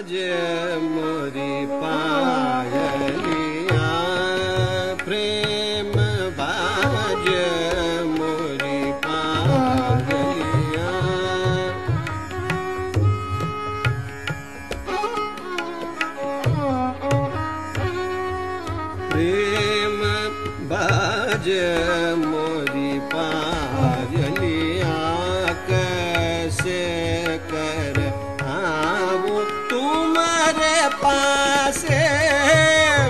मोरी पायलिया प्रेम बाज मोरी पायलिया प्रेम बाज मोरी पायलिया कैसे कर आओ तुम्हारे पास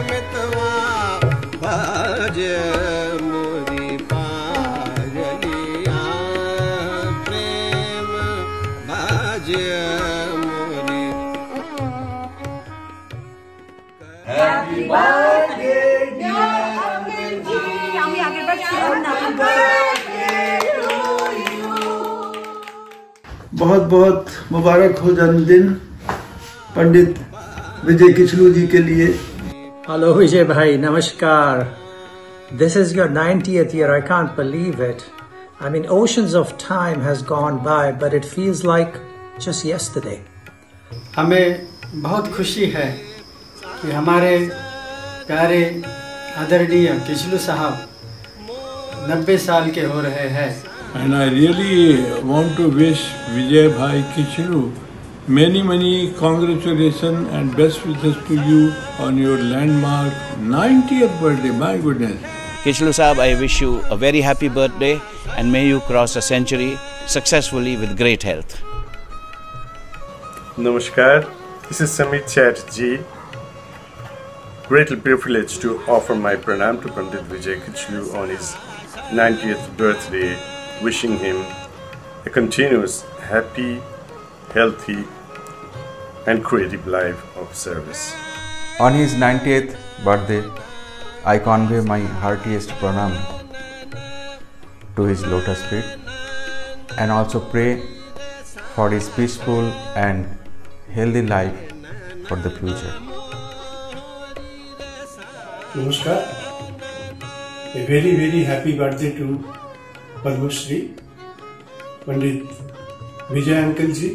मितवा बाज मोरी पायलिया प्रेम बाज मोरी Happy birthday dear Uncle Ji আমি আগের বার ছিলাম না बहुत बहुत मुबारक हो जन्मदिन पंडित विजय किचलू जी के लिए। Hello Vijay bhai, namaskar. This is your 90th year. I can't believe it. I mean, oceans of time has gone by, but it feels like just yesterday. हमें बहुत खुशी है कि हमारे प्यारे आदरणीय किचलू साहब 90 साल के हो रहे हैं। And I really want to wish Vijay Bhai Kichlu many congratulations and best wishes to you on your landmark 90th birthday. My goodness. Kichlu Sahab, I wish you a very happy birthday and may you cross a century successfully with great health. Namaskar, this is Samit Chatterjee. Greatly privileged to offer my pranam to Pandit Vijay Kichlu on his 90th birthday, wishing him a continuous, happy, healthy and creative life of service. On his 90th birthday, I convey my heartiest pranam to his lotus feet and also pray for his peaceful and healthy life for the future. Namaskar. A very happy birthday to Padma Shri Pandit Vijay Uncle Ji,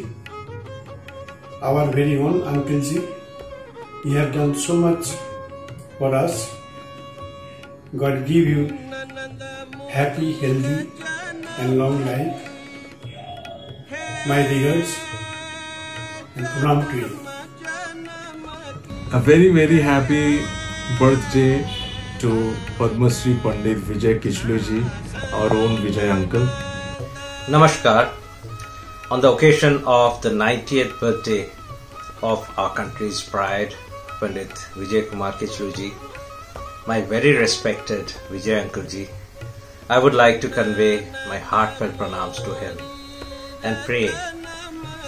our very own Uncle Ji. You have done so much for us. God give you happy, healthy and long life. My regards and pranam to you. A very happy birthday to Padma Shri Pandit Vijay Kichlu ji, our own Vijay uncle. Namaskar. On the occasion of the 90th birthday of our country's pride, Pandit Vijay Kumar Kichlu ji, my very respected Vijay Uncle ji, I would like to convey my heartfelt pranams to him and pray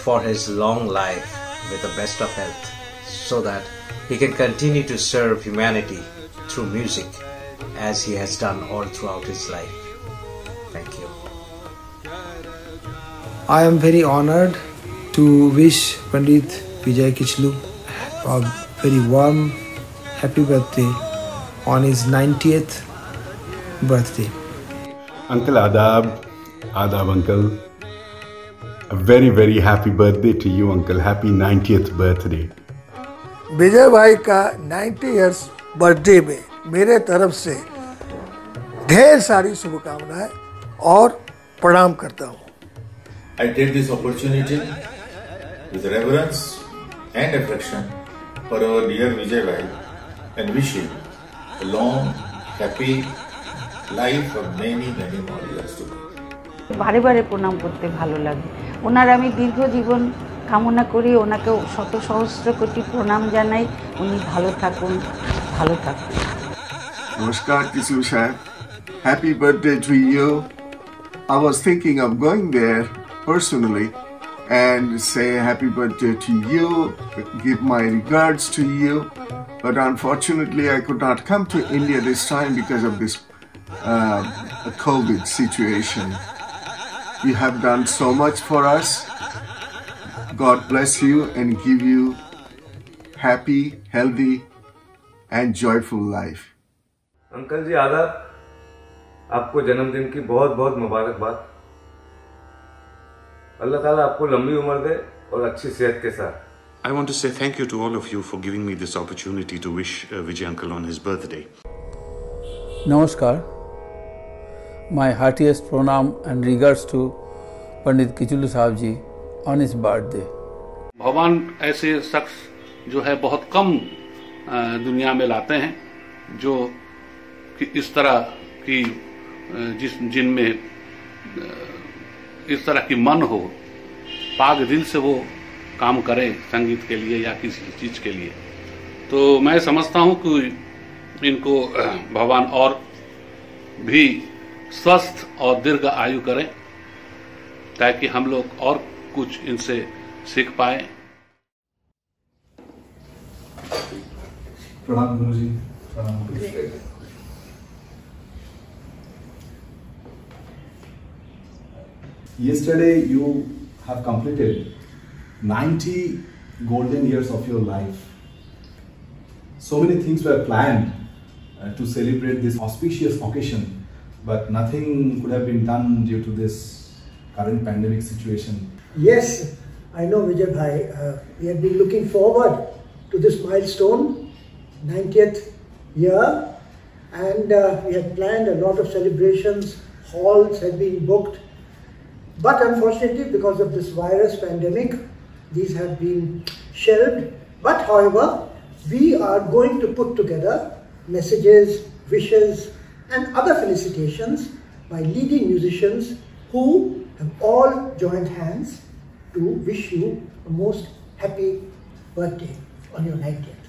for his long life with the best of health so that he can continue to serve humanity through music as he has done all throughout his life. Thank you. I am very honored to wish Pandit Vijay Kichlu a very warm happy birthday on his 90th birthday. Uncle Adab Uncle. A very happy birthday to you Uncle. Happy 90th birthday. विजय भाई का 90 years birthday में मेरे तरफ से ढेर सारी शुभकामनाएं और प्रणाम करता हूँ। I take this opportunity with reverence and affection for our dear Vijay Bhai and wish him a long, happy life for many more years to come. বারে বারে প্রণাম করতে ভালো লাগে। ওনার আমি দীর্ঘ জীবন কামনা করি, ওনাকে শত সহস্র কোটি প্রণাম জানাই। উনি ভালো থাকুন। Namaskar Kichlu Sahab. Happy birthday to you. I was thinking of going there personally and say happy birthday to you, give my regards to you, but unfortunately I could not come to India this time because of this COVID situation. You have done so much for us. God bless you and give you happy, healthy and joyful life. Uncle ji आदाब, आपको जन्मदिन की बहुत मुबारकबाद। अल्लाह ताला आपको लंबी उम्र दे और अच्छी सेहत के साथ I want to say thank you to all of you for giving me this opportunity to wish Vijay uncle on his birthday. Namaskar. My heartiest pranam and regards to Pandit Kichlu Sahab ji on his birthday. भगवान ऐसे शख्स जो है बहुत कम दुनिया में लाते हैं जो कि इस तरह की जिनमें इस तरह की मन हो, पाक दिल से वो काम करें संगीत के लिए या किसी चीज के लिए। तो मैं समझता हूं कि इनको भगवान और भी स्वस्थ और दीर्घ आयु करें ताकि हम लोग और कुछ इनसे सीख पाए। प्रणाम गुरुजी। प्रणाम। Yesterday you have completed 90 golden years of your life. So many things were planned to celebrate this auspicious occasion, but nothing could have been done due to this current pandemic situation. Yes, I know Vijay Bhai. We have been looking forward to this milestone, 90th year, and we had planned a lot of celebrations. Halls had been booked, but unfortunately, because of this virus pandemic, these have been shelved. But however, we are going to put together messages, wishes, and other felicitations by leading musicians who have all joined hands to wish you a most happy birthday on your 90th.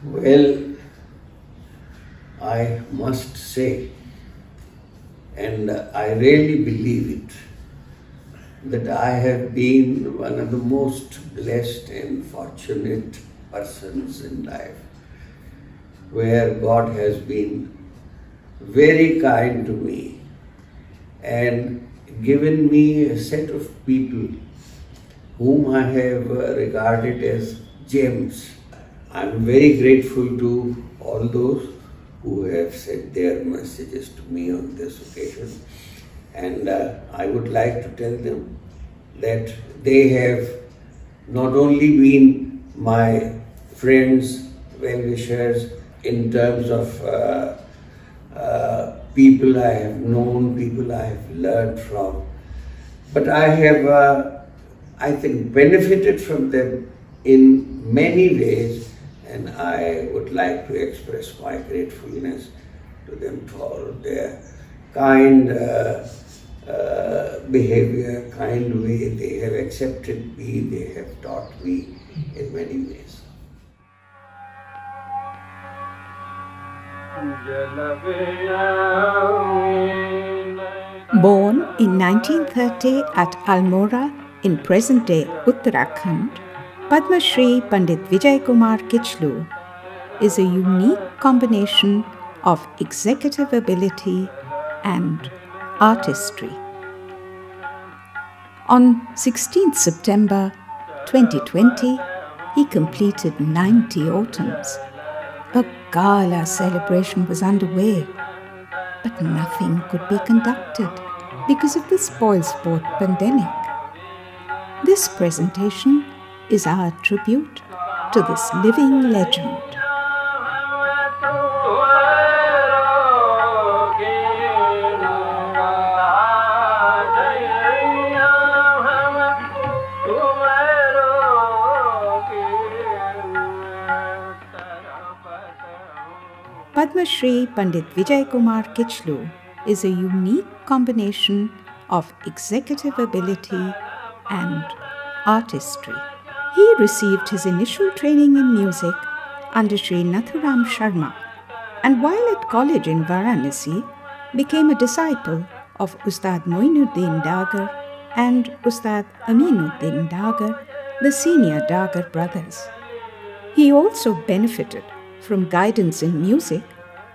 Well, I must say, and I really believe it, that I have been one of the most blessed and fortunate persons in life, where God has been very kind to me and given me a set of people whom I have regarded as gems. I'm very grateful to all those who have said their messages to me on this occasion. And I would like to tell them that they have not only been my friends, well-wishers in terms of people I have known, people I have learned from, but I have, I think, benefited from them in many ways, and I would like to express my gratefulness to them for their kind behavior, kind way. They have accepted me, they have taught me in many ways. Born in 1930 at Almora in present-day Uttarakhand, Padma Shri Pandit Vijay Kumar Kichlu is a unique combination of executive ability and artistry. On 16th September 2020, he completed 90 autumns. A gala celebration was underway, but nothing could be conducted because of the spoilsport pandemic. This presentation is our tribute to this living legend. Padma Shri Pandit Vijay Kumar Kichlu is a unique combination of executive ability and artistry. He received his initial training in music under Shri Nathuram Sharma, and while at college in Varanasi, became a disciple of Ustad Moinuddin Dagar and Ustad Aminuddin Dagar, the senior Dagar brothers. He also benefited from guidance in music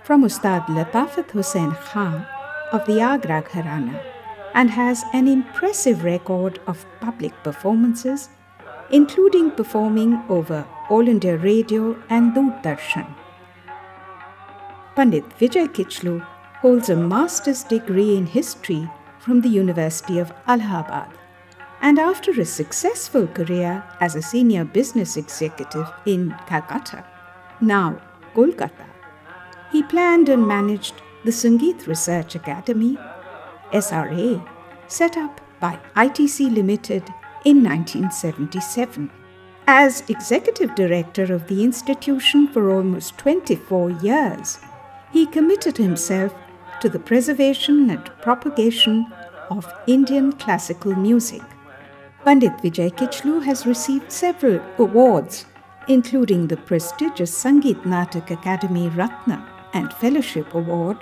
from Ustad Latafat Hussain Khan of the Agra Gharana, and has an impressive record of public performances, including performing over All India Radio and Doordarshan. Pandit Vijay Kichlu holds a master's degree in history from the University of Allahabad and after a successful career as a senior business executive in Calcutta, now Kolkata, he planned and managed the Sangeet Research Academy, SRA, set up by ITC Limited in 1977. As executive director of the institution for almost 24 years, he committed himself to the preservation and propagation of Indian classical music. Pandit Vijay Kichlu has received several awards, including the prestigious Sangeet Natak Academy Ratna and Fellowship Award,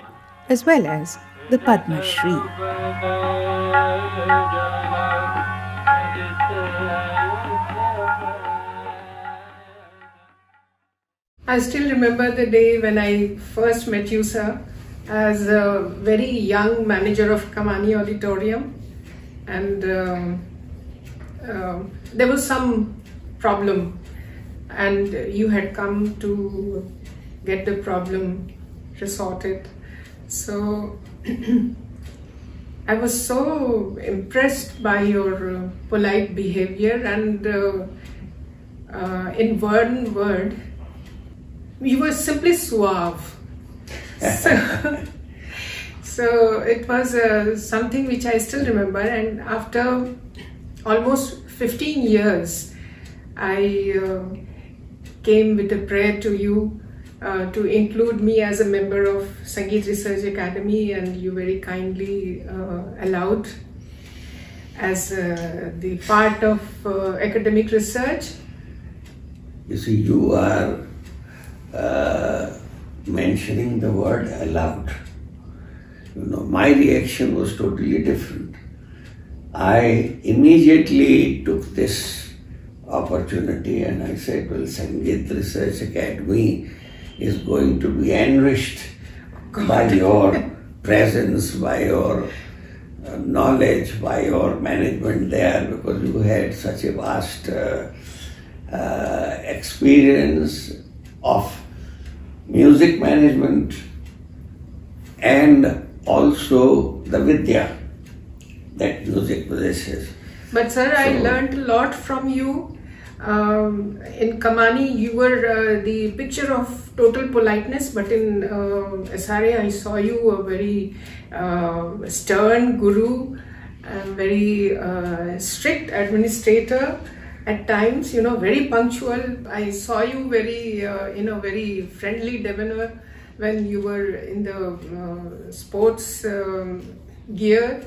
as well as the Padma Shri. I still remember the day when I first met you, sir, as a very young manager of Kamani Auditorium, and there was some problem and you had come to get the problem resorted. So I was so impressed by your polite behavior, and in one word, you were simply suave. So it was something which I still remember, and after almost 15 years, I came with a prayer to you to include me as a member of Sangeet Research Academy, and you very kindly allowed as the part of academic research. You see, you are mentioning the word allowed. You know, my reaction was totally different. I immediately took this opportunity and I said, well, Sangeet Research Academy is going to be enriched by your presence, by your knowledge, by your management there, because you had such a vast experience of music management and also the Vidya that music possesses. But sir, I learned a lot from you. In Kamani, you were the picture of total politeness, but in SRA, I saw you a very stern guru, and very strict administrator at times, you know, very punctual. I saw you very, very friendly demeanor when you were in the sports gear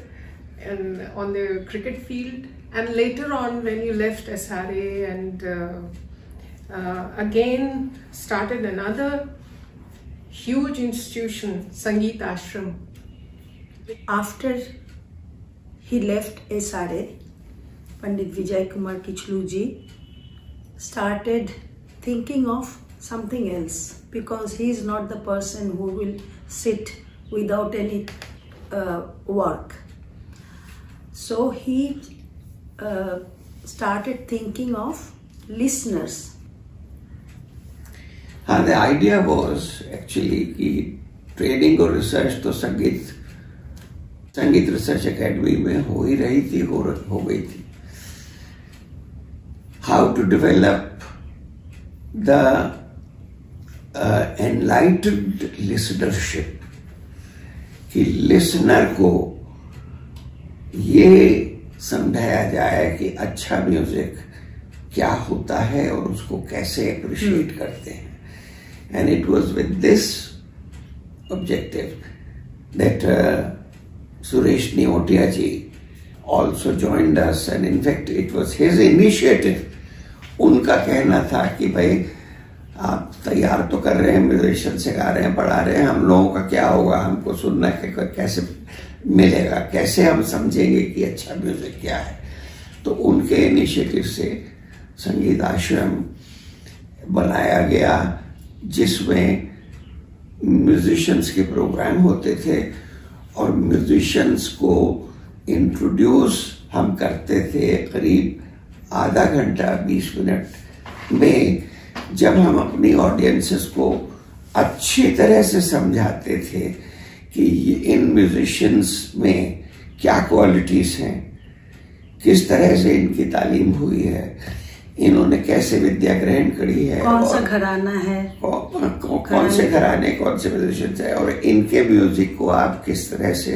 and on the cricket field. And later on, when you left SRA and again started another huge institution, Sangeet Ashram. After he left SRA, Pandit Vijay Kumar Kichlu ji started thinking of something else, because he is not the person who will sit without any work. So he started thinking of listeners. The idea was actually कि training और research तो संगीत research academy में हो ही रही थी, हो गई थी. How to develop the enlightened listenership, कि लिसनर को ये समझाया जाए कि अच्छा म्यूजिक क्या होता है और उसको कैसे अप्रिशिएट करते हैं. And it was with this objective that Suresh Neotia ji also joined us, and in fact it was his initiative. उनका कहना था कि भाई आप तैयार तो कर रहे हैं, म्यूजिशियन सिखा रहे हैं, पढ़ा रहे हैं, हम लोगों का क्या होगा, हमको सुनना कैसे मिलेगा, कैसे हम समझेंगे कि अच्छा म्यूजिक क्या है. तो उनके इनिशिएटिव से संगीत आश्रम बनाया गया, जिसमें म्यूजिशियंस के प्रोग्राम होते थे और म्यूजिशियंस को इंट्रोड्यूस हम करते थे करीब आधा घंटा 20 मिनट में, जब हम अपनी ऑडियंसेस को अच्छी तरह से समझाते थे कि इन म्यूजिशियंस में क्या क्वालिटीज हैं, किस तरह से इनकी तालीम हुई है, इन्होंने कैसे विद्या ग्रहण करी है, कौन सा घराना है, कौन से घराने, कौन से म्यूजिशियंस है, और इनके म्यूजिक को आप किस तरह से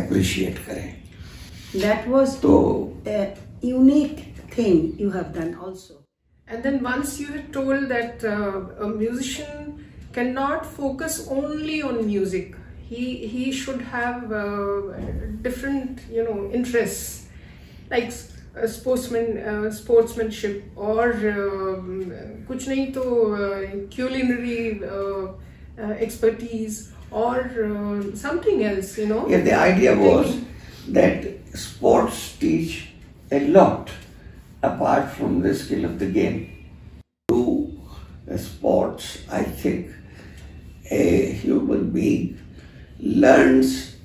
अप्रिशिएट करें. That was a unique thing you have done also. And then once you had told that a musician cannot focus only on music, he should have different interests, like sportsmanship or कुछ नहीं तो culinary expertise or something else, Yeah, the idea was that sports teach a lot apart from the skill of the game. Through sports, I think a human being learns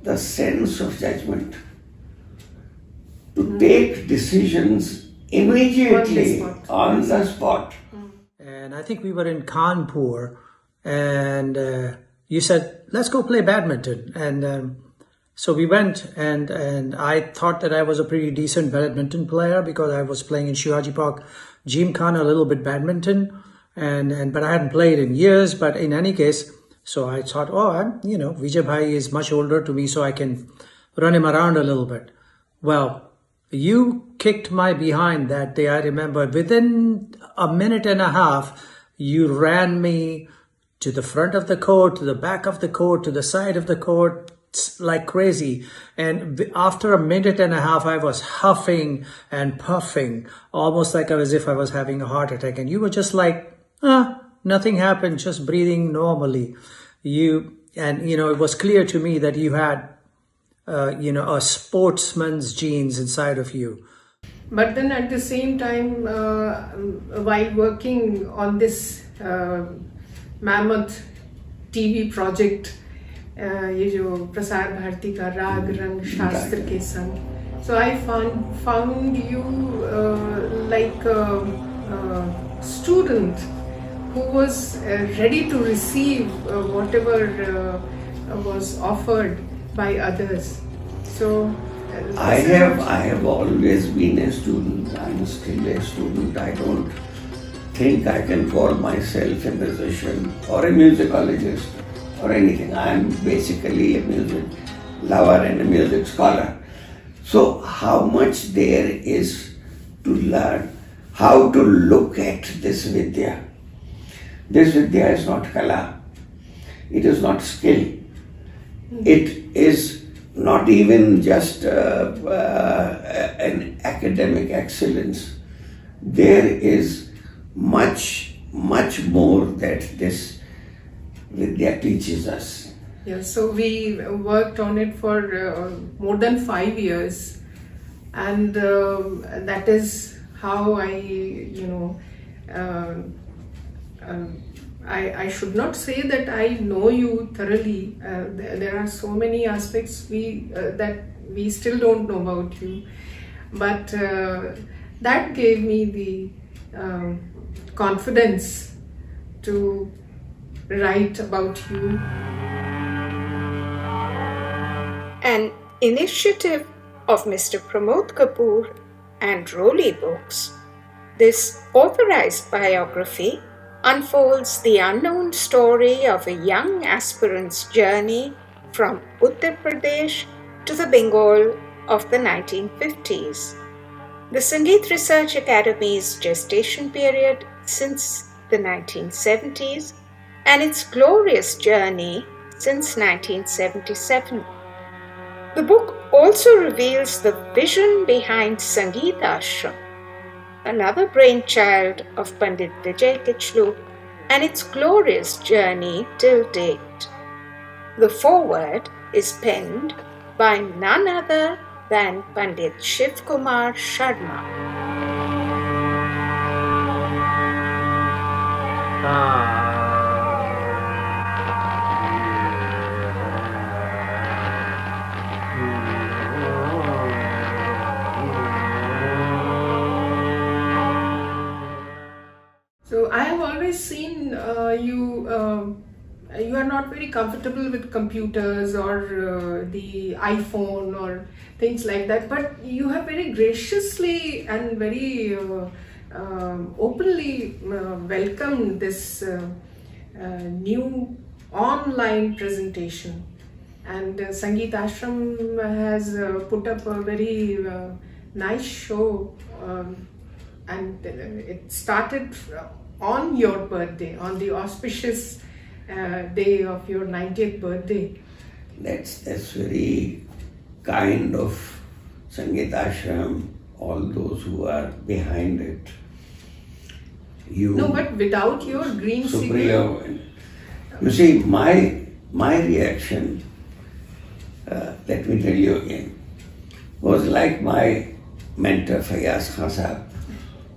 the sense of judgment, to take decisions immediately on the spot. And I think we were in Kanpur, and you said, let's go play badminton. And so we went, and I thought that I was a pretty decent badminton player because I was playing in Shivaji Park Gymkhana, a little bit badminton, but I hadn't played in years. But in any case, so I thought, Vijay Bhai is much older to me, so I can run him around a little bit. Well, you kicked my behind that day. I remember within a minute and a half, you ran me to the front of the court, to the back of the court, to the side of the court, like crazy. And after a minute and a half, I was huffing and puffing, almost like as if I was having a heart attack. And you were just like, nothing happened, just breathing normally. It was clear to me that you had, a sportsman's genes inside of you. But then at the same time, while working on this mammoth TV project, ये जो प्रसार भारती का राग रंग शास्त्र के संग, so I found you like a student who was ready to receive whatever was offered by others. So I have always been a student. I'm still a student. I don't think I can call myself a musician or a musicologist or anything. I'm basically a music lover and a music scholar. So how much there is to learn, how to look at this Vidya. This Vidya is not kala. It is not skill. It is not even just an academic excellence. There is much more that this Vidya teaches us. Yeah, so we worked on it for more than 5 years, and that is how I should not say that I know you thoroughly. There are so many aspects that we still don't know about you, but that gave me the confidence to write about you. An initiative of Mr. Pramod Kapoor and Roli Books, this authorized biography unfolds the unknown story of a young aspirant's journey from Uttar Pradesh to the Bengal of the 1950s, the Sangeet Research Academy's gestation period since the 1970s, and its glorious journey since 1977. The book also reveals the vision behind Sangeet Ashram, another brainchild of Pandit Vijay Kichlu, and its glorious journey till date. The foreword is penned by none other than Pandit Shiv Kumar Sharma. So I have always seen you you are not very comfortable with computers or the iPhone or things like that, but you have very graciously and very openly welcomed this new online presentation. And Sangeet Ashram has put up a very nice show, and it started on your birthday, on the auspicious day of your 90th birthday. That's very kind of Sangeet Ashram, all those who are behind it. No, but without your green signal. You see, my reaction, let me tell you again, was like my mentor Fayaz Khan Sahab.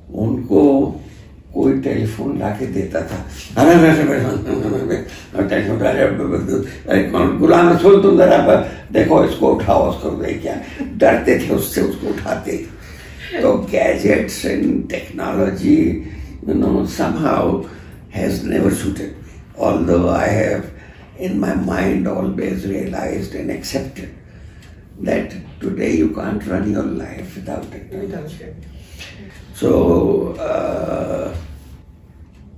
उनको कोई telephone लाके देता था, गुलाम रसूल तुम जरा देखो इसको उठाओ, उसको क्या डरते थे उससे, उसको उठाते. So gadgets and technology, somehow has never suited me. Although I have in my mind always realized and accepted that today you can't run your life without technology. So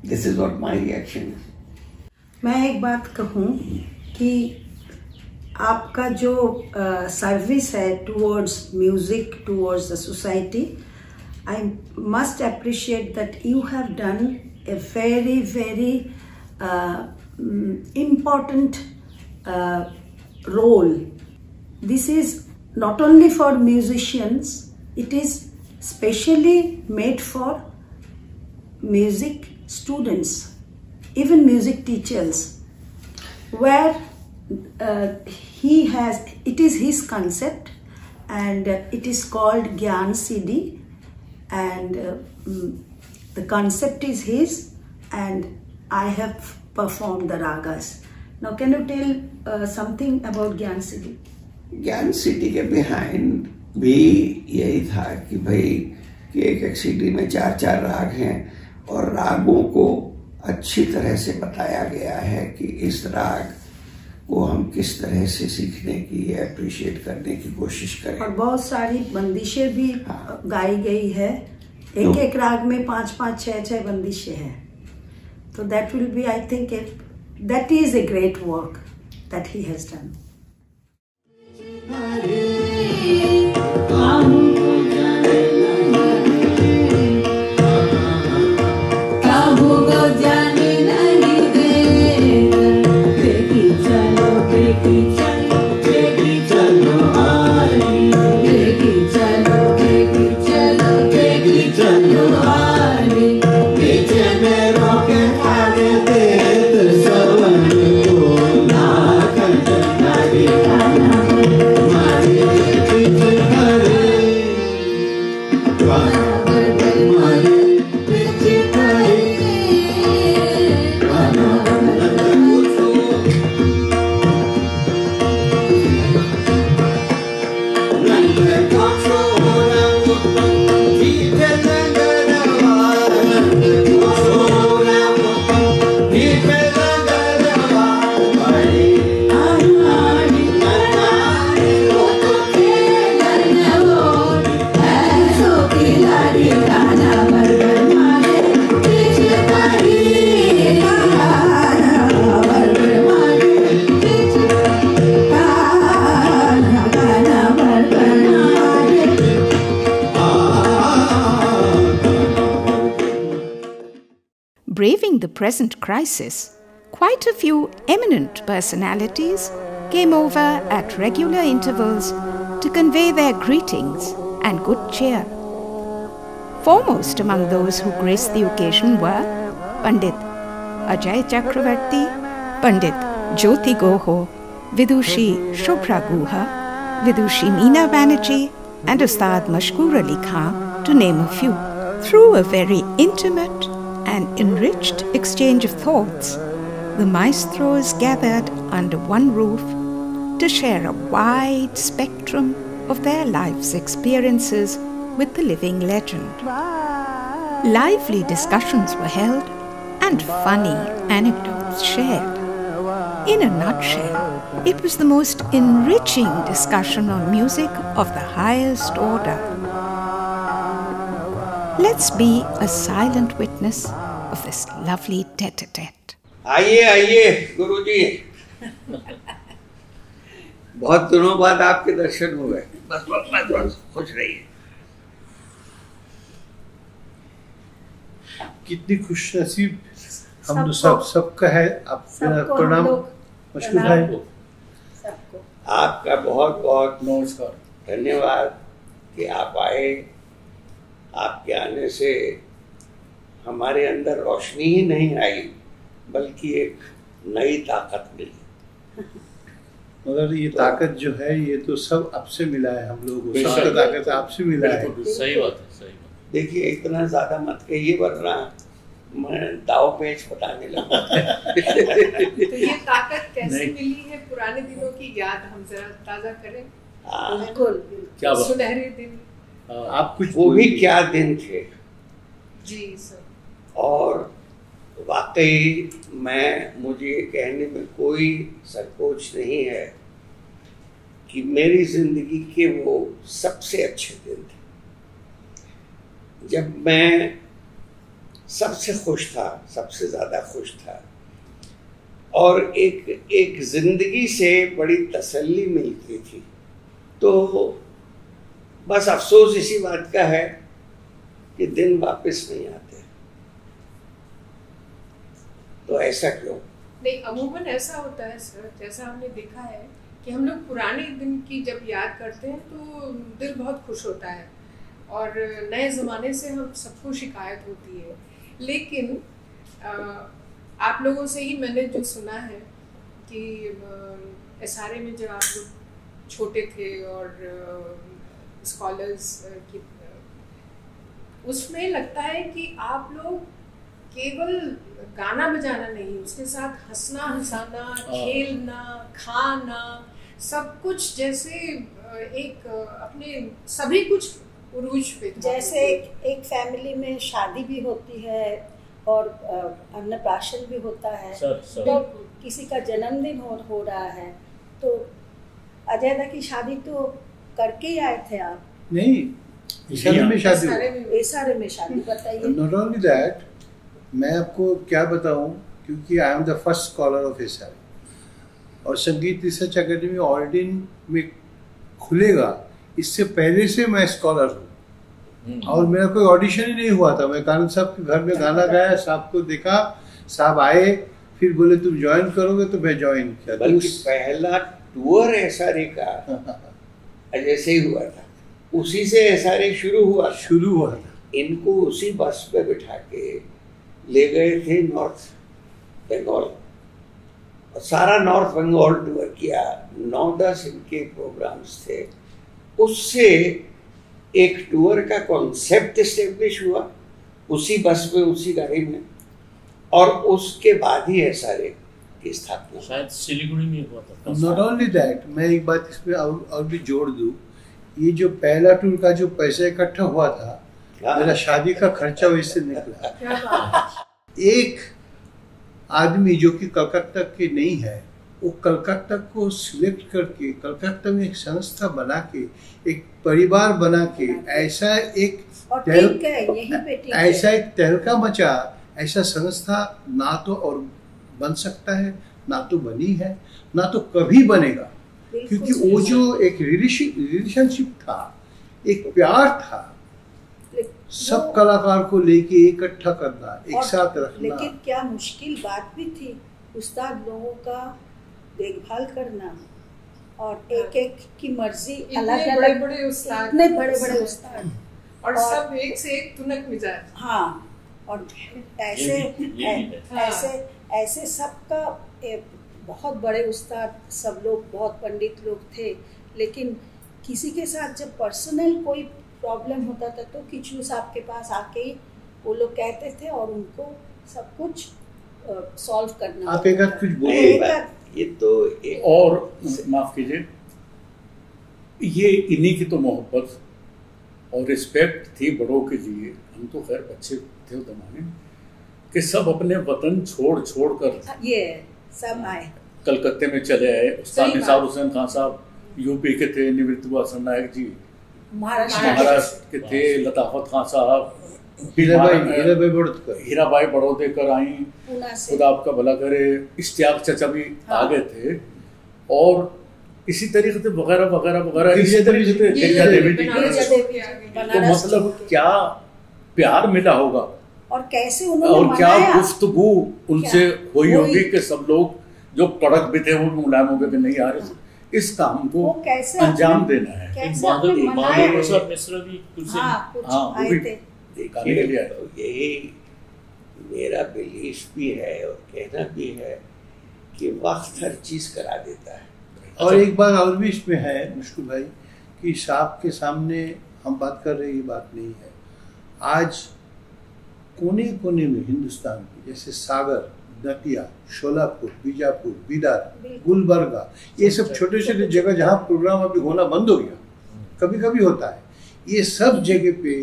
this is what my reaction is. मैं एक बात कहूँ कि आपका जो service है towards music, towards the society, I must appreciate that you have done a very, very important role. This is not only for musicians, it is specially made for music students, even music teachers, where it is his concept, and it is called Gyan CD, and the concept is his, and I have performed the ragas. Now can you tell something about Gyan CD? Gyan CD के behind भी यही था कि भाई कि एक CD में 4-4 राग हैं और रागों को अच्छी तरह से बताया गया है कि इस राग को हम किस तरह से सीखने की, अप्रिशिएट करने की कोशिश करें. और बहुत सारी बंदिशें भी गाई गई है. एक राग में 5-5, 6-6 बंदिशें हैं. So that will be, I think, that is a great work that he has done. Braving the present crisis, quite a few eminent personalities came over at regular intervals to convey their greetings and good cheer. Foremost among those who graced the occasion were Pandit Ajay Chakravarti, Pandit Jyoti Goho, Vidushi Shobhra Guha, Vidushi Meena Banerjee, and Ustad Mashkoor Ali Khan, to name a few. Through a very intimate and enriched exchange of thoughts, the maestros gathered under one roof to share a wide spectrum of their life's experiences with the living legend. Lively discussions were held and funny anecdotes shared. In a nutshell, it was the most enriching discussion on music of the highest order. Let's be a silent witness of this lovely tête-à-tête. आइए आइए गुरुजी, बहुत दिनों बाद आपके दर्शन हुए। बस बस बस बस, खुश रहिए। कितनी खुशनसीब हम सबका है। आप प्रणाम मशहूर भाई, आपका बहुत बहुत नमस्कार, धन्यवाद कि आप आए। आपके आने से हमारे अंदर रोशनी ही नहीं आई, बल्कि एक नई ताकत मिली। मगर ये ताकत जो है ये तो सब आपसे मिला है, हम लोगों को सबका ताकत आपसे मिला है। सही बात है, सही बात। देखिए इतना ज्यादा मत कहिए वरना मैं दाव पेच बताने लगा। तो ये ताकत कैसे मिली है? पुराने दिनों की याद हम जरा ताजा करें। बिल्कुल, क्या बात। सुनहरे दिन, आप कुछ वो भी क्या दिन थे जी सर। और वाकई मुझे कहने में कोई संकोच नहीं है कि मेरी जिंदगी के वो सबसे अच्छे दिन थे, जब मैं सबसे खुश था, सबसे ज्यादा खुश था, और एक जिंदगी से बड़ी तसल्ली मिलती थी। तो बस अफसोस इसी बात का है कि दिन वापस नहीं आते। तो ऐसा क्यों? नहीं, अमूमन ऐसा होता है सर, जैसा हमने देखा है कि हम लोग पुराने दिन की जब याद करते हैं तो दिल बहुत खुश होता है, और नए ज़माने से हम सबको शिकायत होती है। लेकिन आप लोगों से ही मैंने जो सुना है कि SRA में जब आप लोग छोटे थे और स्कॉलर्स की, उसमें लगता है कि आप लोग केवल गाना बजाना नहीं, उसके साथ हंसना हंसाना, खेलना, खाना, सब कुछ जैसे एक अपने सभी कुछ उरूज पे था। जैसे एक फैमिली में शादी भी होती है और अन्नप्राशन भी होता है, तो किसी का जन्मदिन हो रहा है, तो अजय दा की शादी तो करके ही आए थे आप? नहीं, SRA में शादी, SRA में शादी, बताइए। नॉट ओनली दैट, मैं आपको क्या बताऊं, क्योंकि I am the first scholar of SRA और संगीत रिसर्च अकेडमी ऑर्डिन में खुलेगा इससे पहले से मैं स्कॉलर हूँ, और मेरा कोई ऑडिशन ही नहीं हुआ था। मैं कानून साहब के घर में गाना गाया, साहब को देखा, साहब आए, फिर बोले तुम ज्वाइन करोगे, तो मैं ज्वाइन किया। बल्कि पहला टूर SRA का जैसे ही हुआ था, उसी से SRA शुरू हुआ था। इनको उसी बस पे बिठा के ले गए थे नॉर्थ बंगाल, और सारा नॉर्थ बंगाल टूर किया। 9-10 इनके प्रोग्राम्स थे। उससे एक टूर का कॉन्सेप्ट एस्टेब्लिश हुआ उसी बस में, उसी गाड़ी में, और उसके बाद ही SRA की स्थापना शायद सिलीगुड़ी में हुआ था। नॉट ओनली दैट, मैं एक बात इसमें और भी जोड़ दूं, ये जो पहला टूर का जो पैसा इकट्ठा हुआ था, मेरा शादी का खर्चा वैसे निकला। एक आदमी जो कि कलकत्ता के नहीं है, वो कलकत्ता को सिलेक्ट करके कलकत्ता में एक संस्था बना के, एक परिवार बना के, ऐसा एक तहलका मचा, ऐसा संस्था ना तो और बन सकता है, ना तो बनी है, ना तो कभी बनेगा, क्योंकि वो जो एक रिलेशनशिप था, एक प्यार था, सब कलाकार को लेके इकट्ठा करना, एक साथ रखना। लेकिन क्या मुश्किल बात भी थी उस्ताद लोगों का देखभाल करना, और एक की मर्जी अलग अलग, बड़े बड़े उस्ताद, इतने बड़े बड़े उस्ताद, और सब एक से एक तुनक मिजाज। हाँ, और ऐसे सबका बहुत बड़े उस्ताद, सब लोग बहुत पंडित लोग थे, लेकिन किसी के साथ जब पर्सनल कोई प्रॉब्लम होता था तो किचलू साहब के पास आके वो लोग कहते थे और उनको सब कुछ सॉल्व करना। आप एक कुछ बोलिए। ये तो और माफ कीजिए, ये इन्हीं की तो मोहब्बत और रिस्पेक्ट थी बड़ों के लिए। हम तो खैर बच्चे थे उस जमाने में कि सब अपने वतन छोड़ कर ये सब आए, कलकत्ते में चले आए। उस्ताद निसार हुसैन खान साहब यूपी के थे, निवृत्त हुआ सरनायक जी महाराष्ट्र के थे, लताफत खान साहब, हीराबाई बड़ौदेकर आई, खुदा आपका भला करे, इश्तियाक चचा भी आ गए थे, और इसी तरीके से वगैरह वगैरह वगैरह इसी तरीके से गिरिजा देवी जी। तो मतलब क्या प्यार मिला होगा और कैसे उन्होंने और क्या गुफ्तगू उनसे हुई होगी कि सब लोग जो कड़क भी थे वो मुलायम हो गए, नहीं आ रहे, इस काम को अंजाम देना है। माधव प्रसाद मिश्रा भी यही मेरा बिलीफ भी है और कहना भी है कि वक्त हर चीज करा देता है। और एक बात और भी इसमें है मुश्किल भाई कि साहब के सामने हम बात कर रहे, ये बात नहीं है। आज कोने कोने में हिंदुस्तान के जैसे सागर, दतिया, शोलापुर, बीजापुर, बीदर, गुलबर्गा, ये सब छोटे छोटे जगह जहाँ प्रोग्राम अभी होना बंद हो गया, कभी कभी होता है, ये सब जगह पे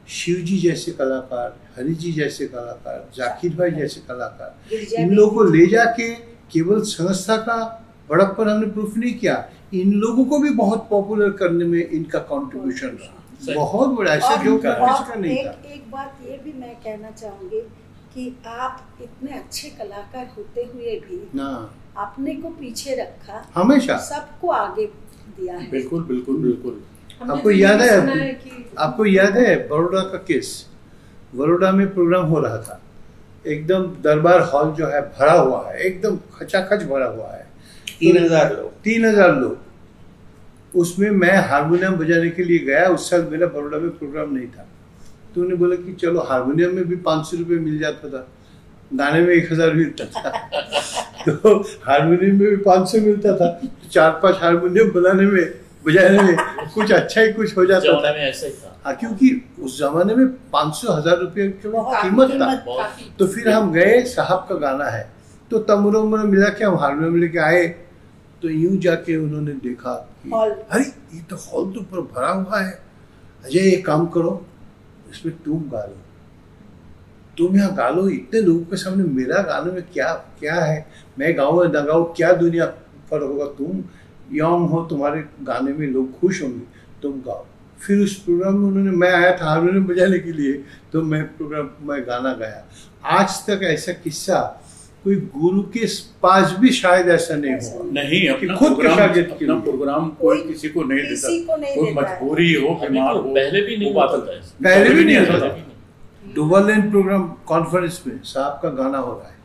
शिवजी जैसे कलाकार, हरि जी जैसे कलाकार, जाकिर भाई जैसे कलाकार, इन लोगों को ले जाके केवल संस्था का बड़प्पन हमने प्रूफ नहीं किया, इन लोगों को भी बहुत पॉपुलर करने में इनका कंट्रीब्यूशन रहा, बहुत बड़ा। ऐसा जो नहीं था। एक बात ये भी मैं कहना चाहूंगी कि आप इतने अच्छे कलाकार होते हुए भी अपने को पीछे रखा, हमेशा सबको आगे दिया है। बिल्कुल बिल्कुल बिल्कुल। आपको याद है बड़ौदा का केस? बड़ौदा में प्रोग्राम हो रहा था, एकदम दरबार हॉल जो है भरा हुआ है, एकदम खचाखच भरा हुआ है, 3,000 लोग। उसमें मैं हारमोनियम बजाने के लिए गया, उस साल मेरा बड़ौदा में प्रोग्राम नहीं था, तो उन्होंने बोला कि चलो, हारमोनियम में भी 500 रुपये मिल जाता था, गाने में 1,000 मिलता था तो हारमोनियम में भी 500 मिलता था, तो 4-5 हारमोनियम बजाने में कुछ अच्छा ही कुछ हो जाता था। ऐसा ही था। हाँ, क्योंकि उस जमाने में 500-1,000 रुपये कीमत था। तो फिर हम गए, साहब का गाना है, तो तमरो में मिला के हम हारमोनियम लेके आए, तो यूं जाके उन्होंने देखा अरे ये तो हॉल तो पूरा भरा हुआ है, अजय एक काम करो, इसमें तुम गा लो, तुम यहाँ गा लो, इतने लोगों के सामने मेरा गाने में क्या है, मैं गाऊँ ना गाऊँ, क्या दुनिया फर्क होगा, तुम यंग हो, तुम्हारे गाने में लोग खुश होंगे, तुम गाओ। फिर उस प्रोग्राम में उन्होंने, मैं आया था हारमोनियम बजाने के लिए, तो मैं गाना गाया। आज तक ऐसा किस्सा कोई गुरु के पास भी शायद ऐसा नहीं हुआ, नहीं अपना खुद अपना प्रोग्राम कोई किसी को नहीं देता, कोई मजबूरी हो, बीमार हो, पहले भी नहीं होता था, पहले भी नहीं होता था। डुबरलैंड प्रोग्राम कॉन्फ्रेंस में साहब का गाना हो रहा है,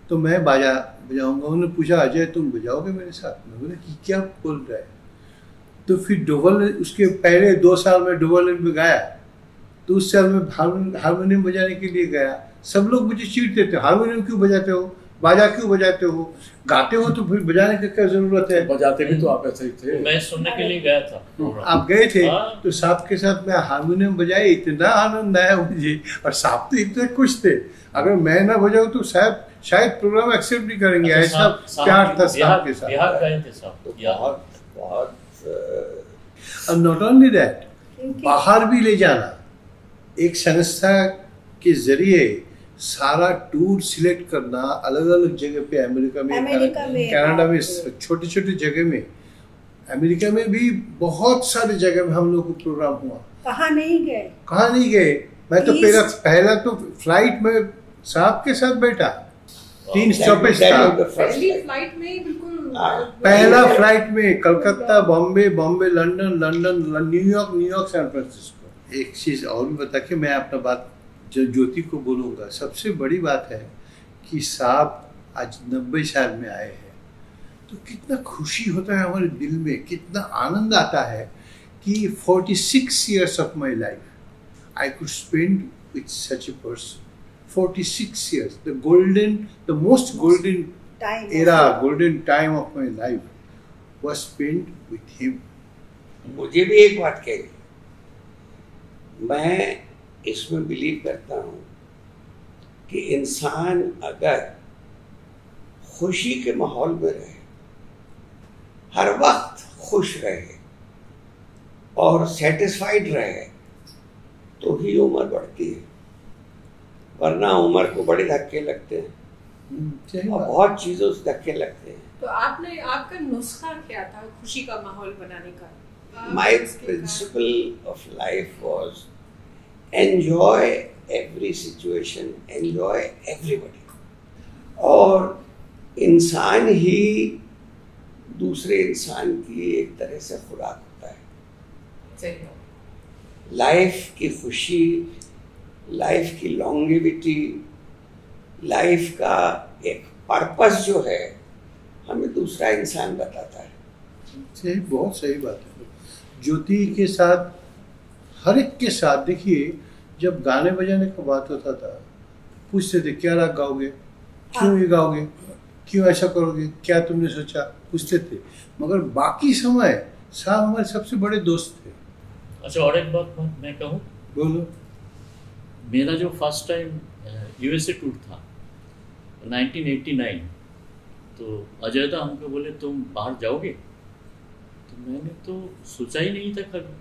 तो मैं बजाऊंगा, उन्होंने पूछा अजय तुम बजाओगे मेरे साथ? मैं बोला कि क्या बोल रहा है? तो फिर डुबरलैंड, उसके पहले 2 साल में डुबरलैंड में गाया, तो उस साल में हारमोनियम बजाने के लिए गया, सब लोग मुझे चीड़ते थे, हारमोनियम क्यों बजाते हो, बाजा क्यों बजाते हो, गाते हो तो फिर बजाने की क्या जरूरत है? बजाते भी तो आप ऐसे ही थे। मैं सुनने के लिए गया था। आप गए थे, तो साहब के साथ मैं हारमोनियम बजाए, इतना आनंद आया मुझे, और साहब तो इतने खुश थे, अगर मैं ना बजाऊं तो शायद प्रोग्राम एक्सेप्ट नहीं करेंगे, ऐसा प्यार था साहब के साथ। अब नॉट ओनली दैट, बाहर भी ले जाना, एक संस्था के जरिए सारा टूर सिलेक्ट करना, अलग अलग जगह पे, अमेरिका में कनाडा में, छोटे छोटे जगह में, अमेरिका में भी बहुत सारे जगह में हम लोग को प्रोग्राम हुआ। कहाँ नहीं गए? मैं तो पहला तो फ्लाइट में साहब के साथ बैठा, 3 स्टॉपेज था, पहला फ्लाइट में Calcutta, Bombay, London, New York, San Francisco. एक चीज और भी बता के मैं अपना बात ज्योति को बोलूँगा, सबसे बड़ी बात है कि साहब आज 90 साल में आए हैं, तो कितना खुशी होता है हमारे दिल में, कितना आनंद आता है कि 46 years of my life I could spend with such a person. 46 years, the most golden time of my life was spent with him. मुझे भी एक बात कहनी, मैं इसमें बिलीव करता हूँ कि इंसान अगर खुशी के माहौल में रहे, हर वक्त खुश रहे और सेटिस्फाइड रहे, तो ही उम्र बढ़ती है, वरना उम्र को बड़े धक्के लगते हैं। और बहुत चीजों से धक्के लगते हैं। तो आपका नुस्खा क्या था खुशी का माहौल बनाने का? My principle of life was enjoy every situation, enjoy everybody. और इंसान ही दूसरे इंसान की एक तरह से खुराक होता है। लाइफ की खुशी, लाइफ की लॉन्गेविटी, लाइफ का एक पर्पस जो है हमें दूसरा इंसान बताता है। सही, बहुत सही बात है। ज्योति के साथ, हर एक के साथ, देखिए जब गाने बजाने का बात होता था पूछते थे क्या राग गाओगे, क्यों ये गाओगे, क्यों ऐसा करोगे, क्या तुमने सोचा, पूछते थे। मगर बाकी समय साहब हमारे सबसे बड़े दोस्त थे। अच्छा, और एक बात मैं कहूँ? बोलो। मेरा जो फर्स्ट टाइम यूएसए टूर था 1989, तो अजय दा हमको बोले तुम बाहर जाओगे? तो मैंने तो सोचा ही नहीं था कभी।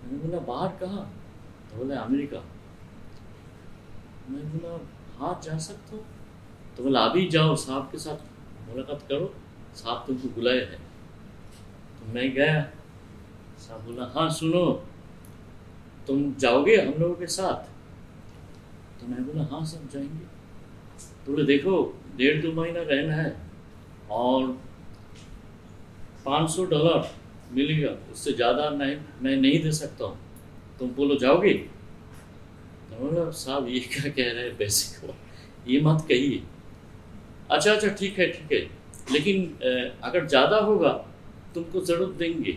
मैंने बोला बाहर कहाँ? तो बोला अमेरिका। मैं बोला हाँ जा सकता हूँ। तो बोला अभी जाओ, साहब के साथ मुलाकात करो, साहब तुमको बुलाए हैं। तो मैं गया, साहब बोला हाँ सुनो तुम जाओगे हम लोगों के साथ? तो मैं बोला हाँ सब जाएंगे। तो बोले देखो 1.5-2 महीना रहना है और $500 मिलेगा, उससे ज़्यादा नहीं मैं नहीं दे सकता हूँ, तुम बोलो जाओगे? तो बोला साहब ये क्या कह रहे हैं पैसे को, ये मत कहिए। अच्छा ठीक है लेकिन अगर ज़्यादा होगा तुमको ज़रूर देंगे,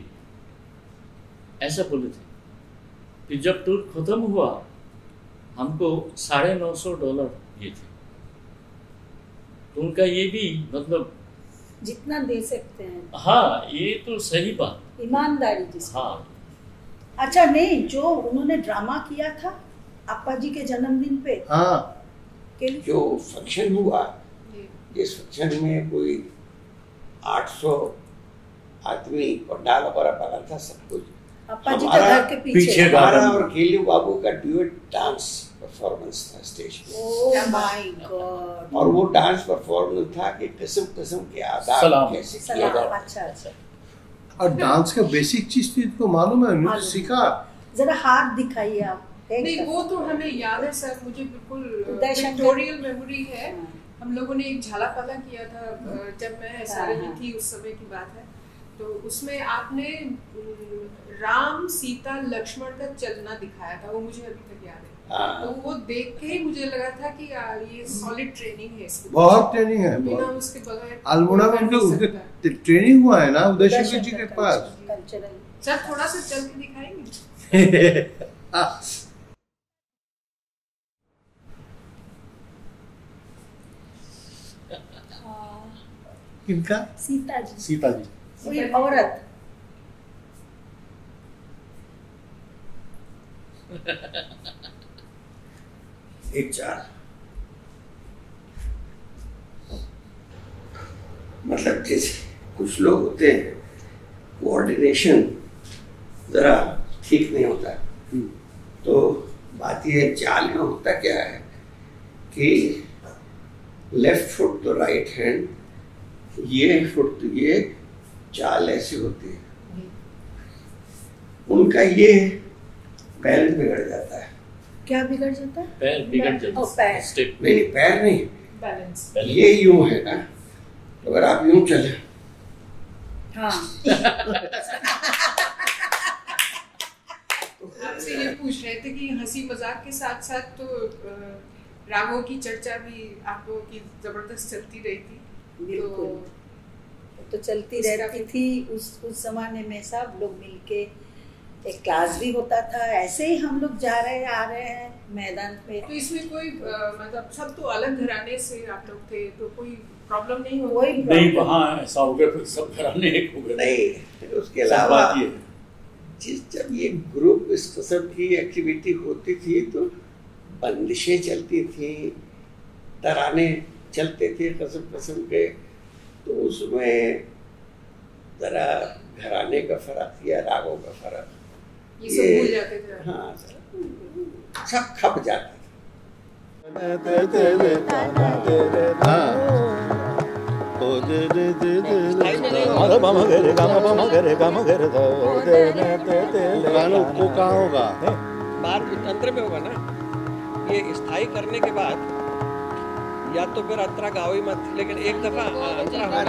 ऐसा बोले थे। फिर जब टूर ख़त्म हुआ हमको $950 ये थे। तो उनका ये भी मतलब जितना दे सकते हैं। हाँ ये तो सही बात, ईमानदारी जिसको। हाँ। अच्छा नहीं, जो उन्होंने ड्रामा किया था अप्पा जी के जन्मदिन पे, हाँ, जो फंक्शन हुआ, जिस फंक्शन में कोई 800 आदमी और डाल वगैरह बना था, सब कुछ अप्पा जी के घर के पीछे हमारा और केलू बाबू का ड्यूएट डांस परफॉर्मेंस था स्टेज पे। Oh my God. और वो डांस परफॉर्मेंस था कि किस्म किस्म के आदाब कैसे किया जाता। अच्छा। और डांस का बेसिक चीज तो इनको मालूम है, उन्होंने सीखा। जरा हाथ दिखाइए आप। नहीं वो तो हमें याद है सर, मुझे बिल्कुल पिक्टोरियल मेमोरी है। हम लोगों ने एक झालापाला किया था जब मैं सारे में थी, उस समय की बात है। तो उसमें आपने राम सीता लक्ष्मण का चलना दिखाया था, वो मुझे अभी तक याद है। तो वो देख के ही मुझे लगा था कि ये सॉलिड ट्रेनिंग है इसकी। बहुत ट्रेनिंग है। बिना उसके बगैर अल्मोड़ा में उनके ट्रेनिंग हुआ है ना उदय शंकर जी के पास। सर थोड़ा सा चल के दिखाएंगे? किनका? सीता जी। कोई औरत। एक चार मतलब जैसे कुछ लोग होते हैं कोऑर्डिनेशन जरा ठीक नहीं होता। तो बात यह चाल में होता क्या है कि लेफ्ट फुट तो राइट हैंड, ये फुट तो ये, चाल ऐसी होती है। उनका ये बैलेंस बिगड़ जाता है। क्या बिगड़ जाता है? पैर बिगड़ जाता है। नहीं पैर नहीं, बैलेंस। ये यूं है ना, अगर आप यूं चले, हाँ। आपसे ये पूछ रहे थे कि हंसी मजाक के साथ साथ तो रागों की चर्चा भी आप लोगों की जबरदस्त चलती रही थी। बिल्कुल, तो चलती रहती थी। उस जमाने में सब लोग मिलके एक क्लास भी होता था, ऐसे ही हम लोग जा रहे आ रहे हैं मैदान पे। तो इसमें कोई मतलब सब तो अलग घराने से आप लोग थे, तो कोई प्रॉब्लम नहीं हो? नहीं, वहाँ ऐसा हो गया फिर सब घराने एक हो गए। नहीं, उसके अलावा जब ये ग्रुप इस किस्म की एक्टिविटी होती थी तो बंदिशें चलती थी, तराने चलते थे किस्म के, तो उसमें जरा घराने का फर्क या रागों का फर्क ये सब भूल जाते थे। हाँ, सब खप जाते थे। गानों को कहाँ होगा? बार अंतर में होगा ना, ये स्थायी करने के बाद या तो फिर अंतरा गाओ ही मत, लेकिन एक दफा अंतरा होना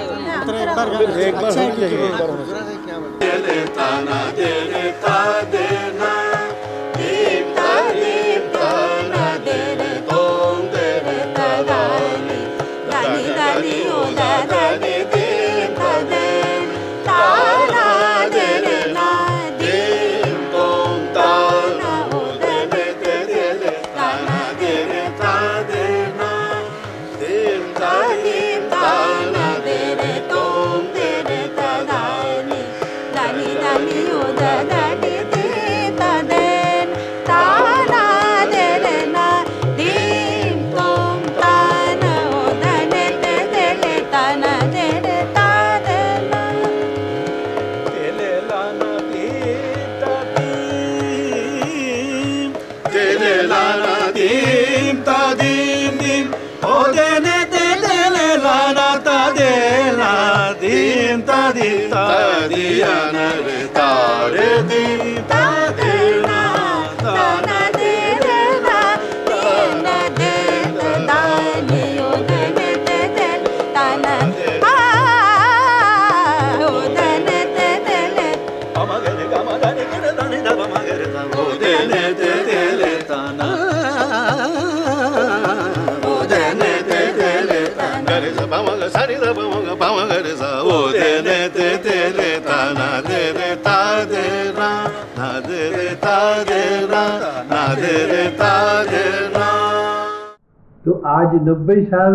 तो आज 90 साल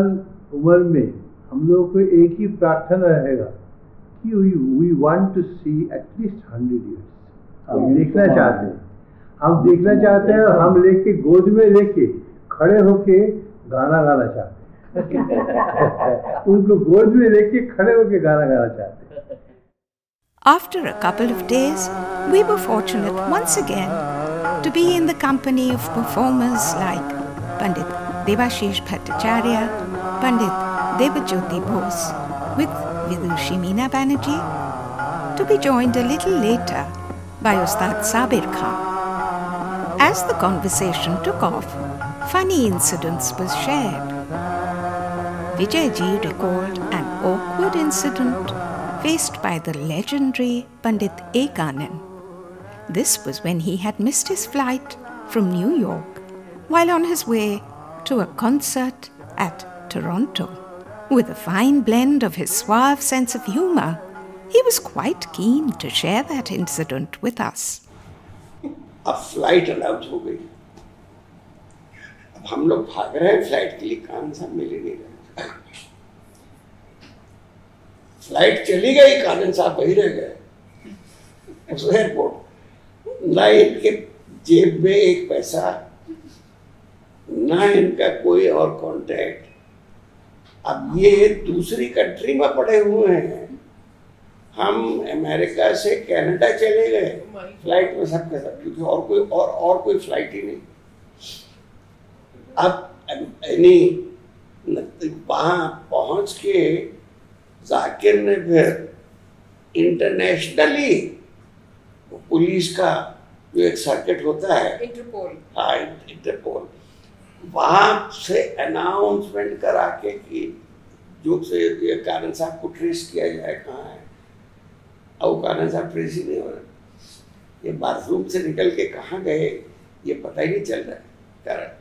उम्र में हम लोगों को एक ही प्रार्थना रहेगा कि we want to see at least 100 years. हम देखना चाहते हैं, और हम लेके गोद में लेके खड़े होके गाना गाना चाहते हैं। उनको गोद में लेके खड़े होके गाना गाना चाहते हैं। After a couple of days, we were fortunate once again to be in the company of performers like Pandit Devashish Bhattacharya, Pandit Devajyoti Bose, with Vidushi Meena Banerjee, to be joined a little later by Ustad Sabir Khan. As the conversation took off, funny incidents were shared. Vijayji recalled an awkward incident faced by the legendary Pandit A. Ganan. This was when he had missed his flight from New York while on his way to a concert at Toronto. With a fine blend of his suave sense of humor, he was quite keen to share that incident with us. अब flight announce हो गई, अब हम लोग भाग रहे हैं flight के लिए, कान साहब मिल ही नहीं रहे। फ्लाइट चली गई, कानन साहब वही रह गए उस एयरपोर्ट। ना इनके जेब में एक पैसा, ना इनका कोई और कांटेक्ट। अब ये दूसरी कंट्री में पड़े हुए हैं, हम अमेरिका से कनाडा चले गए फ्लाइट में सबके सब, क्योंकि और कोई फ्लाइट ही नहीं। अब वहां पहुंच के जाकिर ने फिर इंटरनेशनली पुलिस का जो एक सर्किट होता है, इंटरपोल, वहां से अनाउंसमेंट करा के कि जो से ये कानन साहब को ट्रेस किया जाए कहाँ है। अब कानन साहब ट्रेस ही नहीं हो रहे, ये बाथरूम से निकल के कहाँ गए ये पता ही नहीं चल रहा है कारण।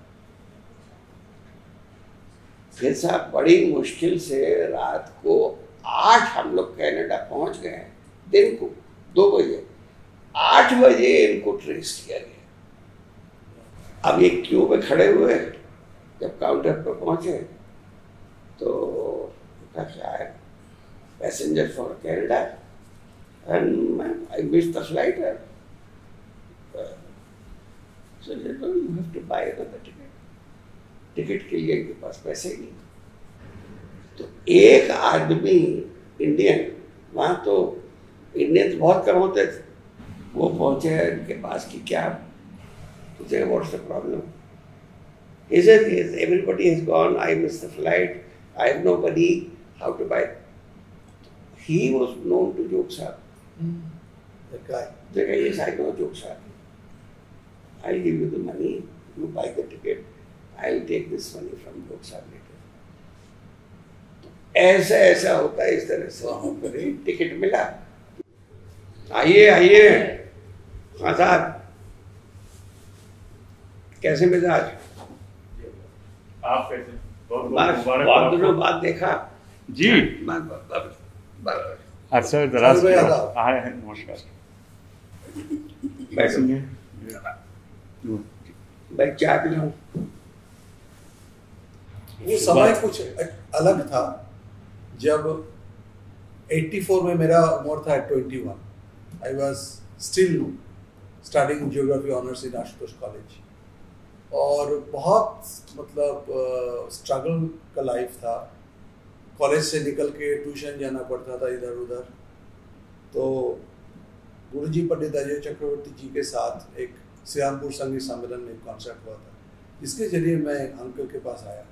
फिर साहब बड़ी मुश्किल से रात को 8 हम लोग कनाडा पहुंच गए, दिन को 2 बजे, 8 बजे इनको ट्रेस किया गया। अब ये क्यू में खड़े हुए, जब काउंटर पर पहुंचे तो क्या है, passenger for Canada and I miss the flight, so you have to buy another ticket. Ticket के लिए इनके पास पैसे ही नहीं। तो एक आदमी इंडियन, वहाँ तो इंडियंस बहुत कम होते थे, वो पहुंचे इनके पास कि क्या तुझे what's the problem. He said, yes, everybody is gone, I missed the flight, I have no money, how to buy? He was known to Jog Sahib. That guy. The guy, yes, I know Jog Sahib. I'll give you the money, you buy the ticket, I'll take this money from Jog Sahib later. ऐसा ऐसा होता है, इस तरह से वहाँ पर ticket मिला, आइए आइए हाँ साहब, कैसे मिजाज? आप कैसे? बहुत दिनों बाद देखा जी। अच्छा दराज नमस्कार। बैठेंगे, बैठ चाय पिलाऊं। वो समय कुछ अलग था जब 84 में मेरा उम्र था 21। I was still studying geography honours in Ashutosh college, और बहुत मतलब स्ट्रगल का लाइफ था। कॉलेज से निकल के ट्यूशन जाना पड़ता था इधर उधर। तो गुरुजी पंडित अजय चक्रवर्ती जी के साथ एक श्रीरामपुर संगीत सम्मेलन में एक कॉन्सर्ट हुआ था, जिसके जरिए मैं अंकल के पास आया।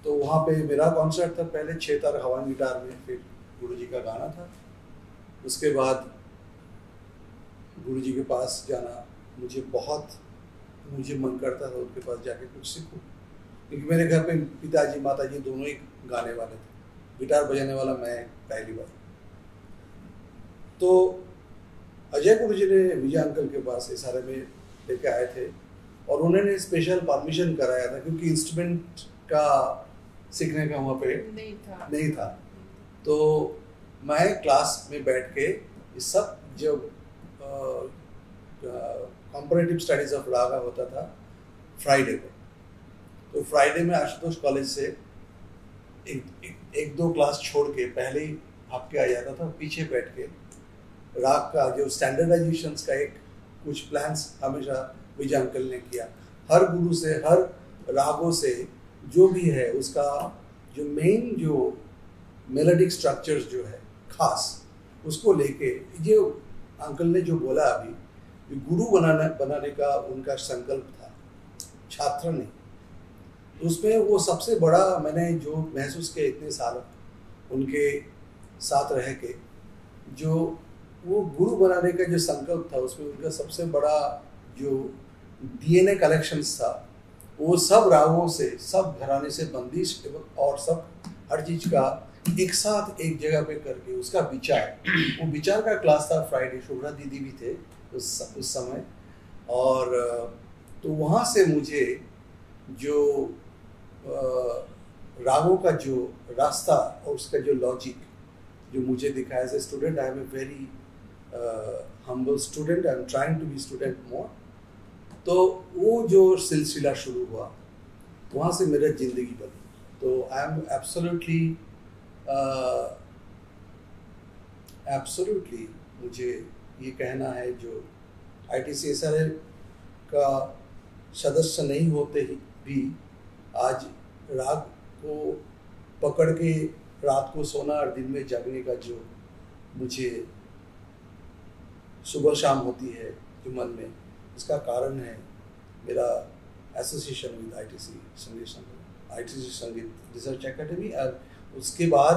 तो वहाँ पे मेरा कॉन्सर्ट था, पहले 6 तार हवाई गिटार में, फिर गुरुजी का गाना था। उसके बाद गुरुजी के पास जाना मुझे मन करता था उनके पास जाके कुछ सीखूं, क्योंकि मेरे घर पे पिताजी माताजी दोनों ही गाने वाले थे, गिटार बजाने वाला मैं पहली बार। तो अजय गुरुजी ने विजय अंकल के पास इशारे में लेके आए थे, और उन्होंने स्पेशल परमिशन कराया था, क्योंकि इंस्ट्रूमेंट का सीखने का वहाँ पे नहीं था। तो मैं क्लास में बैठ के ये सब जब कंपैरेटिव स्टडीज ऑफ रागा होता था फ्राइडे को, तो फ्राइडे में आशुतोष कॉलेज से एक दो क्लास छोड़ के पहले ही भाग के आ जाता था, पीछे बैठ के राग का जो स्टैंडर्डाइजेशंस का एक कुछ प्लान्स हमेशा विजय अंकल ने किया। हर गुरु से, हर रागों से जो भी है उसका जो मेन जो मेलोडिक स्ट्रक्चर्स जो है खास, उसको लेके जो अंकल ने जो बोला अभी, गुरु बनाने का उनका संकल्प था, छात्र नहीं। तो उसमें वो सबसे बड़ा मैंने जो महसूस किया इतने साल उनके साथ रह के, जो वो गुरु बनाने का जो संकल्प था, उसमें उनका सबसे बड़ा जो डीएनए कलेक्शंस था, वो सब रागों से, सब घराने से बंदिश और सब हर चीज का एक साथ एक जगह पे करके उसका विचार, वो विचार का क्लास था फ्राइडे। शुभ्रा दीदी भी थे उस समय, और तो वहाँ से मुझे जो रागों का जो रास्ता और उसका जो लॉजिक जो मुझे दिखा as a student, I am a very humble student, I am trying to be student more. तो वो जो सिलसिला शुरू हुआ, वहाँ से मेरा जिंदगी बनी। तो आई एम एब्सोल्युटली मुझे ये कहना है, जो ITC का सदस्य नहीं होते ही भी आज राग को पकड़ के रात को सोना और दिन में जगने का जो मुझे सुबह शाम होती है जो मन में, इसका कारण है मेरा एसोसिएशन विद ITC संगीत रिसर्च एकेडमी। और उसके बाद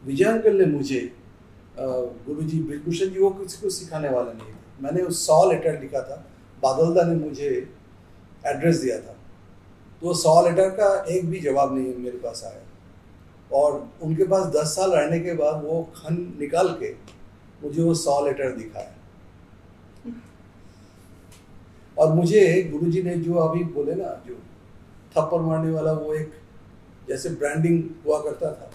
विजय अंकल ने मुझे गुरुजी बिरभूषण जी वो किसी को सिखाने वाले नहीं थे, मैंने उस 100 लेटर लिखा था, बादलदा ने मुझे एड्रेस दिया था, तो 100 लेटर का एक भी जवाब नहीं मेरे पास आया। और उनके पास 10 साल रहने के बाद वो खन निकाल के मुझे वो 100 लेटर दिखाया। और मुझे गुरुजी ने जो अभी बोले ना, जो थप्पड़ मारने वाला, वो एक जैसे ब्रांडिंग हुआ करता था,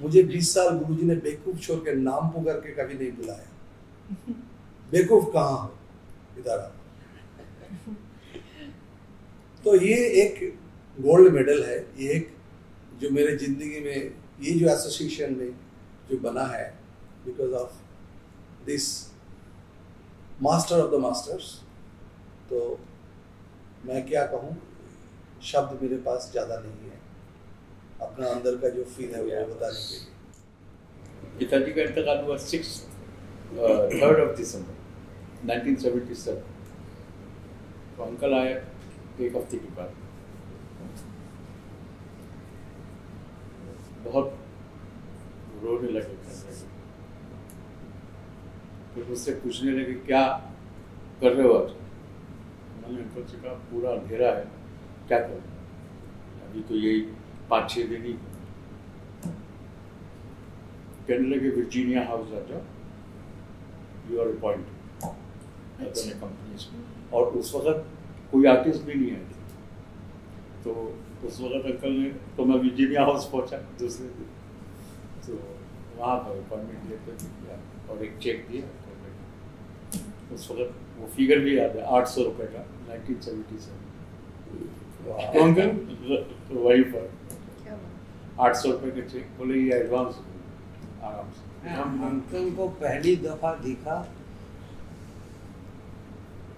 मुझे 20 साल गुरुजी ने बेवकूफ छोड़ के नाम पुकार के कभी नहीं बुलाया। बेवकूफ कहाँ हो, इधर आओ। तो ये एक गोल्ड मेडल है, ये एक जो मेरे जिंदगी में ये जो एसोसिएशन में जो बना है, because of this master of the masters. तो मैं क्या कहूँ, शब्द मेरे पास ज़्यादा नहीं है अपना अंदर का जो फील है वो बताने के लिए। पिताजी का इंतकाल हुआ 3 दिसंबर 1977। तो अंकल आए एक हफ्ते के बाद। बहुत रोने लगे। फिर मुझसे पूछने लगे क्या कर रहे हो आज? मैंने अंकल से कहा पूरा अंधेरा है, क्या करूँ, अभी तो यही 5-6 दिन ही। कहने लगे वर्जीनिया हाउस आ जाओ, यू आर अपॉइंटेड कंपनीज में। और उस वक्त कोई आर्टिस्ट भी नहीं आए थे, तो उस वक्त अंकल ने, तो मैं वर्जीनिया हाउस पहुंचा दूसरे दिन, तो वहाँ पर अपॉइंटमेंट लेटर दिया और एक चेक दिया। उस वक्त वो फिगर भी याद है, 800 रुपये का, 1977। वही पर 800 रुपये का चेक, बोले ये एडवांस आराम से। अंकल को पहली दफा देखा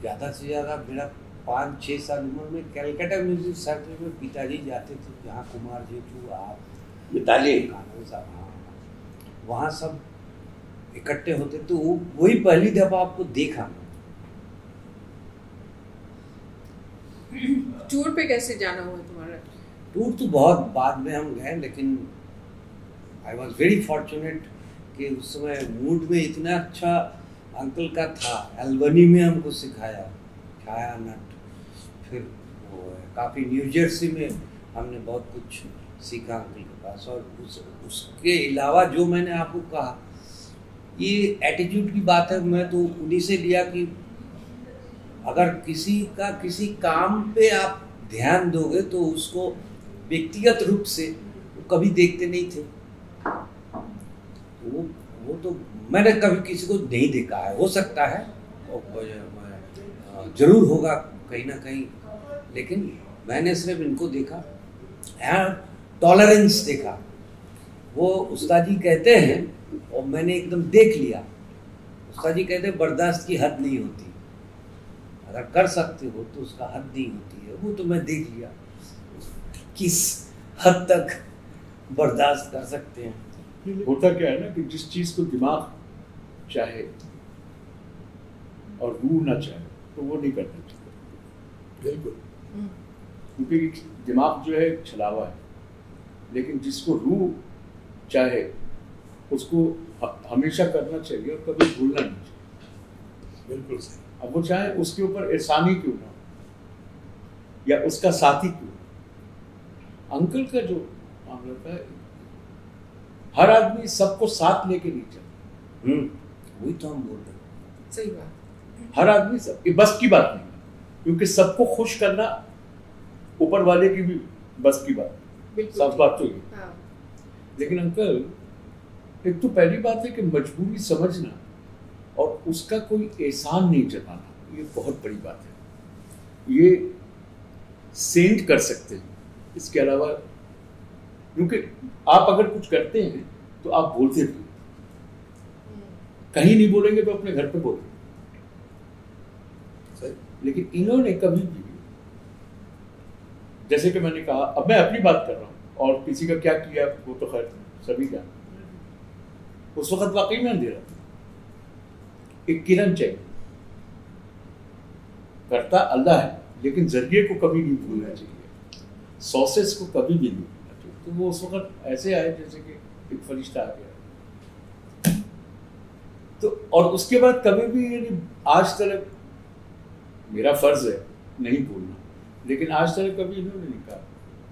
ज़्यादा से ज़्यादा मेरा 5-6 साल उम्र में कलकत्ता म्यूजिक सेंटर में पिताजी जाते थे, जहाँ कुमार जेठू, आप, मिताली, कानन साहब, हाँ, वहाँ सब इकट्ठे होते, तो वही पहली दफा आपको देखा। टूर पे कैसे जाना हुआ तुम्हारा? टूर तो बहुत बाद में हम गए, लेकिन आई वॉज वेरी फॉर्चुनेट कि उस समय मूड में इतना अच्छा अंकल का था। एल्बनी में हमको सिखाया छाया नट, फिर काफ़ी न्यू जर्सी में हमने बहुत कुछ सीखा अंकल के पास। और उसके अलावा जो मैंने आपको कहा, ये एटीट्यूड की बात है, मैं तो उन्हीं से लिया कि अगर किसी काम पे आप ध्यान दोगे तो उसको व्यक्तिगत रूप से कभी देखते नहीं थे। वो तो मैंने कभी किसी को नहीं देखा है, हो सकता है जरूर होगा कहीं ना कहीं, लेकिन मैंने सिर्फ इनको देखा, टॉलरेंस देखा। वो उस्ताद जी कहते हैं और मैंने एकदम देख लिया, उस्ताद जी कहते हैं बर्दाश्त की हद नहीं होती, अगर कर सकते हो तो उसका हद नहीं होती है। वो तो मैं देख लिया किस हद तक बर्दाश्त कर सकते हैं। होता क्या है ना कि जिस चीज़ को दिमाग चाहे और रूह ना चाहे तो वो नहीं करना चाहिए, बिल्कुल, क्योंकि दिमाग जो है छलावा है, लेकिन जिसको रूह चाहे उसको हमेशा करना चाहिए और कभी भूलना नहीं चाहिए। बिल्कुल सही। अब वो चाहे उसके ऊपर एहसानी क्यों ना, या उसका साथी क्यों। अंकल का जो मामला था, हर आदमी सबको साथ लेके नहीं चलता। वही तो हम बोल रहे हैं, सही बात। हर आदमी सब, ये बस की बात नहीं, क्योंकि सबको खुश करना ऊपर वाले की भी बस की बात, सब बात तो ये। हाँ। लेकिन अंकल, एक तो पहली बात है कि मजबूरी समझना और उसका कोई एहसान नहीं जताना, ये बहुत बड़ी बात है। ये सेंट कर सकते हैं, इसके अलावा, क्योंकि आप अगर कुछ करते हैं तो आप बोलते भी, कहीं नहीं बोलेंगे तो अपने घर पे बोलेंगे। लेकिन इन्होंने कभी भी, जैसे कि मैंने कहा, अब मैं अपनी बात कर रहा हूँ और किसी का क्या किया वो तो खैर सभी जानते हैं। उस वक्त वाकई में अंधेरा था, एक किरण चाहिए, करता अल्लाह है, लेकिन जरिए को कभी नहीं भूलना चाहिए, सोर्सेस को कभी भी नहीं भूलना चाहिए। तो वो उस वक्त ऐसे आए जैसे कि एक फरिश्ता आ गया। तो और उसके बाद कभी भी, यानी आज तक मेरा फर्ज है नहीं भूलना, लेकिन आज तक कभी इन्होंने नहीं कहा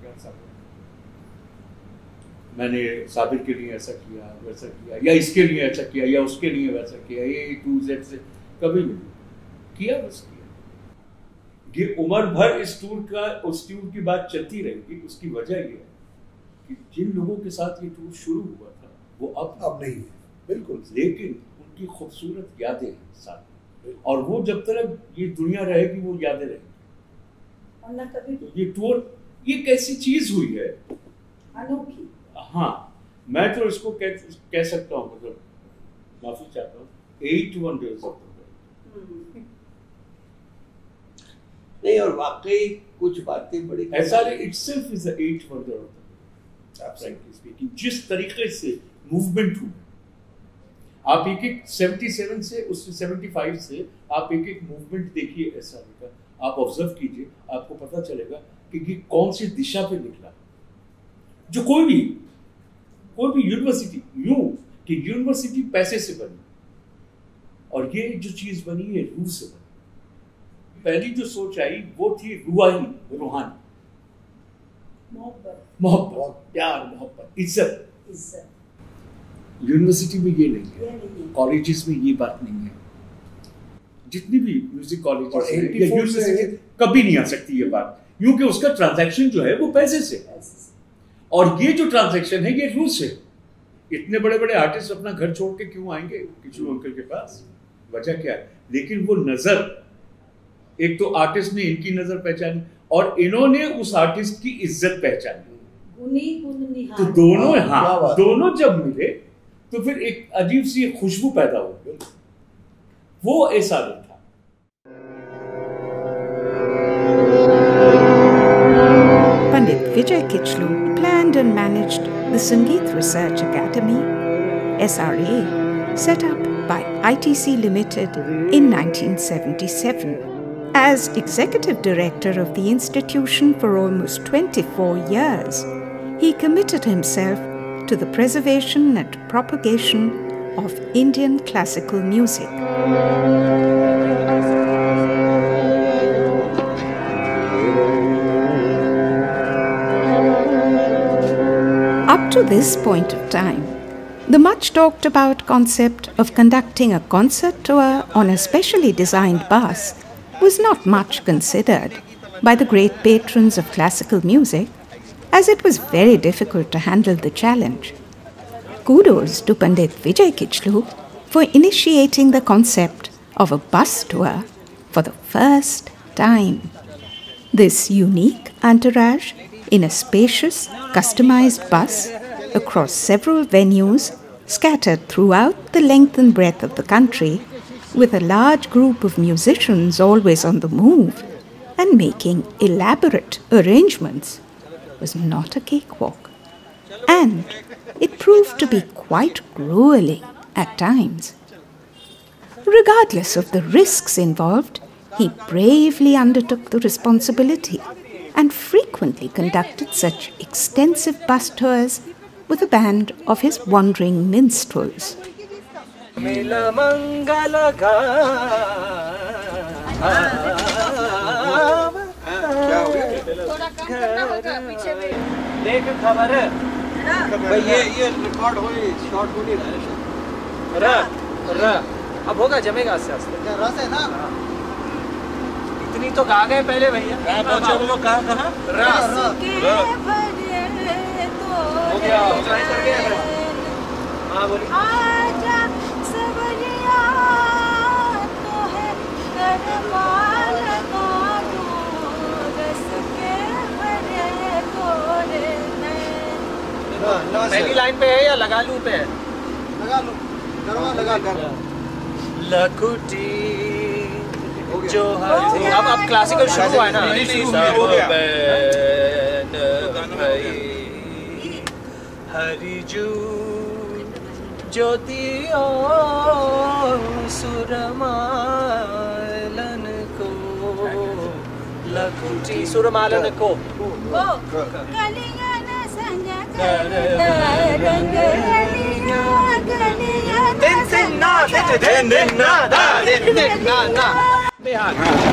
क्या साबिर, मैंने साबिर के लिए ऐसा किया, वैसा किया, या इसके लिए ऐसा किया, या उसके लिए वैसा किया, ये A to Z से कभी नहीं किया, बस किया। ये उम्र भर उस टूर की बात चलती रहेगी। उसकी वजह ये है कि जिन लोगों के साथ ये टूर शुरू हुआ था वो अब नहीं है, बिल्कुल, लेकिन उनकी खूबसूरत यादें हैं साथ, और वो जब तक ये दुनिया रहेगी वो यादें रहेंगी। ये टूर ये कैसी चीज हुई है अनोखी। हाँ, मैं तो इसको कह सकता हूँ, मतलब माफी चाहता हूँ, 8 wonders of the world। नहीं, और वाकई कुछ बातें बड़ी SRA itself is the 8th wonder of the world, frankly speaking। जिस तरीके से मूवमेंट हुआ, आप एक 77 से, उससे 75 से आप एक मूवमेंट देखिए SRA का, आप ऑब्जर्व कीजिए, आपको पता चलेगा कि ये कौन सी दिशा पे निकला। जो कोई भी कोई भी यूनिवर्सिटी यूं कि यूनिवर्सिटी पैसे से बनी और ये जो चीज बनी ये रूह से बनी। पहली जो सोच आई वो थी रूहानी, मोहब्बत, प्यार, मोहब्बत, इज्जत। यूनिवर्सिटी में ये नहीं है, कॉलेजेस में ये बात नहीं है। जितनी भी म्यूजिक कॉलेजेस हैं या यूनिवर्सिटी कभी नहीं आ सकती ये बात, क्योंकि उसका ट्रांजैक्शन जो है वो पैसे से, और ये जो ट्रांजैक्शन है ये रूह से। इतने बड़े बड़े आर्टिस्ट अपना घर छोड़ के क्यों आएंगे किचलू अंकल के पास? वजह क्या है? लेकिन वो नजर, एक तो आर्टिस्ट ने इनकी नजर पहचानी और इन्होंने उस आर्टिस्ट की इज्जत पहचानी। तो दोनों दोनों जब मिले तो फिर एक अजीब सी खुशबू पैदा हो गई। वो ऐसा नहीं था। Pandit Vijay Kichlu planned and managed the Sangeet Research Academy, SRA, set up by ITC Limited in 1977. As Executive Director of the institution for almost 24 years, he committed himself to the preservation and propagation of Indian classical music. Up to this point of time, the much talked about concept of conducting a concert tour on a specially designed bus was not much considered by the great patrons of classical music, as it was very difficult to handle the challenge. Kudos to Pandit Vijay Kichlu for initiating the concept of a bus tour for the first time. This unique entourage in a spacious, customized bus across several venues scattered throughout the length and breadth of the country, with a large group of musicians always on the move and making elaborate arrangements, was not a cakewalk. And it proved to be quite grueling at times. Regardless of the risks involved, he bravely undertook the responsibility and frequently conducted such extensive bus tours with a band of his wandering minstrels. देख खबर है भाई, ये record हो short हो नहीं रहा है। अब होगा, जमेगा आस्ते आस्ते। रस है ना, इतनी तो गा गए पहले भैया। कहाँ हो गया, हाँ बोलिए। पहली लाइन पे है या लगा लूं पे है? लगा लो, गरवा लगा कर। लकुटी जो अब क्लासिकल शुरू हुआ है ना, हरिजू ज्योति सुरमालन को, लकुटी सुरमालन को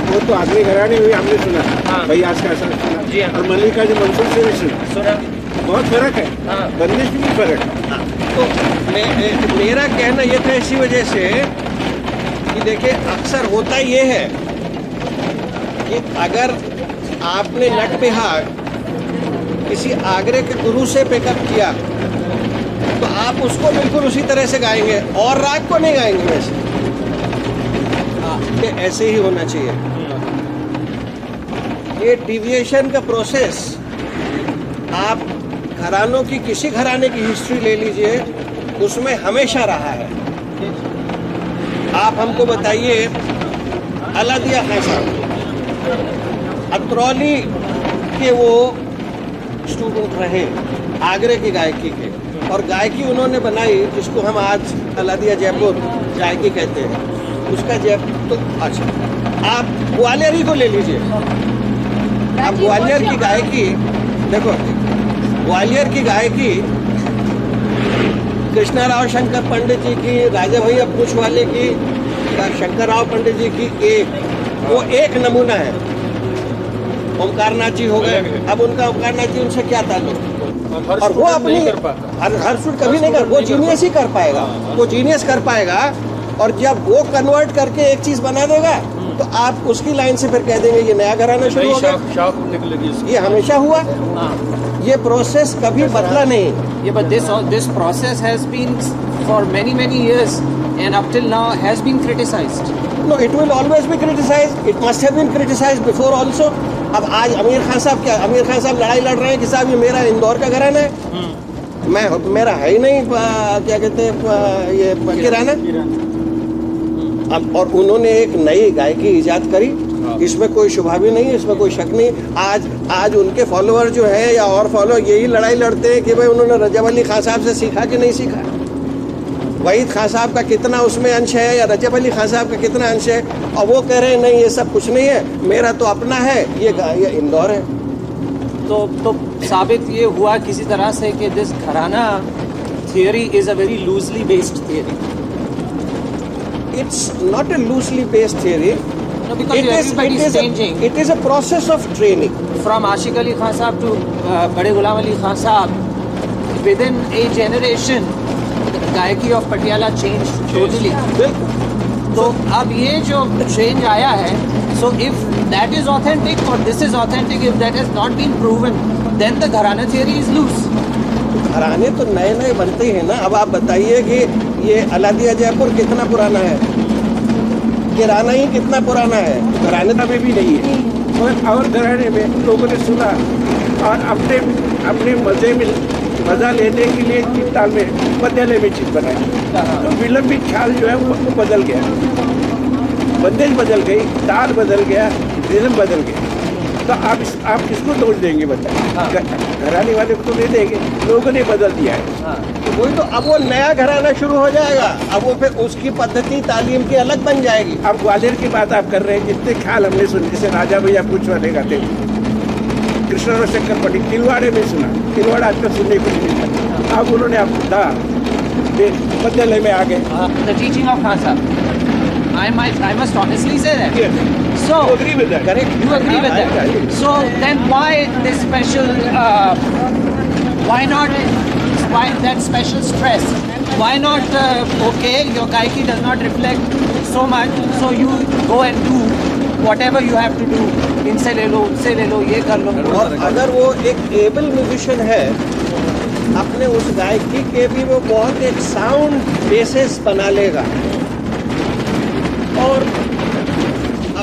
वो तो आदमी घराने हुई, हमने सुना भाई आज का ऐसा जी। और मल्लिका जो मंसूर से भी सुना, बहुत फर्क है, बंदिश भी फर्क है। तो मेरा कहना ये था इसी वजह से कि देखिए अक्सर होता ये है कि अगर आपने नट बिहार किसी आगरे के गुरु से पिकअप किया तो आप उसको बिल्कुल उसी तरह से गाएंगे और राग को नहीं गाएंगे वैसे। कि ऐसे ही होना चाहिए। ये डिविएशन का प्रोसेस, आप घरानों की किसी घराने की हिस्ट्री ले लीजिए, उसमें हमेशा रहा है। आप हमको बताइए, अलादिया खान साहब अतरौली के वो स्टूडेंट रहे आगरे की गायकी के, और गायकी उन्होंने बनाई जिसको हम आज अलादिया जयपुर गायकी कहते हैं। उसका जयपुर तो अच्छा, आप ग्वालियर ही को ले लीजिए। आप ग्वालियर की गायकी देखो, ग्वालियर की गायकी कृष्णा राव शंकर पंडित जी की, राजा भैया पूछ वाले की, शंकर राव पंडित जी की वो एक नमूना है। ओमकारनाथ जी हो गए, अब उनका ओमकारनाथ जी उनसे क्या ताल्लुक, और वो अपनी हर शूट कभी नहीं कर, वो जीनियस ही कर पाएगा, वो जीनियस कर पाएगा। और जब वो कन्वर्ट करके एक चीज बना देगा तो आप उसकी लाइन से फिर कह देंगे ये नया घराना शुरू हो गया। ये हमेशा हुआ, ये प्रोसेस कभी बदला नहीं। Yeah, but this process has been for many years and up till now has been criticized. No, it will always be criticized. It must have been criticized before also. अब आज आमिर खान साहब क्या, आमिर खान साहब लड़ाई लड़ रहे हैं कि साहब ये मेरा इंदौर का घराना है, मेरा है ही नहीं, क्या कहते हैं ये किराना। अब और उन्होंने एक नई गायकी इजाद करी, इसमें कोई शुभा भी नहीं, इसमें कोई शक नहीं। आज उनके फॉलोअर जो है या और फॉलोअर यही लड़ाई लड़ते हैं कि भाई उन्होंने रजब अली खान साहब से सीखा कि नहीं सीखा, वहीद खान साहब का कितना उसमें अंश है या रजब अली खान साहब का कितना अंश है, और वो कह रहे हैं नहीं ये सब कुछ नहीं है, मेरा तो अपना है, ये इंदौर है। तो साबित ये हुआ किसी तरह से कि दिस घराना theory is a very loosely based theory. It's not a loosely based theory. No, because it is a process of training. From Ashik Ali Khan Sahab to Bade Ghulam Ali Khan Sahab, within a generation, the Gayaki of Patiala changed totally. तो अब ये जो change आया है, so if that is authentic or this is authentic, if that has not been proven, then the Gharana theory is loose. घराने तो नए नए बनते हैं ना। अब आप बताइए कि ये अलादिया जयपुर कितना पुराना है, किराना ही कितना पुराना है, घराने अभी भी नहीं है। और घराने में लोगों ने सुना और अपने मजा लेने के लिए चित ताल में बदले में चित बनाई, तो विलंबित ख्याल जो है वो बदल गया, बंदेज बदल गई, ताल बदल गया, रिदम बदल गया। तो आप किसको दोष देंगे बताइए? घराने वाले को तो दे देंगे, लोगों ने बदल दिया है। तो वही तो, अब वो नया घराना शुरू हो जाएगा, अब वो फिर उसकी पद्धति तालीम की अलग बन जाएगी। अब ग्वालियर की बात आप कर रहे हैं, जितने ख्याल हमने सुने, जैसे राजा भैया पूछ वाले गाते कृष्णा राव शंकर पंडित तिलवाड़े में सुना, तिलवाड़ा आज तक सुनने को नहीं मिलता। अब उन्होंने आपको बदले में आ गए। The teaching of Khan Sahab, I must honestly say that. Yes. So you agree with that? Correct. You agree with that? So then why this special? Why that special stress? Why not? Okay, your gaiki does not reflect so much, so you go and do whatever you have to do. इनसे ले लो, उनसे ले लो, ये कर लो। और अगर वो एक एबल म्यूजिशियन है, अपने उस गायकी के भी वो बहुत एक साउंड बेसिस बना लेगा और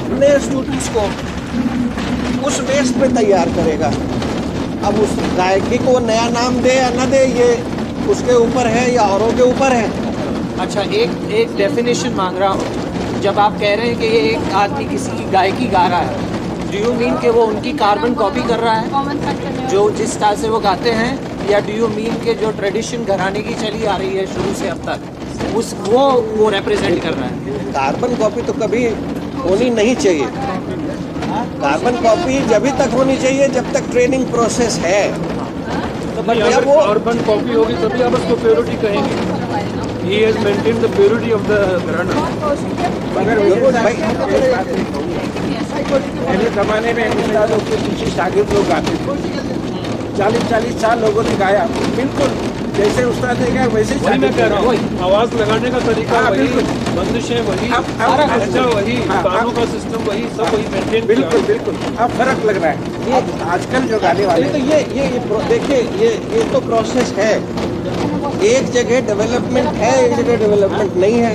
अपने स्टूडेंट्स को उस बेस पे तैयार करेगा। अब उस गायकी को नया नाम दे या न दे, ये उसके ऊपर है या औरों के ऊपर है। अच्छा, एक डेफिनेशन मांग रहा हूँ। जब आप कह रहे हैं कि ये एक आदमी किसी की गायकी गा रहा है, डू यू मीन कि वो उनकी कार्बन कॉपी कर रहा है जो जिस तरह से वो गाते हैं, या डू यू मीन कि जो ट्रेडिशन घराने की चली आ रही है शुरू से अब तक, वो रिप्रेजेंट कर रहा है? कार्बन कॉपी तो कभी होनी नहीं चाहिए। कार्बन कॉपी जब तक होनी चाहिए जब तक ट्रेनिंग प्रोसेस है। तो जब वो कार्बन कॉपी होगी तभी आप उसको प्योरिटी कहेंगे। He has maintained the purity of the Gharana. पहले जमाने में उस्तादों के पीछे शागिर्द लोग आते थे, 40-40 साल लोगों ने गाया, बिल्कुल जैसे उस्ताद ने गाया वैसे ही। मैं कह रहा हूँ, आवाज लगाने का तरीका वही, बंदिशें वही, अच्छा वही, गानों का सिस्टम वही, सब वही मेंटेन। बिल्कुल अब फर्क लग रहा है। ये आजकल जो गाने वाले तो ये देखिए, ये तो प्रोसेस है। एक जगह डेवलपमेंट है, एक जगह डेवलपमेंट नहीं है।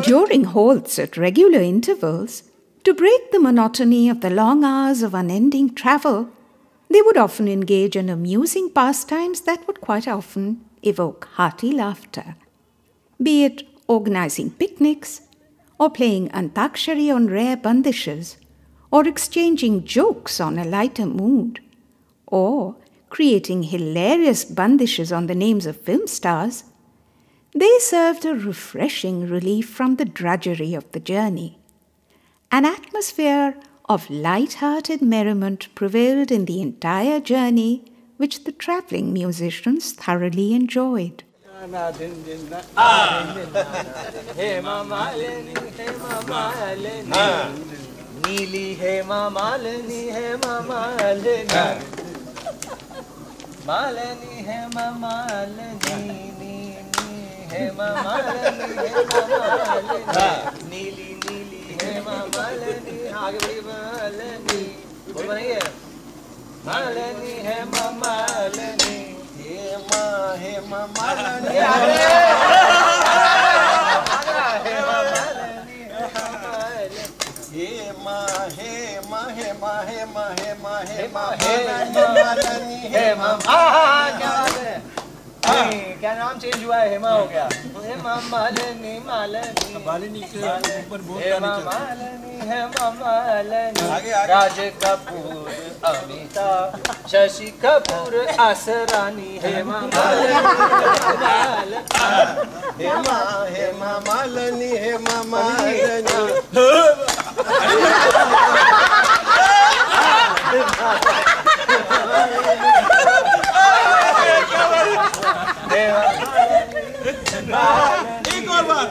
During halts at regular intervals, to break the monotony of the long hours of unending travel, they would often engage in amusing pastimes that would quite often evoke hearty laughter. Be it organizing picnics, or playing antakshari on rare bandishes, or exchanging jokes on a lighter mood, or creating hilarious bandishes on the names of film stars, they served a refreshing relief from the drudgery of the journey. An atmosphere of light-hearted merriment prevailed in the entire journey, which the traveling musicians thoroughly enjoyed. नीली हेमा मालिनी हेमा मालिनी मालिनी हेमा मालिनी हेमा मालिनी हेमा मालिनी नीली नीली हेमा मालिनी आगे बढ़िए मालिनी बोल बनाइए मालिनी हेमा मालिनी हेमा हेमा मालिनी क्या नाम change हुआ है? हेमा हो गया। हेमा मालिनी मालिनी मालिनी के ऊपर हेमा मालिनी हेमा मालिनी राज कपूर अमिताभ शशि कपूर असरानी हेमा मालिनी हेमा हेमा मालिनी हेमा मालिनी एक और बार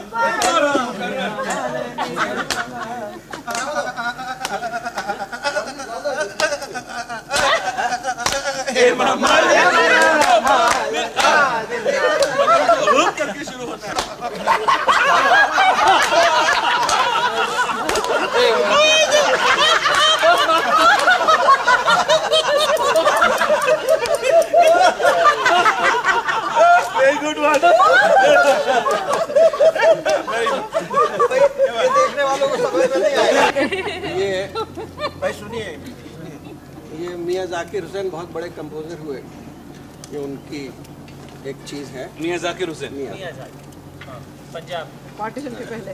करके शुरू होता है। Very good one. ये देखने वालों को समझ में नहीं आएगा। ये भाई सुनिए, ये मियां जाकिर हुसैन बहुत बड़े कंपोजर हुए। ये उनकी एक चीज है। मियां जाकिर हुसैन। पंजाब पार्टीशन के पहले।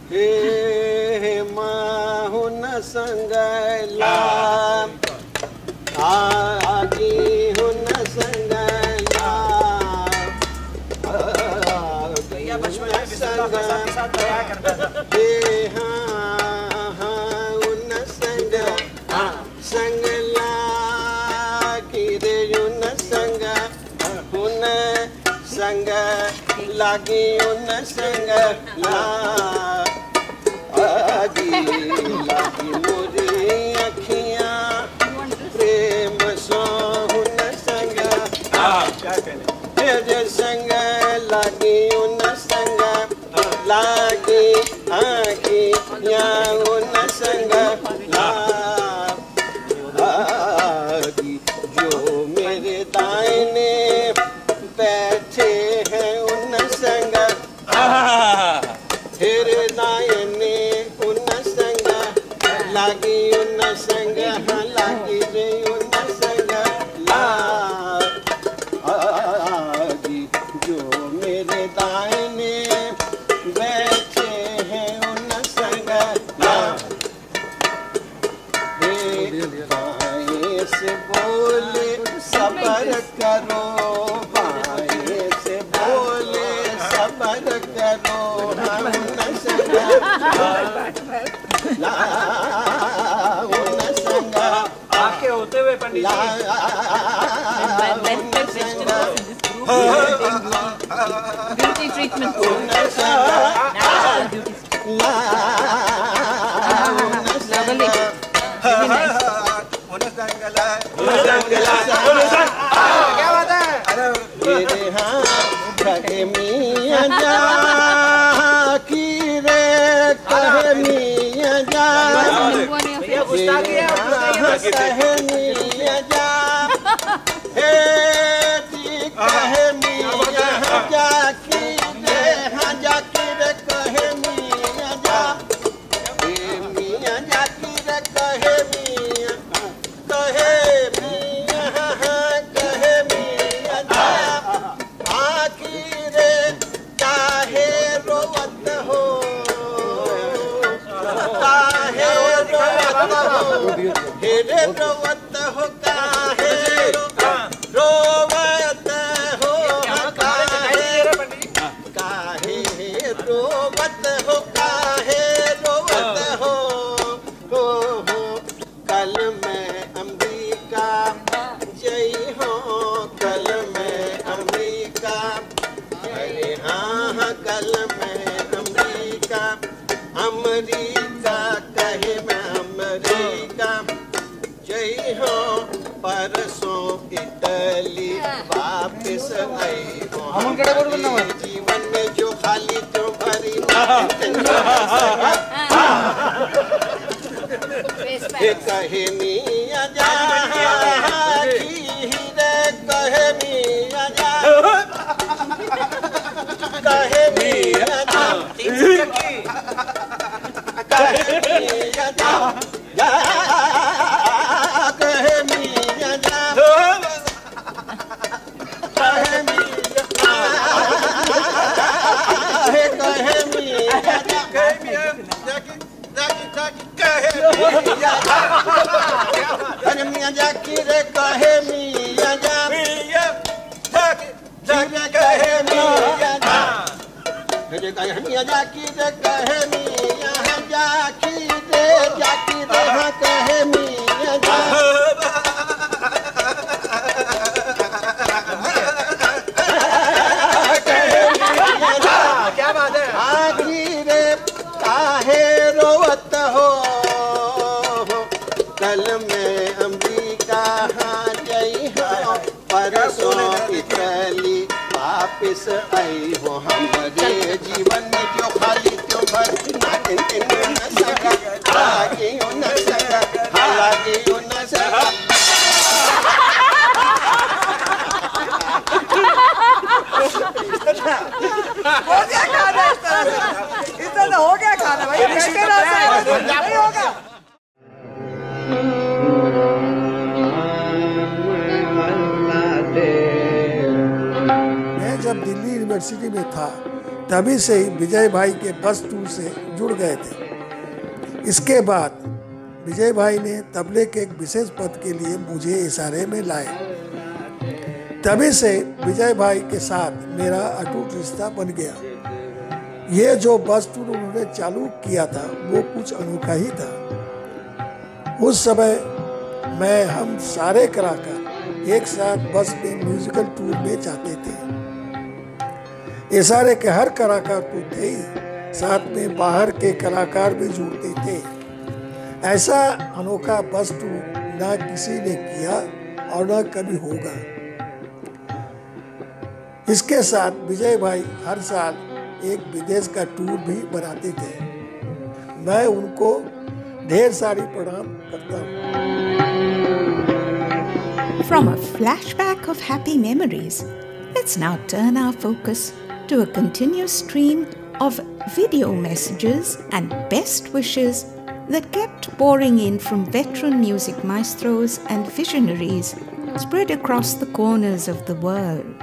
हे माहुन संगला आगी हुन संगला भैया बचपन में बिस्तर के साथ गाया करता था। हे हाँ उन संगला की रे उन संग हुन संग लागी उन संग ला आगी लागी मोरी अखियां प्रेम सो हुन संग तेरे संग लागी उन संग लागी आखियां उन संग लागी जो मेरे दाहिने बैठे हैं उन संग तेरे दाहिने उन संग लागी उन संग लागी रे उन संग लागी जो मेरे दाहिने बैठे हैं उन संग बाएं से बोले सबर करो बाएं से बोले सबर करो हम न संगा आपके होते हुए पंडित ब्यूटी ट्रीटमेंट क्या बात है? मेरे हाथ कहे मियां जा की रे कहे मियां जा कहे मियां जा हे जी कहे मियां जा की रे हाँ जा की रे कहे मियां जा हे मियां जा की रे कहे मियां कहे मियां कहे मियां जा आखिर काहे रोवत हो काहे रोवत हो हेरे रोवत हो काहे रोवत हो काहे काहे रोवत हो काहे अमरीका कहे मैं अमरीका जय हो परसों इटली वापस आई हो जीवन में जो खाली तो भरी कहे मियां जहाँ की रे कहे मियां जहाँ कहे मियां जहाँ कहे मियां जहाँ कहे मियां जहाँ कहे अरे मियां जाकी रे कहे मियां जा कहे मियां जा अरे कहे मियां जाकी रे कहे मियां जाकी रे हाँ कहे मियां जा क्या बात है आखी रे काहे रोवत हो कल में अमरीका हाँ गई हो परसों इटली वापस आई हो हमारे जीवन में जो खाली क्यों भर हालांकि न सका हो गया खाना इतना तो हो गया खाना भाई नहीं होगा मैं जब दिल्ली यूनिवर्सिटी में था तभी से ही विजय भाई के बस टूर से जुड़ गए थे। इसके बाद विजय भाई ने तबले के एक विशेष पद के लिए मुझे इशारे में लाए। तभी से विजय भाई के साथ मेरा अटूट रिश्ता बन गया। ये जो बस टूर उन्होंने चालू किया था वो कुछ अनोखा ही था। उस समय हम सारे कलाकार एक साथ बस में म्यूजिकल टूर में जाते थे। इशारे के हर कलाकार तो थे ही, साथ में बाहर के कलाकार भी जुड़ते थे। ऐसा अनोखा बस टूर ना किसी ने किया और ना कभी होगा। इसके साथ विजय भाई हर साल एक विदेश का टूर भी बनाते थे। मैं उनको ढेर सारी प्रणाम करता हूँ। From a flashback of happy memories, let's now turn our focus to a continuous stream of video messages and best wishes that kept pouring in from veteran music maestros and visionaries spread across the corners of the world.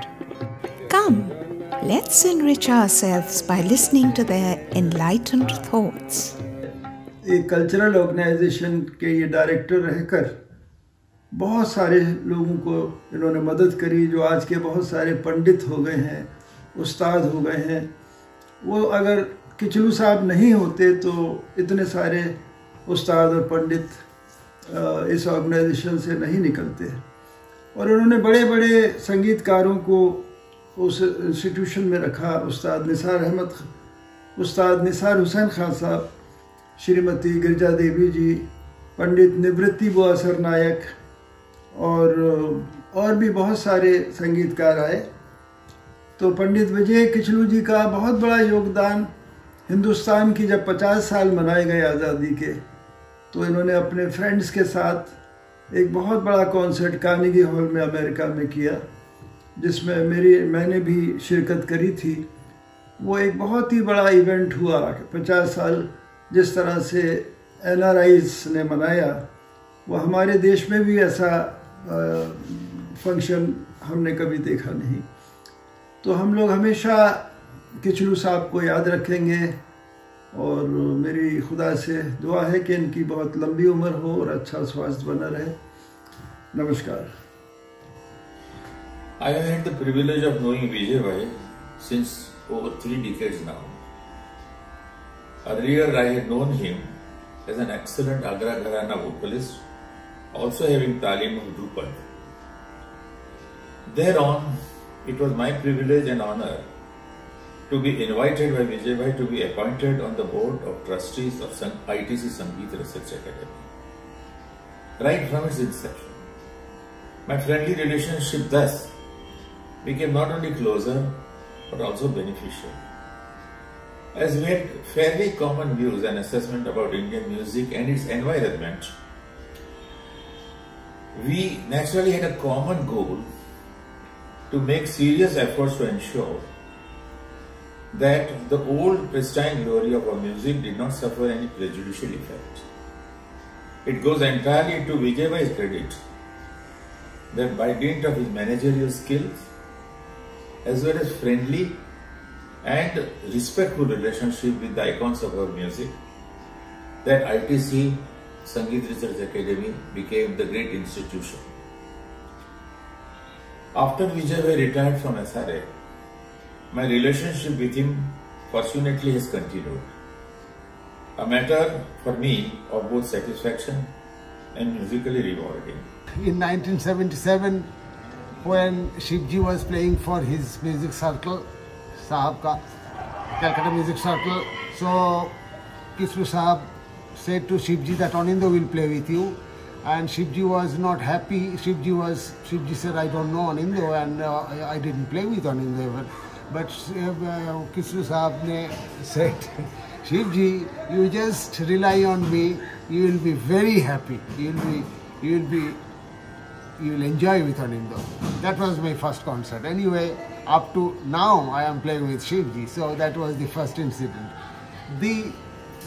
Come, let's enrich ourselves by listening to their enlightened thoughts. एक cultural organisation के ये director रहकर बहुत सारे लोगों को इन्होंने मदद करी, जो आज के बहुत सारे पंडित हो गए हैं, उस्ताद हो गए हैं। वो अगर किचलू साहब नहीं होते तो इतने सारे उस्ताद और पंडित इस ऑर्गेनाइजेशन से नहीं निकलते। और उन्होंने बड़े बड़े संगीतकारों को उस इंस्टीट्यूशन में रखा। उस्ताद निसार हुसैन खान साहब, श्रीमती गिरजा देवी जी, पंडित निवृत्ति बुआ सरनायक और भी बहुत सारे संगीतकार आए। तो पंडित विजय किचलू जी का बहुत बड़ा योगदान, हिंदुस्तान की जब 50 साल मनाए गए आज़ादी के, तो इन्होंने अपने फ्रेंड्स के साथ एक बहुत बड़ा कॉन्सर्ट कार्नेगी हॉल में अमेरिका में किया, जिसमें मैंने भी शिरकत करी थी। वो एक बहुत ही बड़ा इवेंट हुआ। 50 साल जिस तरह से NRIs ने मनाया, वो हमारे देश में भी ऐसा फंक्शन हमने कभी देखा नहीं। तो हम लोग हमेशा किचलू साहब को याद रखेंगे और मेरी खुदा से दुआ है कि इनकी बहुत लंबी उम्र हो और अच्छा स्वास्थ्य बना रहे। नमस्कार। I have had the privilege of knowing Vijay Bhai since over 3 decades now. Earlier I had known him as an excellent Agra Gharana vocalist, also having talim of Drupad. Thereon, it was my privilege and honor to be invited by Vijay Bhai to be appointed on the board of trustees of ITC Sangeet Research Academy. Right from its inception, my friendly relationship thus became not only closer but also beneficial, as we had fairly common views and assessment about Indian music and its environment. We naturally had a common goal to make serious efforts to ensure that the old pristine glory of our music did not suffer any prejudicial effect. It goes entirely to Vijay Bhai's credit that by dint of his managerial skills as well as friendly and respectful relationship with the icons of our music, that ITC Sangeet Research Academy became the great institution. After Vijay Bhai retired from SRA, my relationship with him fortunately has continued. A matter for me of both satisfaction and musically rewarding. In 1977, when Shivji was playing for his music circle, Sahab ka, Calcutta Music Circle, so Kislu Sahab said to Shivji that Anindo will play with you, and Shivji was not happy. Shivji said, I don't know Anindo, and I didn't play with Anindo ever. But Kislu Sahab ne said, Shivji, you just rely on me, you will be very happy, you will enjoy with Anindo. That was my first concert. Anyway, up to now I am playing with Shivji, so that was the first incident. The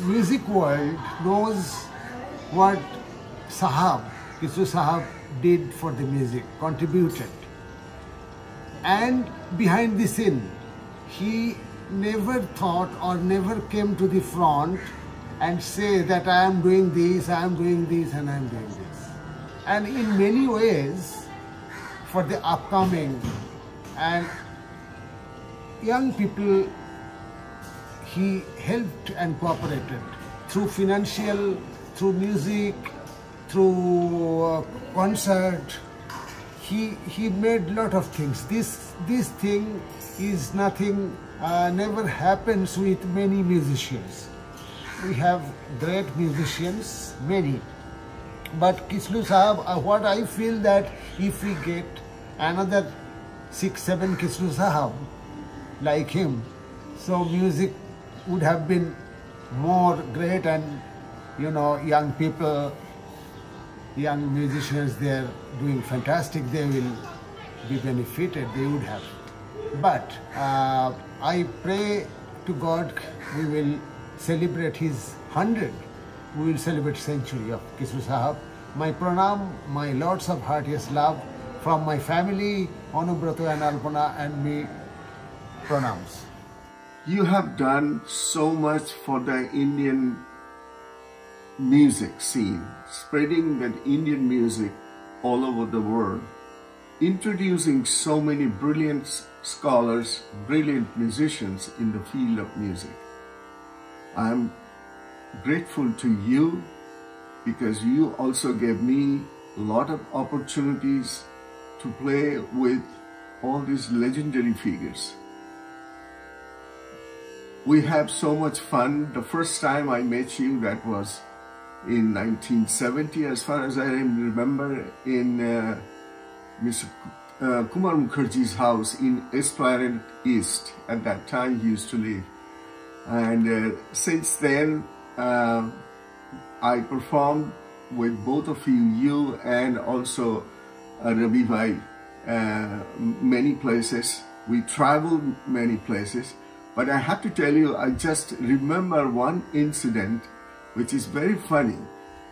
music world knows what Sahab, Kislu Sahab did for the music, contributed. And behind the scene, he never thought or never came to the front and say that I am doing this, I am doing this, and I am doing this. And in many ways, for the upcoming and young people, he helped and cooperated through financial, through music, through concert. He made a lot of things. This thing is nothing, never happens with many musicians. We have great musicians, many. But Kislu Sahab, what I feel that if we get another 6-7 Kislu Sahab like him, so music would have been more great, and young people, young musicians, they are doing fantastic, they will be benefited, they would have. But I pray to God we will celebrate his 100, we will celebrate century of Kislu Sahab. My pranam, my lots of heartiest love from my family, Anubrato and Alpana and me, pranams. You have done so much for the Indian music scene, spreading that Indian music all over the world, introducing so many brilliant scholars, brilliant musicians in the field of music. I am grateful to you because you also gave me a lot of opportunities to play with all these legendary figures. We have so much fun. The first time I met you, that was in 1970, as far as I remember, in Mr. Kumar Mukherjee's house in Esplanade East. At that time, he used to live. And since then, I performed with both of you and also Ravi Bhai, many places. We traveled many places. But I have to tell you, I just remember one incident which is very funny.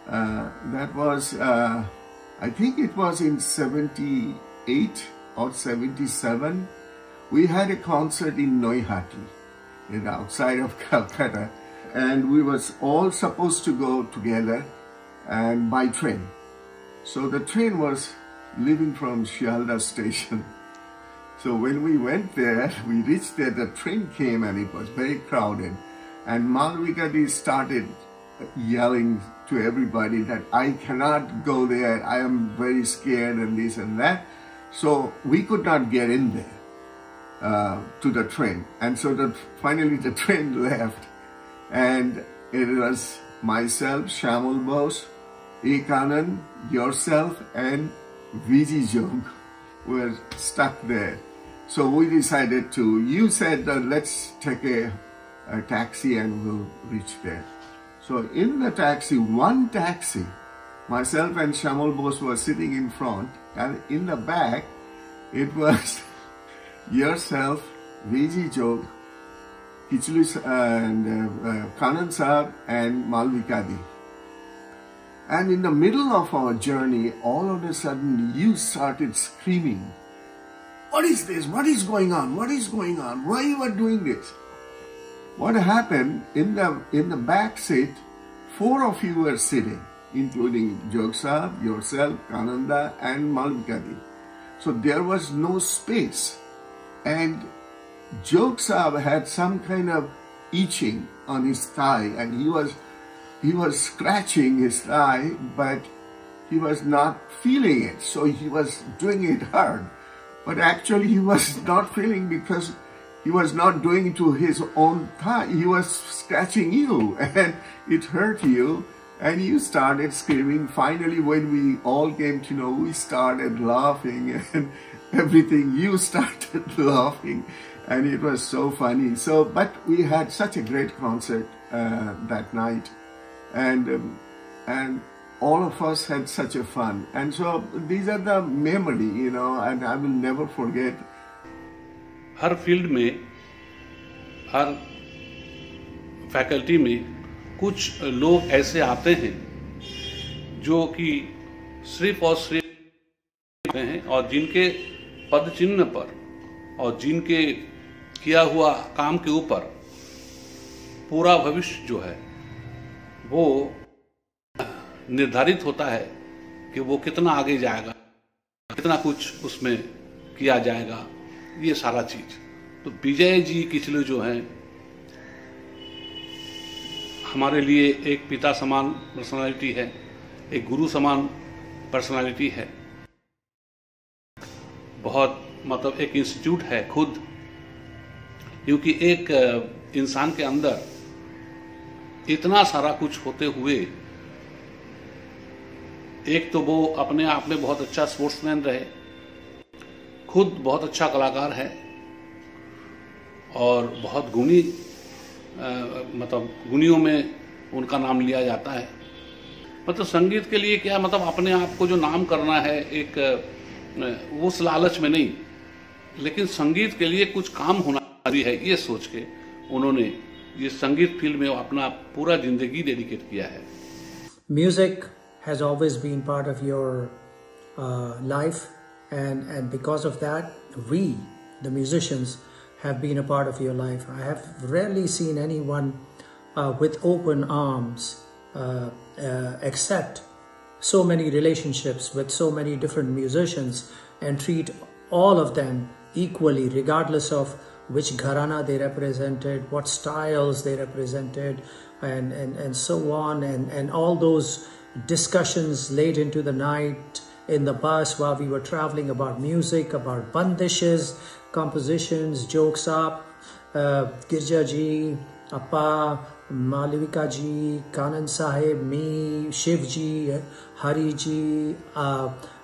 That was, I think it was in 78 or 77. We had a concert in Noihati, outside of Calcutta. And we was all supposed to go together and by train. So the train was leaving from Shialda station. So when we went there, we reached there, the train came and it was very crowded. And Malvika started yelling to everybody that I cannot go there, I am very scared and this and that. So we could not get in there. to the train. And so finally the train left, and it was myself, Shyamul Bose, A. Kannan, yourself, and Viji Jog were stuck there. So we decided to, you said that let's take a taxi and we'll reach there. So in the taxi, one taxi, myself and Shyamul Bose were sitting in front, and in the back, it was yourself, Viji Jog, Kichlu and Kannan Saab and Malvika Di. And in the middle of our journey, all of a sudden, you started screaming, "What is this? What is going on? What is going on? Why you are doing this?" What happened, in the back seat, 4 of you were sitting, including Jog Saab, yourself, Kananda, and Malvika Di. So there was no space. And Jog Saab had some kind of itching on his thigh, and he was scratching his thigh, but he was not feeling it. So he was doing it hard. But actually he was not feeling, because he was not doing it to his own thigh. He was scratching you, and it hurt you, and you started screaming. Finally, when we all came to know, we started laughing, and everything, you started laughing, and it was so funny. So, but we had such a great concert that night, and all of us had such a fun. And so these are the memory, you know, and I will never forget. Her field में, हर faculty में कुछ लोग ऐसे आते हैं जो कि सिर्फ और सिर्फ हैं, और जिनके पद चिन्ह पर और जिनके किया हुआ काम के ऊपर पूरा भविष्य जो है वो निर्धारित होता है कि वो कितना आगे जाएगा, कितना कुछ उसमें किया जाएगा, ये सारा चीज। तो विजय जी किचलू जो हैं हमारे लिए एक पिता समान पर्सनालिटी है, एक गुरु समान पर्सनालिटी है, बहुत मतलब एक इंस्टीट्यूट है खुद, क्योंकि एक इंसान के अंदर इतना सारा कुछ होते हुए, एक तो वो अपने आप में बहुत अच्छा स्पोर्ट्समैन रहे, खुद बहुत अच्छा कलाकार है और बहुत गुणी, मतलब गुणियों में उनका नाम लिया जाता है। मतलब संगीत के लिए क्या, मतलब अपने आप को जो नाम करना है, एक उस लालच में नहीं, लेकिन संगीत के लिए कुछ काम होना भी है, ये सोच के उन्होंने ये संगीत फील्ड में अपना पूरा जिंदगी डेडिकेट किया है। Music has always been part of your life, and because of that, we, the musicians, have been a part of your life. I have rarely seen anyone with open arms accept so many relationships with so many different musicians and treat all of them equally, regardless of which gharana they represented, what styles they represented, and so on, and all those discussions late into the night in the bus while we were traveling about music, about bandishes, compositions, jokes up, Girja ji, Appa, Malvika ji, Kannan Sahib, me, Shiv ji, Hari ji,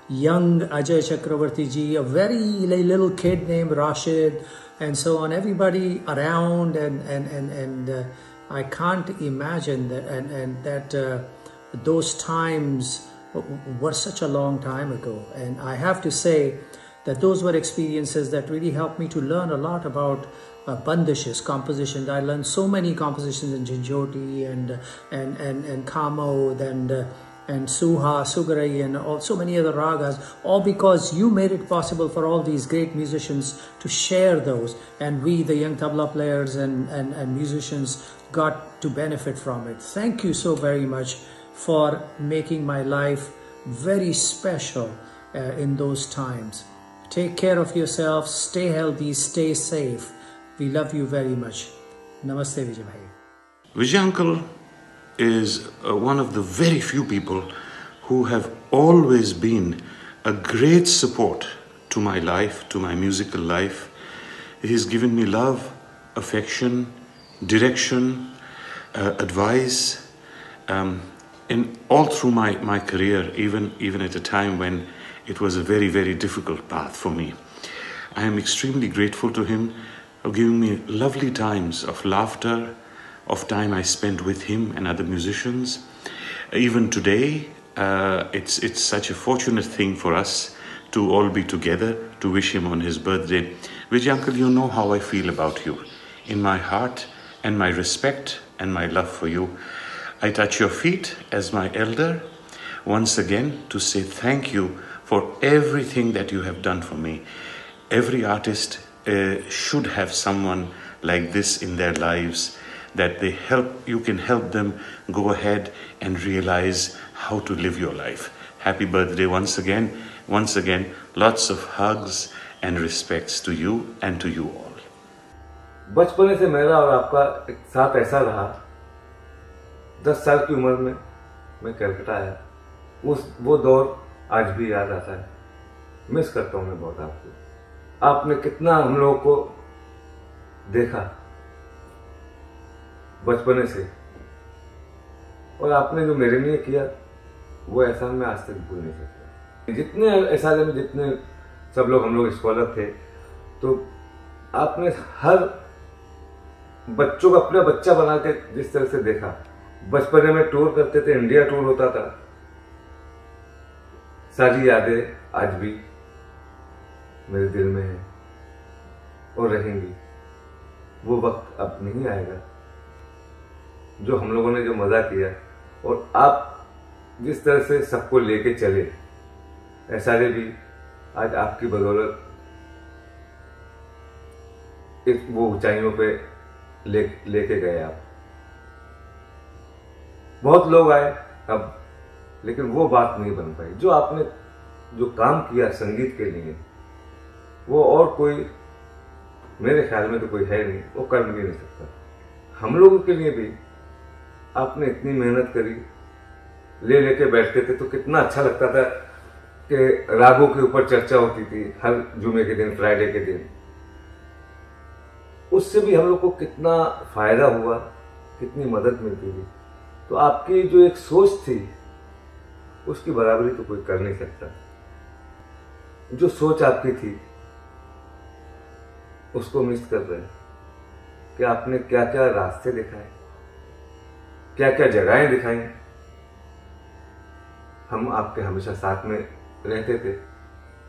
young Ajay Chakravarti ji, a very little kid named Rashid, and so on, everybody around, and I can't imagine that, and that those times were such a long time ago. And I have to say that those were experiences that really helped me to learn a lot about bandishes, compositions. I learned so many compositions in Jhanjhoti and Kamod and Suha, Sugarai, and all, so many other ragas, all because you made it possible for all these great musicians to share those, and we, the young tabla players and musicians, got to benefit from it. Thank you so very much for making my life very special in those times. Take care of yourself, stay healthy, stay safe. We love you very much. Namaste, Vijay Bhai. Vijay uncle is one of the very few people who have always been a great support to my life, to my musical life. He's given me love, affection, direction, advice, in all through my career, even at a time when it was a very, very difficult path for me. I am extremely grateful to him for giving me lovely times of laughter, of time I spent with him and other musicians. Even today, it's such a fortunate thing for us to all be together to wish him on his birthday. Vijay uncle, you know how I feel about you. In my heart and my respect and my love for you, I touch your feet as my elder once again to say thank you for everything that you have done for me. Every artist should have someone like this in their lives, that you can help them go ahead and realize how to live your life. Happy birthday once again. Once again, lots of hugs and respects to you and to you all. बचपन से मेरा और आपका एक साथ ऐसा रहा। 10 साल की उम्र में मैं कलकत्ता आया, वो दौर आज भी याद आता है। मिस करता हूँ मैं बहुत आपको। आपने कितना हम लोगों को देखा बचपने से, और आपने जो मेरे लिए किया वो एहसान मैं आज तक भूल नहीं सकता। जितने एहसास में जितने सब लोग हम लोग स्कॉलर थे, तो आपने हर बच्चों को अपना बच्चा बना के जिस तरह से देखा। बचपन में टूर करते थे, इंडिया टूर होता था, सारी यादें आज भी मेरे दिल में है और रहेंगी। वो वक्त अब नहीं आएगा जो हम लोगों ने जो मजा किया, और आप जिस तरह से सबको लेके चले, ऐसा भी आज आपकी बदौलत वो ऊंचाइयों पे लेके गए आप। बहुत लोग आए अब, लेकिन वो बात नहीं बन पाई जो आपने जो काम किया संगीत के लिए, वो और कोई मेरे ख्याल में तो कोई है नहीं, वो कर भी नहीं सकता। हम लोगों के लिए भी आपने इतनी मेहनत करी, लेके बैठते थे तो कितना अच्छा लगता था कि रागों के ऊपर चर्चा होती थी हर जुमे के दिन, फ्राइडे के दिन। उससे भी हम लोग को कितना फायदा हुआ, कितनी मदद मिलती थी। तो आपकी जो एक सोच थी उसकी बराबरी तो कोई कर नहीं सकता। जो सोच आपकी थी उसको मिस कर रहे हैं कि आपने क्या क्या रास्ते दिखाए, क्या क्या जगहें दिखाई। हम आपके हमेशा साथ में रहते थे,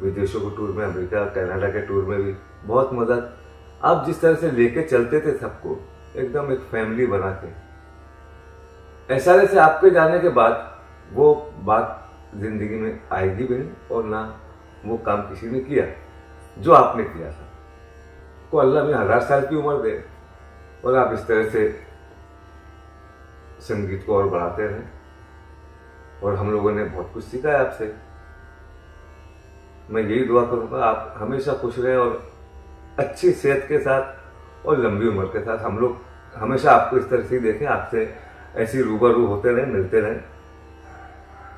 विदेशों के टूर में, अमेरिका कनाडा के टूर में भी बहुत मदद। आप जिस तरह से लेके चलते थे सबको, एकदम एक फैमिली बना के। ऐसा से आपके जाने के बाद वो बात जिंदगी में आएगी भी नहीं, और ना वो काम किसी ने किया जो आपने किया था। को अल्लाह में 1000 साल की उम्र दे, और आप इस तरह से संगीत को और बढ़ाते रहे। और हम लोगों ने बहुत कुछ सीखा है आपसे। मैं यही दुआ करूंगा आप हमेशा खुश रहें और अच्छी सेहत के साथ और लंबी उम्र के साथ। हम लोग हमेशा आपको इस तरह से देखें, आपसे ऐसी रूबरू होते रहें, मिलते रहें।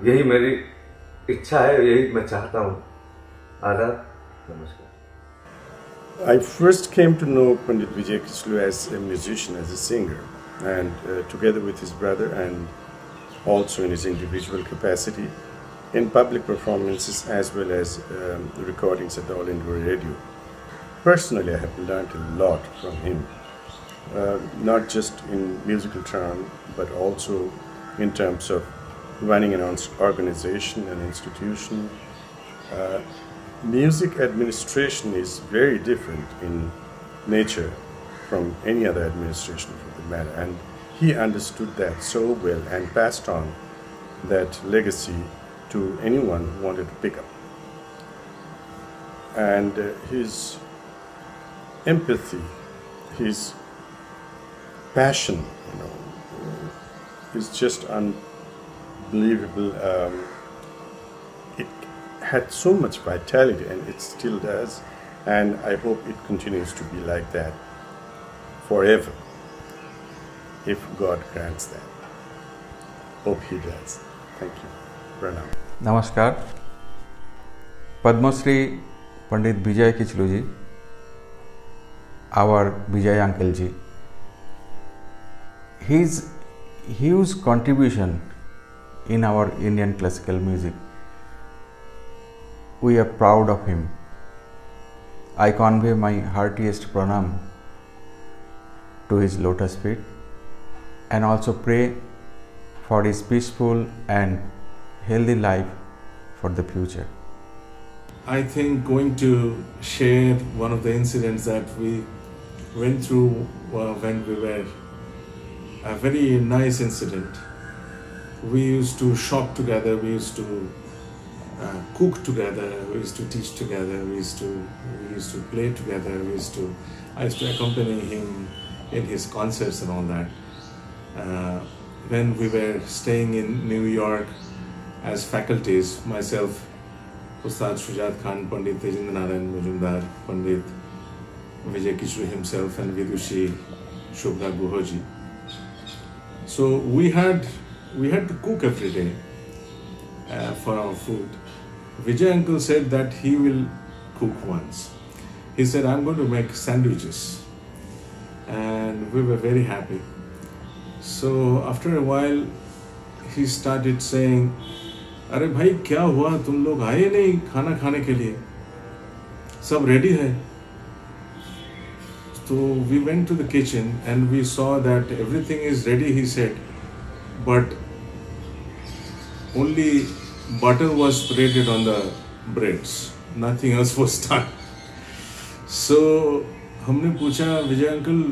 यही मेरी इच्छा है, यही मैं चाहता हूँ। आदाब, नमस्कार। I first came to know Pandit Vijay Kichlu as a musician, as a singer, and together with his brother, and also in his individual capacity, in public performances as well as recordings at All India Radio. Personally, I have learned a lot from him, not just in musical terms, but also in terms of running an organization, an institution. Music administration is very different in nature from any other administration for the matter, and he understood that so well and passed on that legacy to anyone who wanted to pick up. And his empathy, his passion, is just unbelievable. It had so much vitality, and it still does, and I hope it continues to be like that forever, if God grants that. Hope he does. Thank you. Pranam. नमस्कार। पद्मश्री पंडित विजय किचलू जी our Vijay Uncle ji. His huge contribution in our Indian classical music. We are proud of him. I convey my heartiest pranam to his lotus feet and also pray for his peaceful and healthy life for the future. I think going to share one of the incidents that we went through when we were a very nice incident. We used to shop together, we used to cook together, we used to teach together, we used to play together, I used to accompany him in his concerts and all that. When we were staying in New York as faculties, myself, Ustad Shujat Khan, Pandit Tejendra Narayan Majumdar, Pandit Vijay Kichlu himself, and Vidushi Shubhra Guhoji. So we had to cook every day for our food. Vijay uncle said that he will cook once. He said, I'm going to make sandwiches. And we were very happy. So after a while, he started saying, अरे भाई क्या हुआ, तुम लोग आए नहीं खाना खाने के लिए, सब रेडी है. So we went to the kitchen and we saw that everything is ready, he said, but only butter was spread on the breads, nothing else was done. So हमने पूछा, विजय अंकल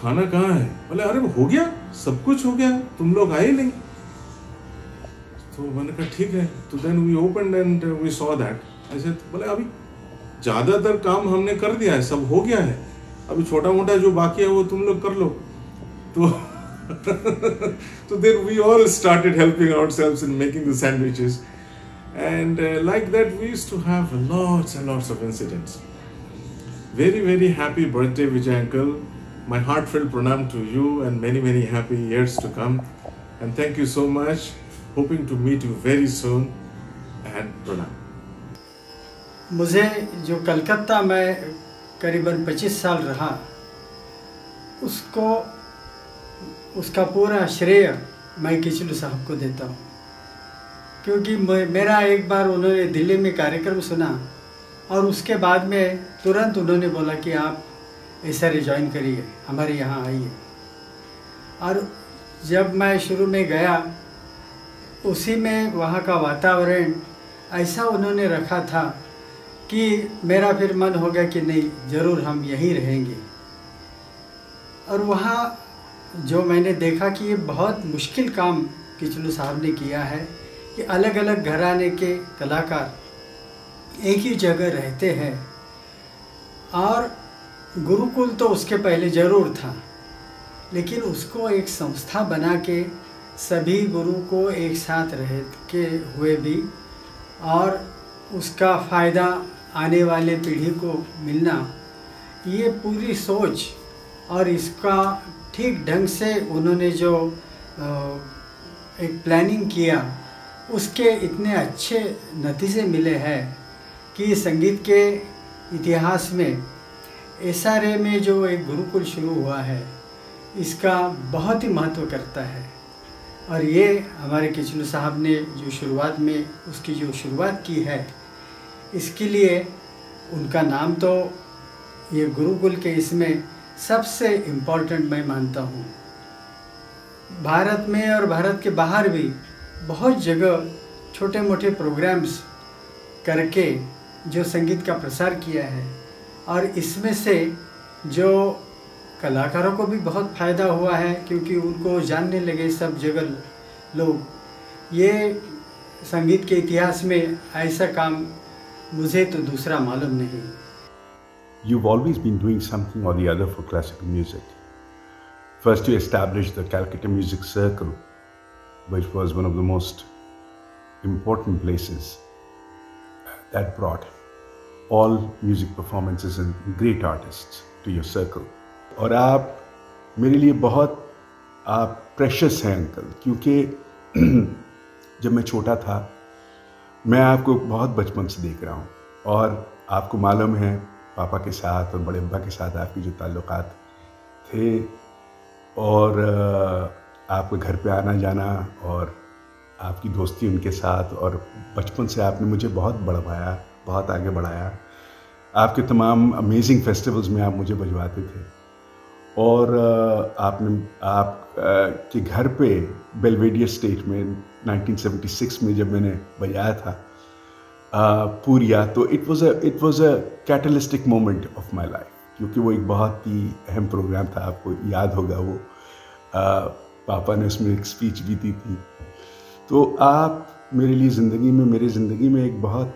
खाना कहाँ है? बोले अरे हो गया, सब कुछ हो गया, तुम लोग आए नहीं. तो मैंने कहा ठीक है. तो then we opened and we saw that. I said, बोले अभी ज़्यादातर काम हमने कर दिया है, सब हो गया है, अभी छोटा मोटा जो बाकी है वो तुम लोग कर लो. तो so then we all started helping ourselves in making the sandwiches, and like that we used to have lots and lots of incidents. Very, very happy birthday, Vijay uncle. My heartfelt pranam to you and many, many happy years to come. And thank you so much. Hoping to meet you very soon. And pranam. मुझे जो कलकत्ता में करीबन 25 साल रहा, उसका पूरा श्रेय मैं किचलू साहब को देता हूँ. क्योंकि मेरा एक बार उन्होंने दिल्ली में कार्यक्रम सुना और उसके बाद में तुरंत उन्होंने बोला कि आप SRA ज्वाइन करिए, हमारे यहाँ आइए. और जब मैं शुरू में गया, उसी में वहाँ का वातावरण ऐसा उन्होंने रखा था कि मेरा फिर मन हो गया कि नहीं, ज़रूर हम यहीं रहेंगे. और वहाँ जो मैंने देखा कि ये बहुत मुश्किल काम किचलू साहब ने किया है कि अलग अलग घराने के कलाकार एक ही जगह रहते हैं. और गुरुकुल तो उसके पहले ज़रूर था, लेकिन उसको एक संस्था बना के सभी गुरु को एक साथ रह के हुए भी और उसका फ़ायदा आने वाले पीढ़ी को मिलना, ये पूरी सोच और इसका ठीक ढंग से उन्होंने जो एक प्लानिंग किया, उसके इतने अच्छे नतीजे मिले हैं कि संगीत के इतिहास में SRA में जो एक गुरुकुल शुरू हुआ है, इसका बहुत ही महत्व करता है. और ये हमारे किचलू साहब ने जो शुरुआत में उसकी जो शुरुआत की है, इसके लिए उनका नाम तो ये गुरुकुल के इसमें सबसे इम्पोर्टेंट मैं मानता हूँ. भारत में और भारत के बाहर भी बहुत जगह छोटे मोटे प्रोग्राम्स करके जो संगीत का प्रसार किया है, और इसमें से जो कलाकारों को भी बहुत फ़ायदा हुआ है क्योंकि उनको जानने लगे सब जगह लोग. ये संगीत के इतिहास में ऐसा काम मुझे तो दूसरा मालूम नहीं. You've always been doing something or the other for classical music. First you established the Calcutta Music Circle, which was one of the most important places that brought all music performances and great artists to your circle. और आप मेरे लिए बहुत आप precious हैं uncle, क्योंकि जब मैं छोटा था मैं आपको बहुत बचपन से देख रहा हूँ और आपको मालूम है पापा के साथ और बड़े अब्बा के साथ आपकी जो ताल्लुकात थे, और आपके घर पे आना जाना और आपकी दोस्ती उनके साथ, और बचपन से आपने मुझे बहुत बढ़ाया, बहुत आगे बढ़ाया। आपके तमाम अमेजिंग फेस्टिवल्स में आप मुझे बजवाते थे, और आप के घर पे बेलवेडियर स्टेट में 1976 में जब मैंने बजाया था पूरिया, तो it was a catalystic moment of my life, क्योंकि वो एक बहुत ही अहम प्रोग्राम था। आपको याद होगा वो पापा ने उसमें एक स्पीच भी दी थी। तो आप मेरे लिए मेरी ज़िंदगी में एक बहुत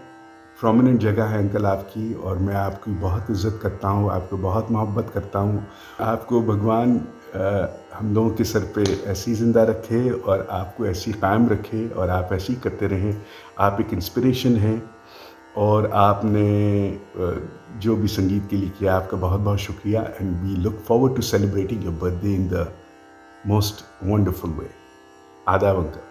प्रोमिनेंट जगह है अंकल आपकी, और मैं आपकी बहुत इज़्ज़त करता हूँ, आपको बहुत मोहब्बत करता हूँ। आपको भगवान हम लोगों के सर पे ऐसी ज़िंदा रखे और आपको ऐसी कायम रखे, और आप ऐसे ही करते रहें। आप एक इंस्पिरेशन हैं, और आपने जो भी संगीत के लिए किया आपका बहुत बहुत शुक्रिया। And we look forward to celebrating your birthday in the most wonderful way. आदाब uncle.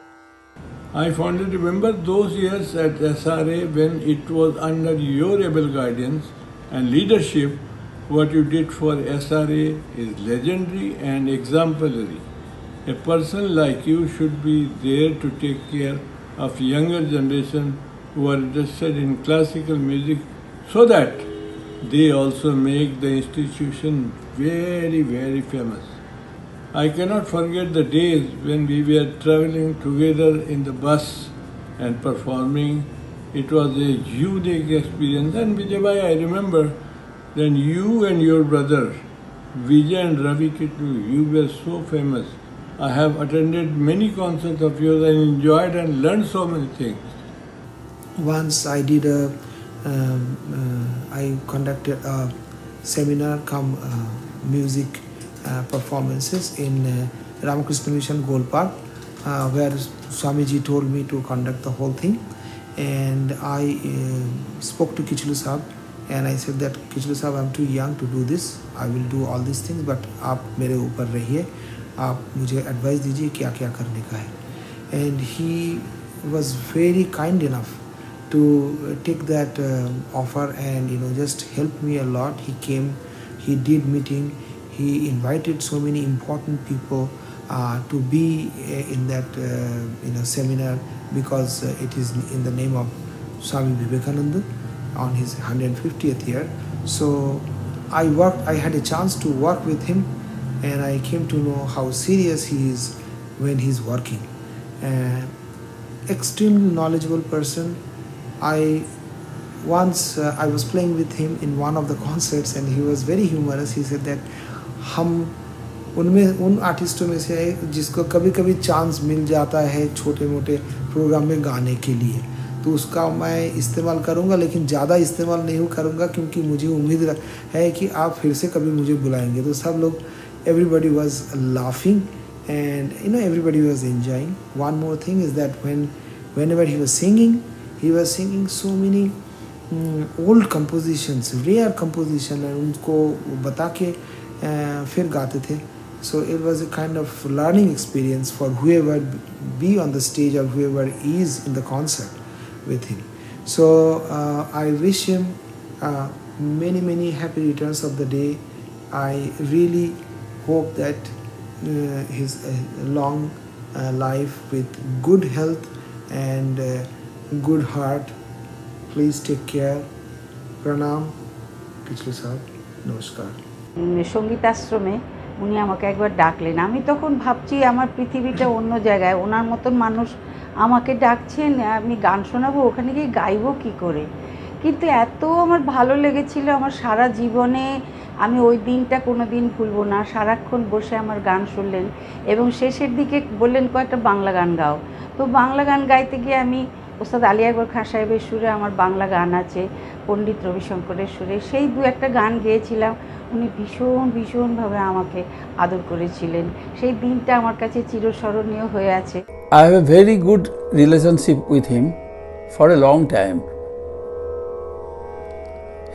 I fondly remember those years at SRA when it was under your able guidance and leadership. What you did for SRA is legendary and exemplary. A person like you should be there to take care of younger generation who are interested in classical music, so that they also make the institution very, very famous. I cannot forget the days when we were traveling together in the bus and performing. It was a unique experience. And Vijay, I remember then you and your brother, Vijay and Ravi Kittu, you were so famous. I have attended many concerts of yours and enjoyed and learned so many things. Once I did I conducted a seminar come music performances in Ramakrishna Mission Gold Park, where Swamiji told me to conduct the whole thing. And I spoke to Kichlu Sahab, and I said that Kichlu Sahab, I'm too young to do this. I will do all these things, but आप मेरे ऊपर रहिए, आप मुझे advice दीजिए क्या क्या करने का है. And he was very kind enough to take that offer and just help me a lot. He came, he did meeting. He invited so many important people to be in that seminar, because it is in the name of Swami Vivekananda on his 150th year. So I had a chance to work with him, and I came to know how serious he is when he's working. Extremely knowledgeable person. Once I was playing with him in one of the concerts, and he was very humorous. He said that हम उन आर्टिस्टों में से है जिसको कभी कभी chance मिल जाता है छोटे मोटे प्रोग्राम में गाने के लिए, तो उसका मैं इस्तेमाल करूँगा, लेकिन ज़्यादा इस्तेमाल नहीं करूँगा, क्योंकि मुझे उम्मीद है कि आप फिर से कभी मुझे बुलाएंगे. तो सब लोग, everybody was laughing and everybody was enjoying. One more thing is that whenever he was singing so many old compositions, rare composition, and उनको बता के फिर गाते थे. So it was a kind of learning experience for whoever be on the stage or whoever is in the concert with him. So I wish him many happy returns of the day. I really hope that his long life with good health and good heart. Please take care. Pranam, Kichlu Sahab. Namaskar. সঙ্গীত আশ্রমে উনি আমাকে একবার ডাকলেন. আমি তখন ভাবছি আমার পৃথিবীটা অন্য জায়গায়, ওনার মতন মানুষ আমাকে ডাকছেন, আমি গান শোনাবো, ওখানে গিয়ে গাইবো কী করে. কিন্তু এত আমার ভালো লেগেছিল, আমার সারা জীবনে আমি ওই দিনটা কোনো দিন ভুলবো না. সারাক্ষণ বসে আমার গান শুনলেন এবং শেষের দিকে বললেন কয়েকটা বাংলা গান গাও. তো বাংলা গান গাইতে গিয়ে আমি ওস্তাদ আলী আকবর খাঁ সাহেবের সুরে আমার বাংলা গান আছে, পণ্ডিত রবিশঙ্করের সুরে, সেই দু একটা গান গেয়েছিলাম. উনি ভীষণভাবে আমাকে আদর করেছিলেন. সেই দিনটা আমার কাছে চিরস্মরণীয় হয়ে আছে. I have a very good relationship with him for a long time.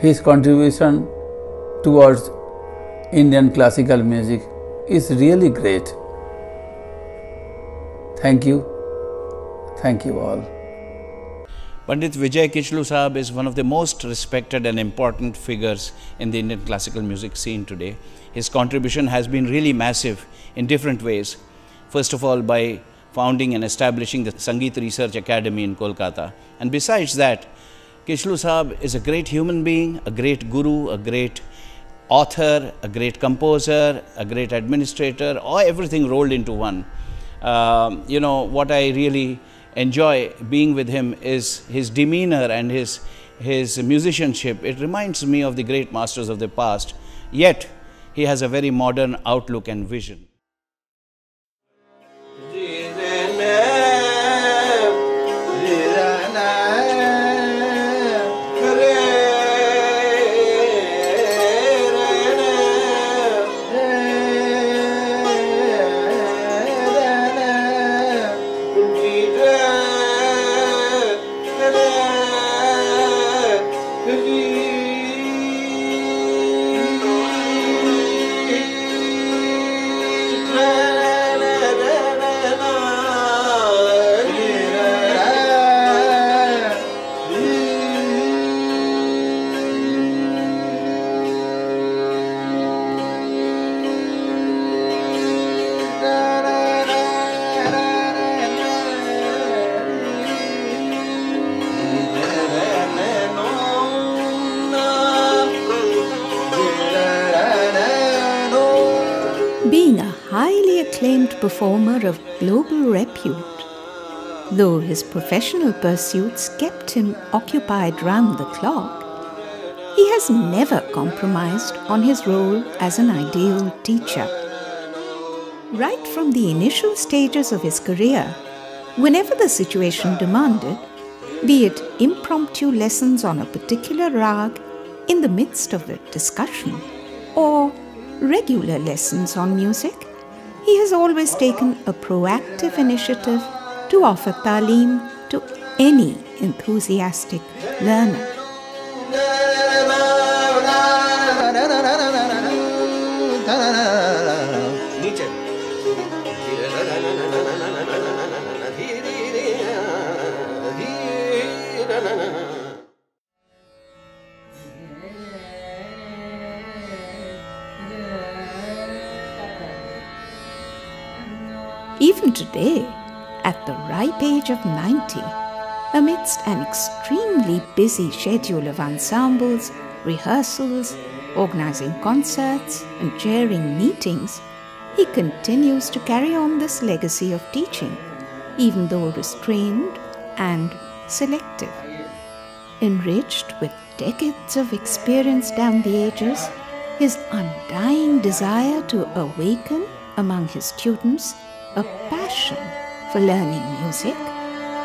His contribution towards Indian classical music is really great. Thank you all. Pandit Vijay Kichlu Sahab is one of the most respected and important figures in the Indian classical music scene today. His contribution has been really massive in different ways. First of all, by founding and establishing the Sangeet Research Academy in Kolkata. And besides that, Kichlu Sahab is a great human being, a great guru, a great author, a great composer, a great administrator, or everything rolled into one. You know, what I really enjoy being with him is his demeanor and his musicianship. It reminds me of the great masters of the past, yet he has a very modern outlook and vision. Being a highly acclaimed performer of global repute, though his professional pursuits kept him occupied round the clock, he has never compromised on his role as an ideal teacher. Right from the initial stages of his career, whenever the situation demanded, be it impromptu lessons on a particular rag in the midst of a discussion, or regular lessons on music, he has always taken a proactive initiative to offer taaleem to any enthusiastic learner. Even today, at the ripe age of 90, amidst an extremely busy schedule of ensembles, rehearsals, organizing concerts, and chairing meetings, he continues to carry on this legacy of teaching, even though restrained and selective. Enriched with decades of experience down the ages, his undying desire to awaken among his students a passion for learning music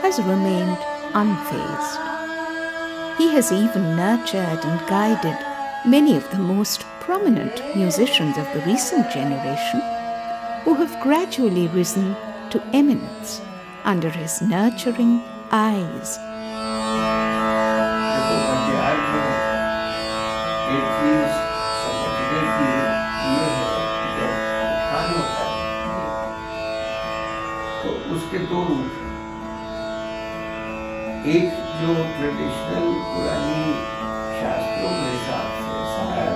has remained unfazed. He has even nurtured and guided many of the most prominent musicians of the recent generation who have gradually risen to eminence under his nurturing eyes. उसके दो रूप, एक जो traditional पुरानी शास्त्रों के हिसाब से सारा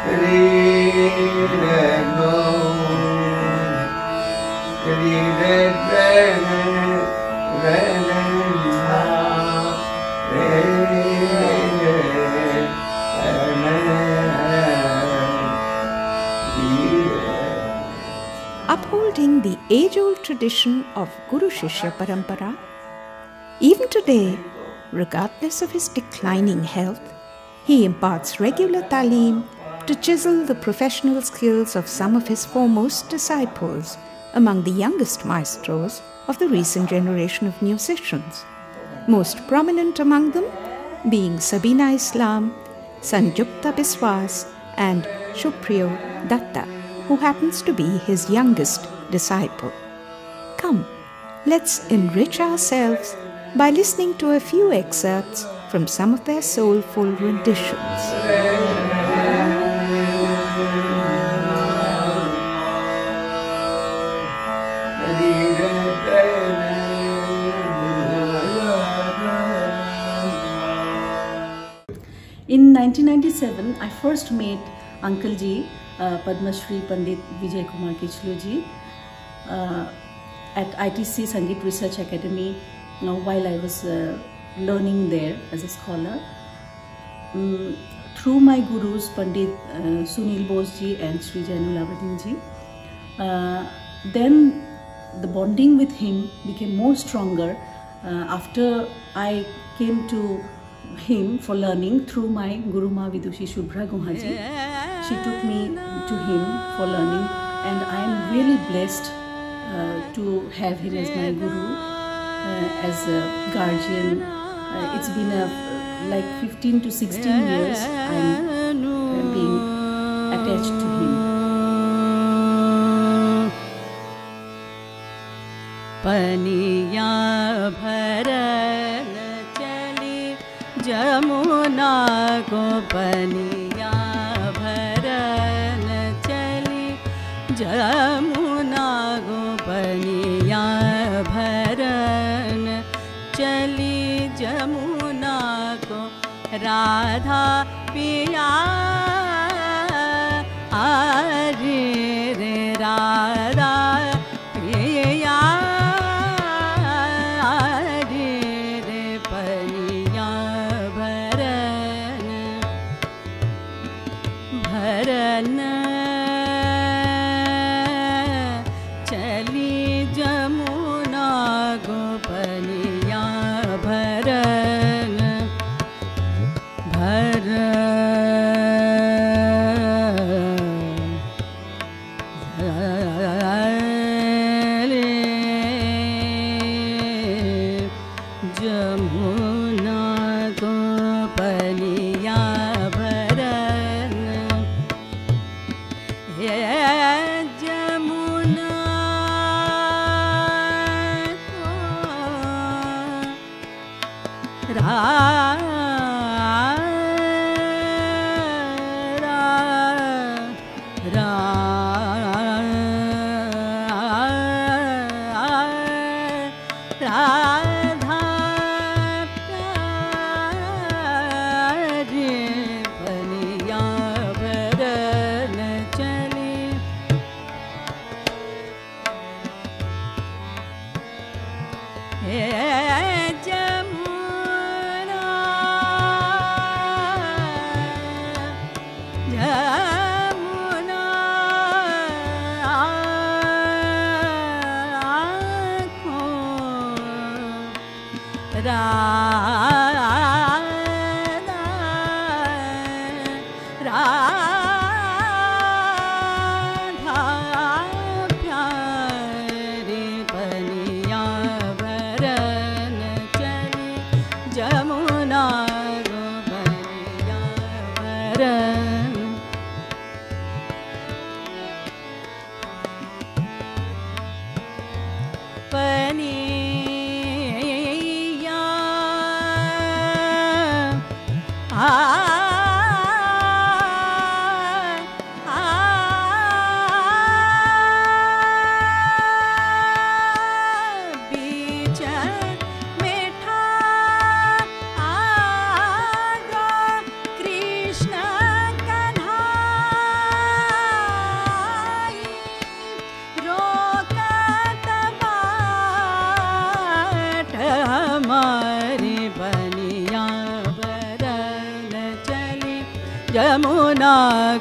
रे रे नो रे रे रे रे Upholding the age-old tradition of Guru Shishya Parampara, even today, regardless of his declining health, he imparts regular taaleem to chisel the professional skills of some of his foremost disciples among the youngest maestros of the recent generation of musicians, most prominent among them being Sabina Islam, Sanjukta Biswas, and Shupriyo Datta, who happens to be his youngest disciple. Come, let's enrich ourselves by listening to a few excerpts from some of their soulful renditions. In 1997, I first met Uncle Ji, Padma Shri Pandit Vijay Kumar Kichlu Ji, at ITC Sangeet Research Academy while I was learning there as a scholar. Through my gurus Pandit Sunil Bose Ji and Sri Jainul Abidin Ji, then the bonding with him became more stronger after I came to him for learning through my Guru Ma Vidushi Shubhra Guha Ji. She took me to him for learning, and I am really blessed to have him as my guru, as a guardian. It's been like 15 to 16 years I am being attached to him. पनिया भरन चली जमुना को, पनिया भरन चली जमुना को, पनिया भरन चली जमुना को, राधा पिया रे रे राधा पिया चली जमुना को, पनिया भरन जमुना को, पनिया भरन जमुना राधा प्यारे पनिया भरन चली जमुना जमुना राधा प्यारे पनिया भरन चली जमुना को, पनिया भरन पनिया बीच मीठा आगो कृष्ण कन्हाई, रोकत बाट हमारी पनिया भरन चली जमुना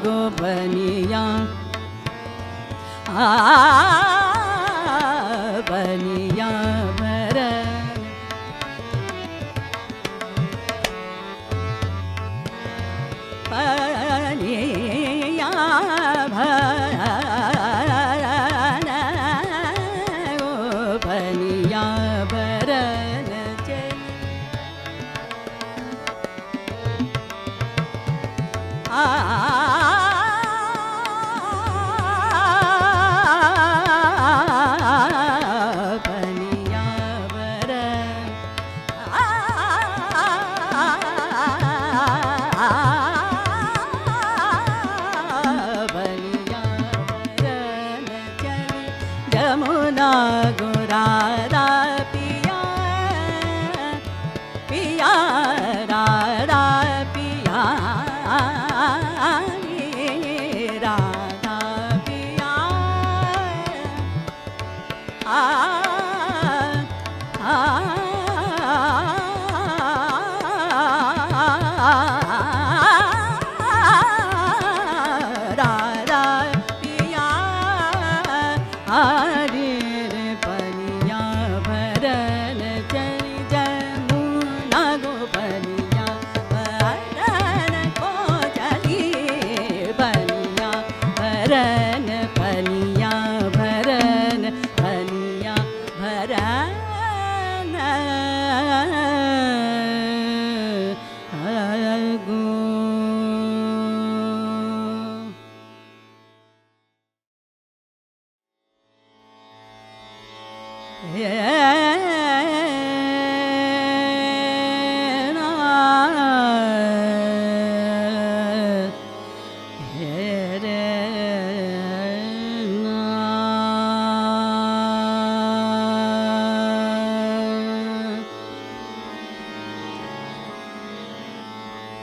को, पनिया पनिया भरन पनिया भरन ओ, पनिया भरन चली पनिया भरन पनिया भरन चली जमुना को, राधा पिया पिया राधा पिया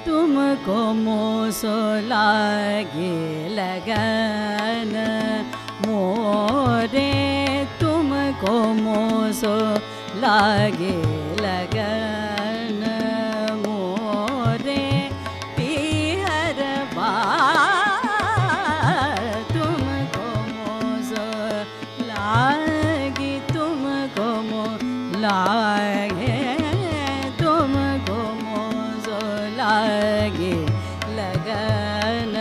तुमको मोसो लागे लगन मोरे, तुमको मोसो लागे लगन मोरे पिहरवा, तुमको मोसो लागे, तुमको मो लागे, तुमको मोसो लागे लगन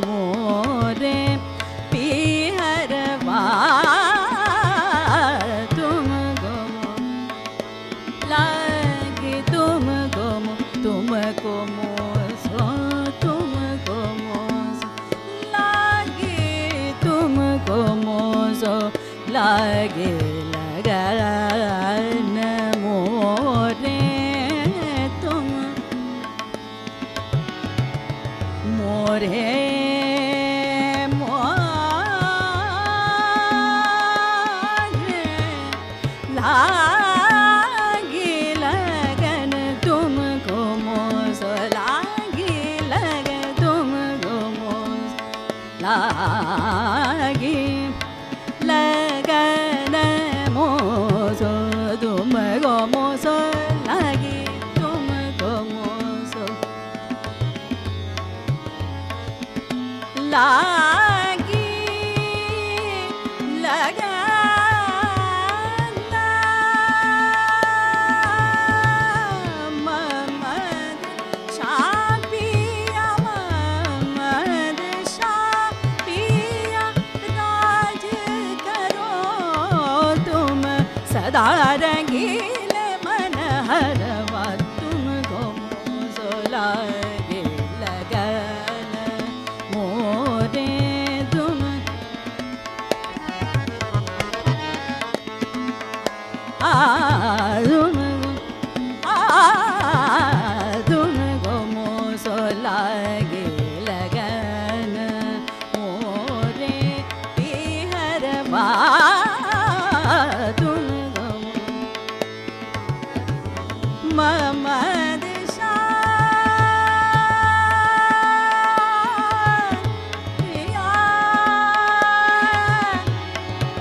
मोरे पिहरवा, तुमको लागे, तुमको मोसो, तुमको मोसो लागे, तुमको मोसो लागे लगन मोरे, तुम मोरे मोरे लागे लगन, तुमको मोसो लागे लगन, तुमको मोसो लागे लगन मोसो, तुमको मोसो लागे, तुमको मोसो लागे लगन ममद शापिया, ममद शापिया राज करो तुम सदा रंगील मन हरवा, तुमको मोसो लागे लगन मोरे, तुम तुमको मोसो लागे लगन मोरे पिहरवा, तुमको ममद शापिया,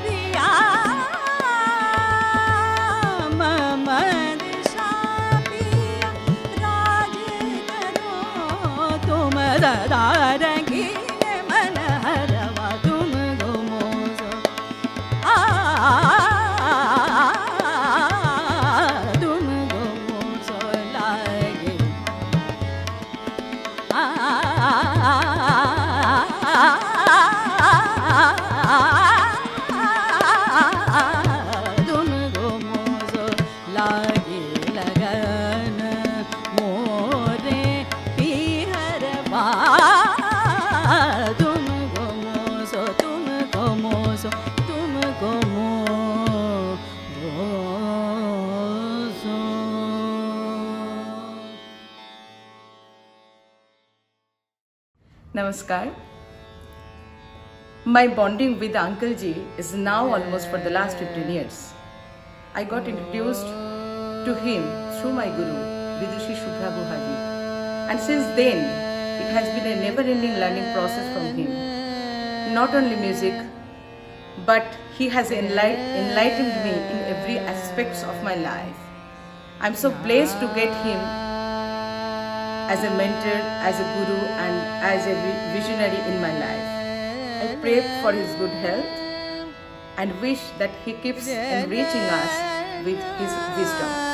पिया ममद शापिया राज करो तुम सदा रंगीन मन हरवा, तुमको मोसो तुमको मोसो लागे तुमको मोसो लागे लगन मोरे पिहरवा, तुमको मोसो, तुमको मोसो, तुमको moso. Namaskar. My bonding with Uncle Ji is now almost for the last 15 years. I got introduced to him through my guru, Vidushi Shubhra Guhaji. And since then, it has been a never-ending learning process from him. Not only music, but he has enlightened me in every aspects of my life. I'm so blessed to get him as a mentor, as a guru, and as a visionary in my life. I pray for his good health and wish that he keeps enriching us with his wisdom.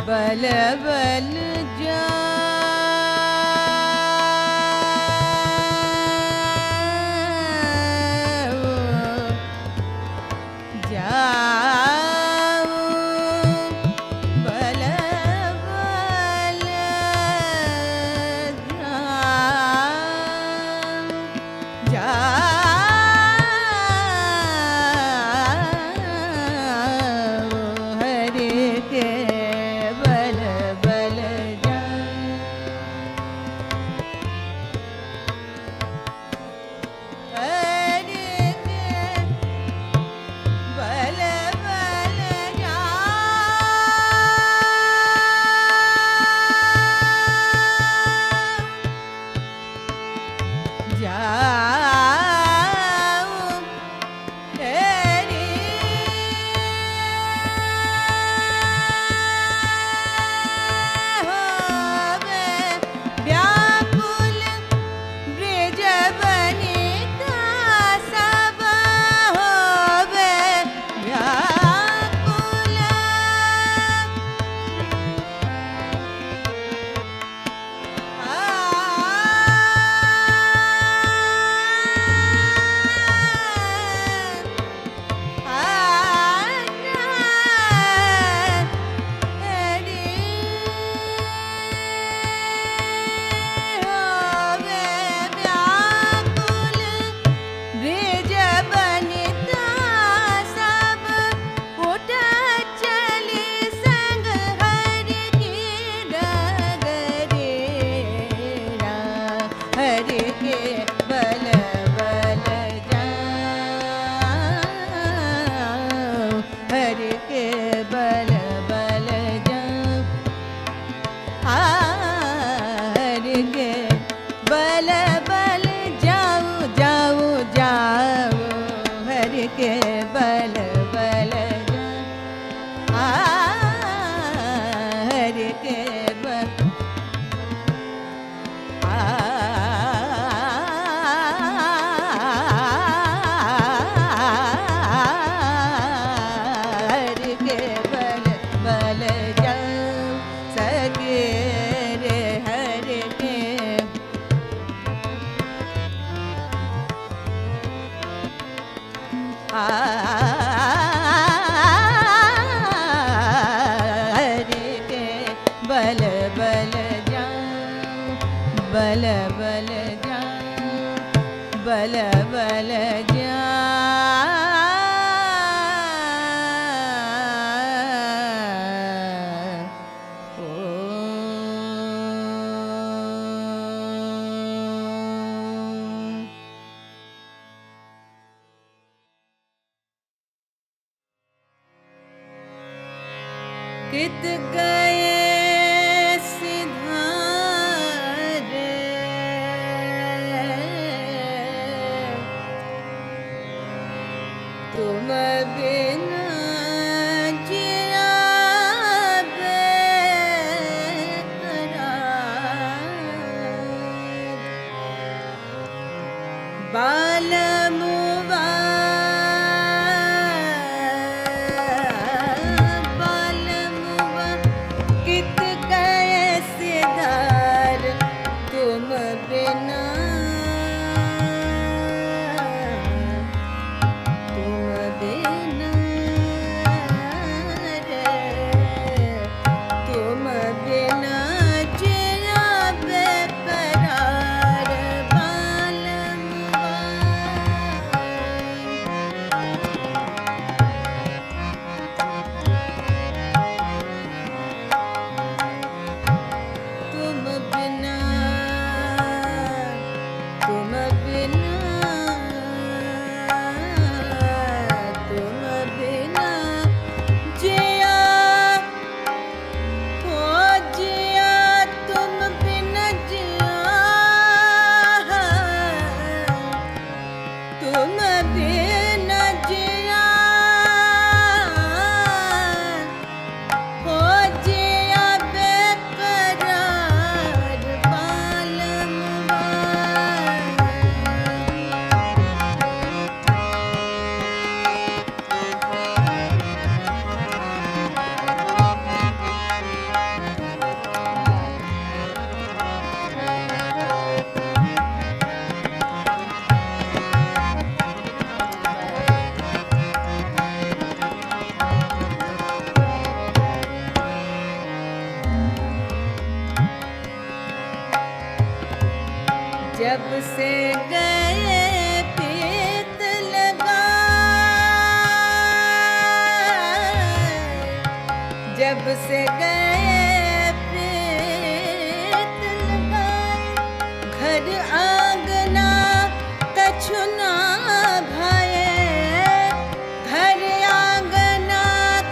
बल बल कित गए सिधारे तुम बिना जिया बेकरार बालमुआ कित गए सिधार तुम बिना रे तुम बिना जिया बेकरार तुम बिना जिया हो जिया तुम बिना जिया तुम बिना जिया हो जिया बेकरार बालमुआ जब से गए प्रीत लगाए जब से गए प्रीत लगाए घर आंगना कछु ना भाए घर आंगना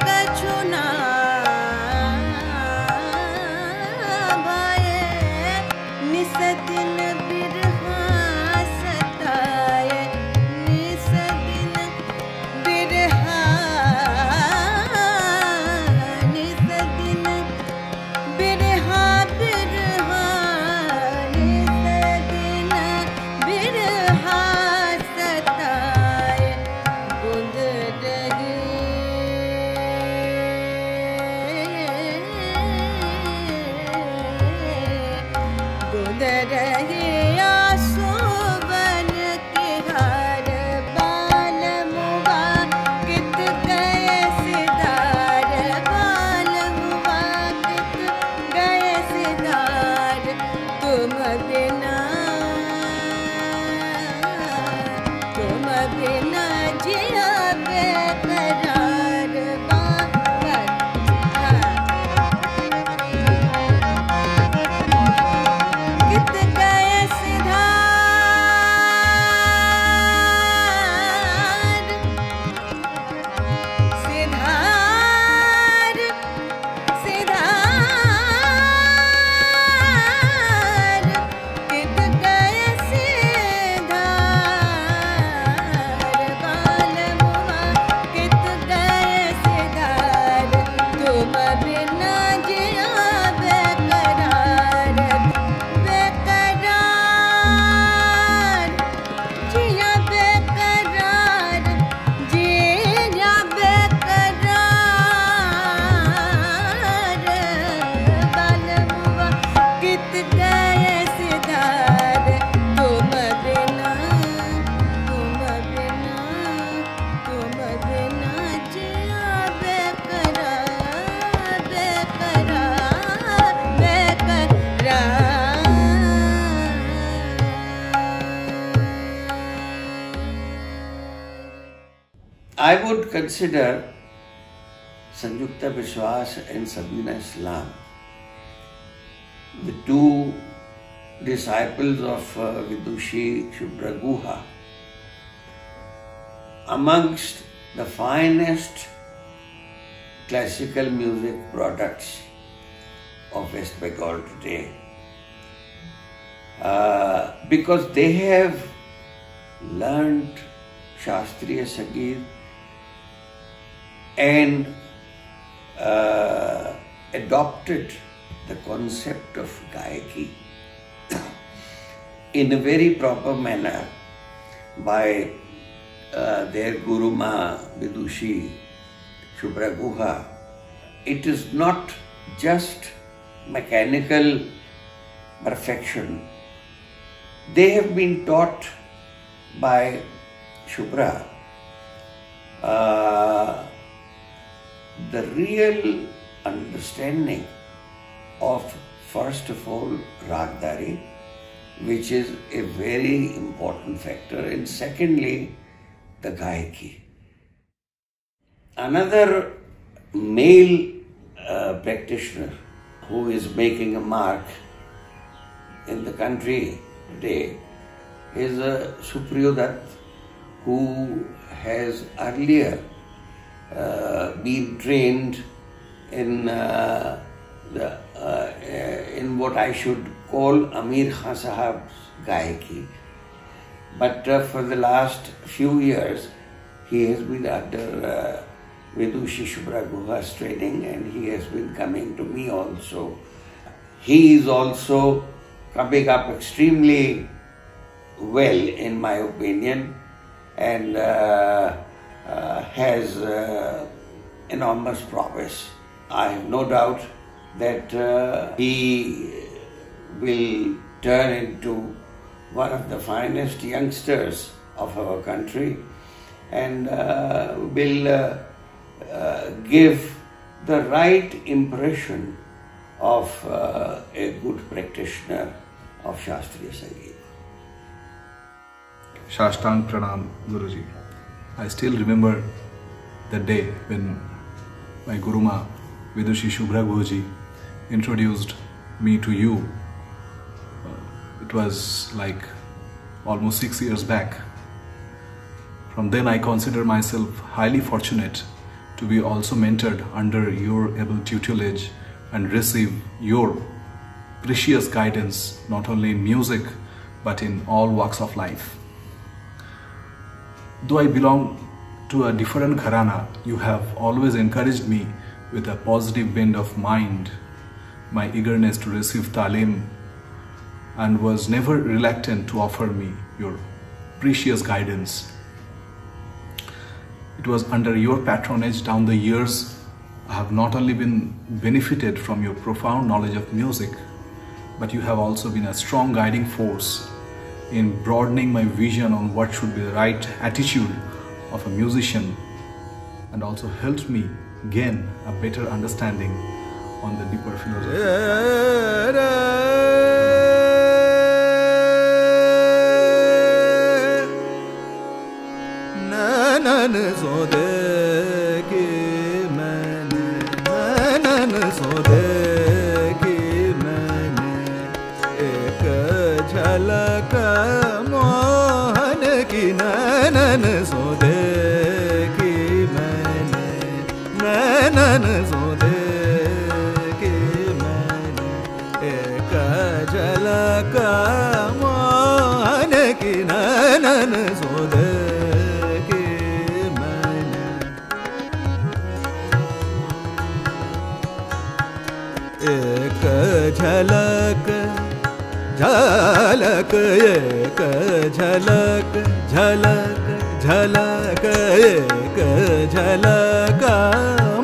कछु ना भाए निस दिन बिरहा सताए निस दिन बिरहा निस दिन बिरहा बिरहा निस दिन बिरहा सताए बुंद रहे बुंद रहे आंसू बन के हार बालमुआ कित गए सिधार बालमुआ कित गए सिधार तुम बिना जिया बेकरार कित गए सिधार सिधार सिधार कित गए सिधार बालमुआ कित गए सिधार तुम बिना जिया बेकरार बेकरार जिया बेकरार जिया बेकरार बालमुआ कित गए सिधार तुम बिना जिया बेकरार बेकरार I would consider Sanjukta Biswas and Sabina Islam the two disciples of Vidushi Shubhra Guha amongst the finest classical music products of West Bengal today. Because they have learned Shastriya Sangeet and adopted the concept of Gayaki in a very proper manner by their Guru Ma Vidushi Shubhra Guha. It is not just mechanical perfection. They have been taught by Shubhra the real understanding of, first of all, Ragdari, which is a very important factor, and secondly, the Gayaki. Another male practitioner who is making a mark in the country today is Supriyo Dutt, who has earlier been trained in in what I should call Amir Khan Sahab's Gayaki. But for the last few years, he has been under Vidushi Shubhra Guha's training, and he has been coming to me also. He is also coming up extremely well, in my opinion, and has enormous promise. I have no doubt that he will turn into one of the finest youngsters of our country, and will give the right impression of a good practitioner of Shastriya Sangeet. Shashtang Pranam, Guruji. I still remember the day when my Guru Ma, Vidushi Shubhra Guhaji, introduced me to you. It was like almost 6 years back. From then I consider myself highly fortunate to be also mentored under your able tutelage and receive your precious guidance, not only in music but in all walks of life. Though I belong to a different gharana, you have always encouraged me with a positive bend of mind, my eagerness to receive talim, and was never reluctant to offer me your precious guidance. It was under your patronage down the years I have not only been benefited from your profound knowledge of music, but you have also been a strong guiding force in broadening my vision on what should be the right attitude of a musician, and also helped me gain a better understanding on the deeper philosophy. झलक झलक एक झलक झलक झलक एक झलक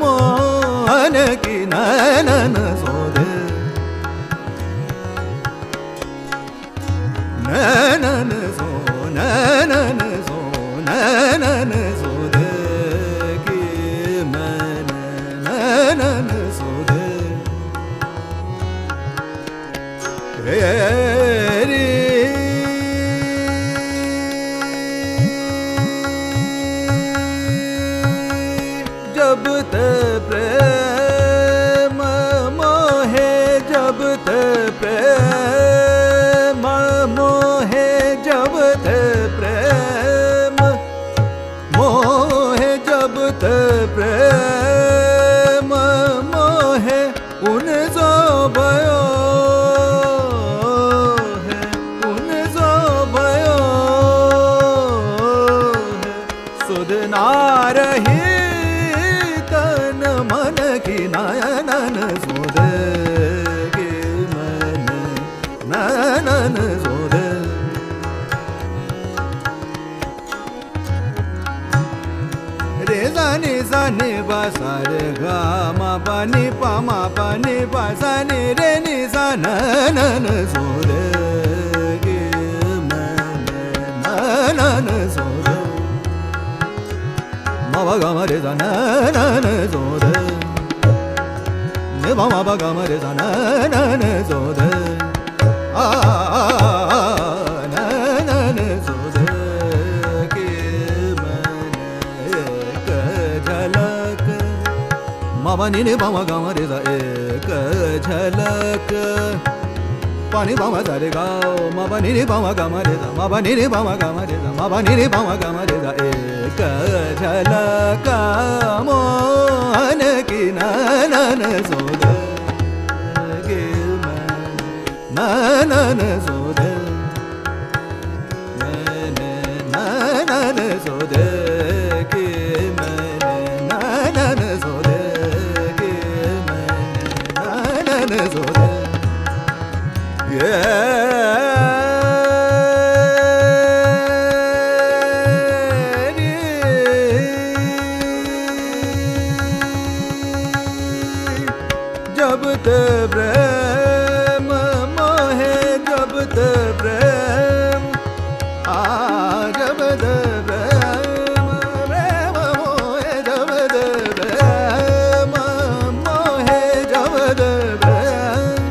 मोहन की नैनन सोधे नैनन सो नैनन सो नैनन सोधे की मैंने नैनन सोधे जब ते प्रेम ni ba sa re ga ma pa ni pa ma pa ni pa sa ni re ni sa na na na so re ge ma na na na so re ma ba ga ma re sa na na na so re ni ba ma ba ga ma re sa na na na so re a na na na so re ge ma ka jhalak ma ba ni ni ba ma ga ma re sa ek jhalak pa ni ba ma sa re ga ma ba ni ni ba ma ga ma re sa ma ba ni ni ba ma ga ma re sa ma ba ni ni ba ma ga ma re sa ek jhalak mohan ki na na na so re ge ma na na na so re na na na so re ge ma na na na so re ge ma na na na so re जब ते प्रेम मोहे जब ते प्रेम जब ते प्रेम प्रेम मोहे जब ते प्रेम मोहे जब ते प्रेम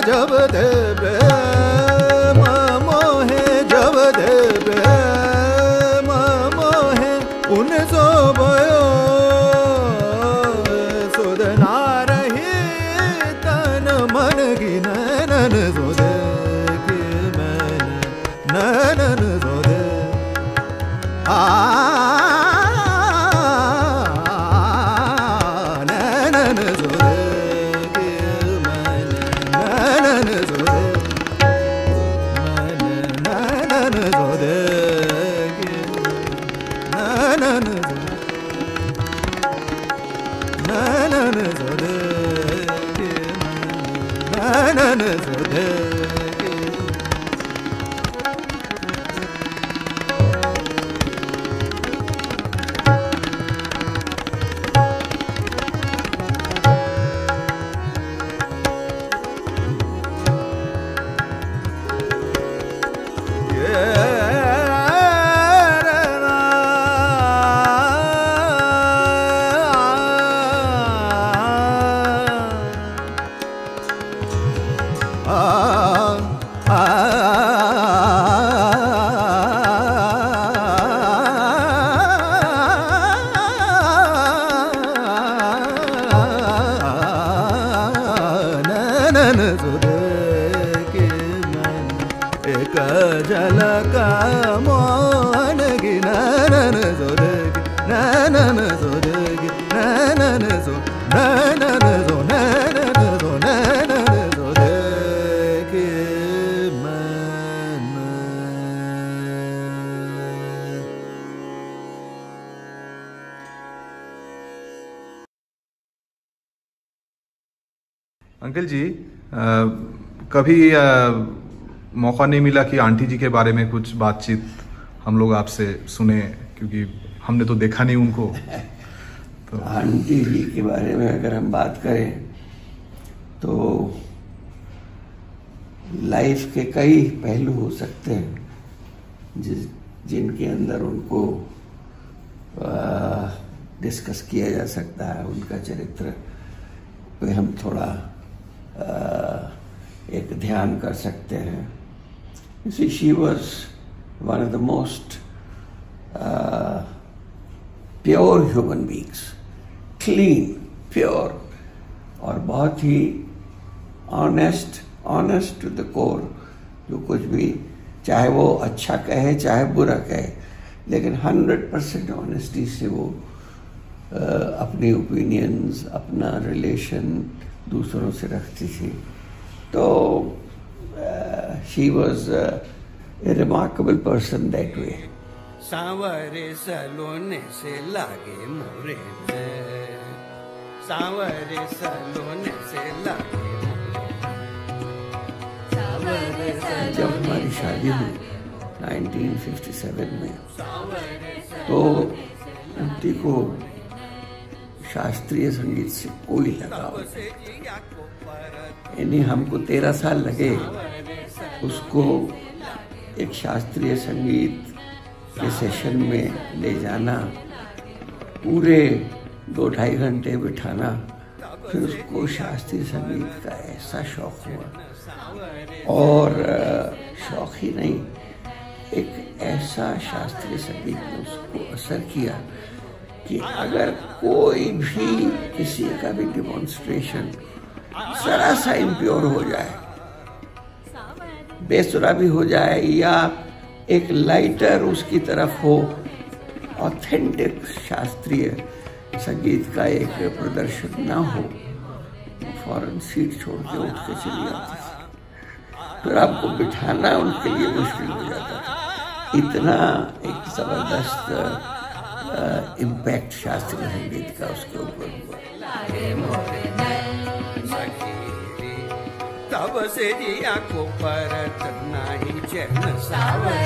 जब ते प्रेम मोहे जब ते प्रेम मोहे उन सो भयो सुध ना रही तन मन की नैनन सुध की मैंने नैनन सुध नैनन सुध की मैंने नैनन सुध नैनन सुध की नैनन नैनन सुध की नैनन सुध की नैनन सुध की मैंने एक झलक मोहन की नैनन सुध की नैनन सुध की नैनन सो नैनन सो नैनन सो नैनन सुध की मैंने अंकल जी कभी मौका नहीं मिला कि आंटी जी के बारे में कुछ बातचीत हम लोग आपसे सुने, क्योंकि हमने तो देखा नहीं उनको। तो आंटी जी के बारे में अगर हम बात करें तो लाइफ के कई पहलू हो सकते हैं जिनके अंदर उनको डिस्कस किया जा सकता है। उनका चरित्र पे हम थोड़ा एक ध्यान कर सकते हैं। See, she was one of the most pure human beings, clean, pure, और बहुत ही honest to the core। जो कुछ भी, चाहे वो अच्छा कहे चाहे बुरा कहे, लेकिन 100% honesty से वो अपनी opinions, अपना relation दूसरों से रखती थी। तो she was a remarkable person that way। Sanwer सलोने से लागे मोरे से, सांवरे सलोने से लागे जब हमारी शादी हुई 1957 में। तो कुंती को शास्त्रीय संगीत से कोई लगाव नहीं, यानी हमको 13 साल लगे उसको एक शास्त्रीय संगीत के सेशन में ले जाना, पूरे 2-2.5 घंटे बिठाना, फिर उसको शास्त्रीय संगीत का ऐसा शौक हुआ, और शौक ही नहीं, एक ऐसा शास्त्रीय संगीत ने उसको असर किया कि अगर कोई भी किसी का भी डिमॉन्स्ट्रेशन जरा सा इम्प्योर हो जाए, बेसुरा भी हो जाए, या एक लाइटर उसकी तरफ हो, ऑथेंटिक शास्त्रीय संगीत का एक प्रदर्शन ना हो, फौरन सीट छोड़ के उठ के चली जाती थी। फिर आपको बिठाना उनके लिए मुश्किल हो जाता था। इतना एक जबरदस्त इम्पैक्ट शास्त्रीय संगीत का उसके ऊपर हुआ। तब से दिया को परत नहीं चैन सावर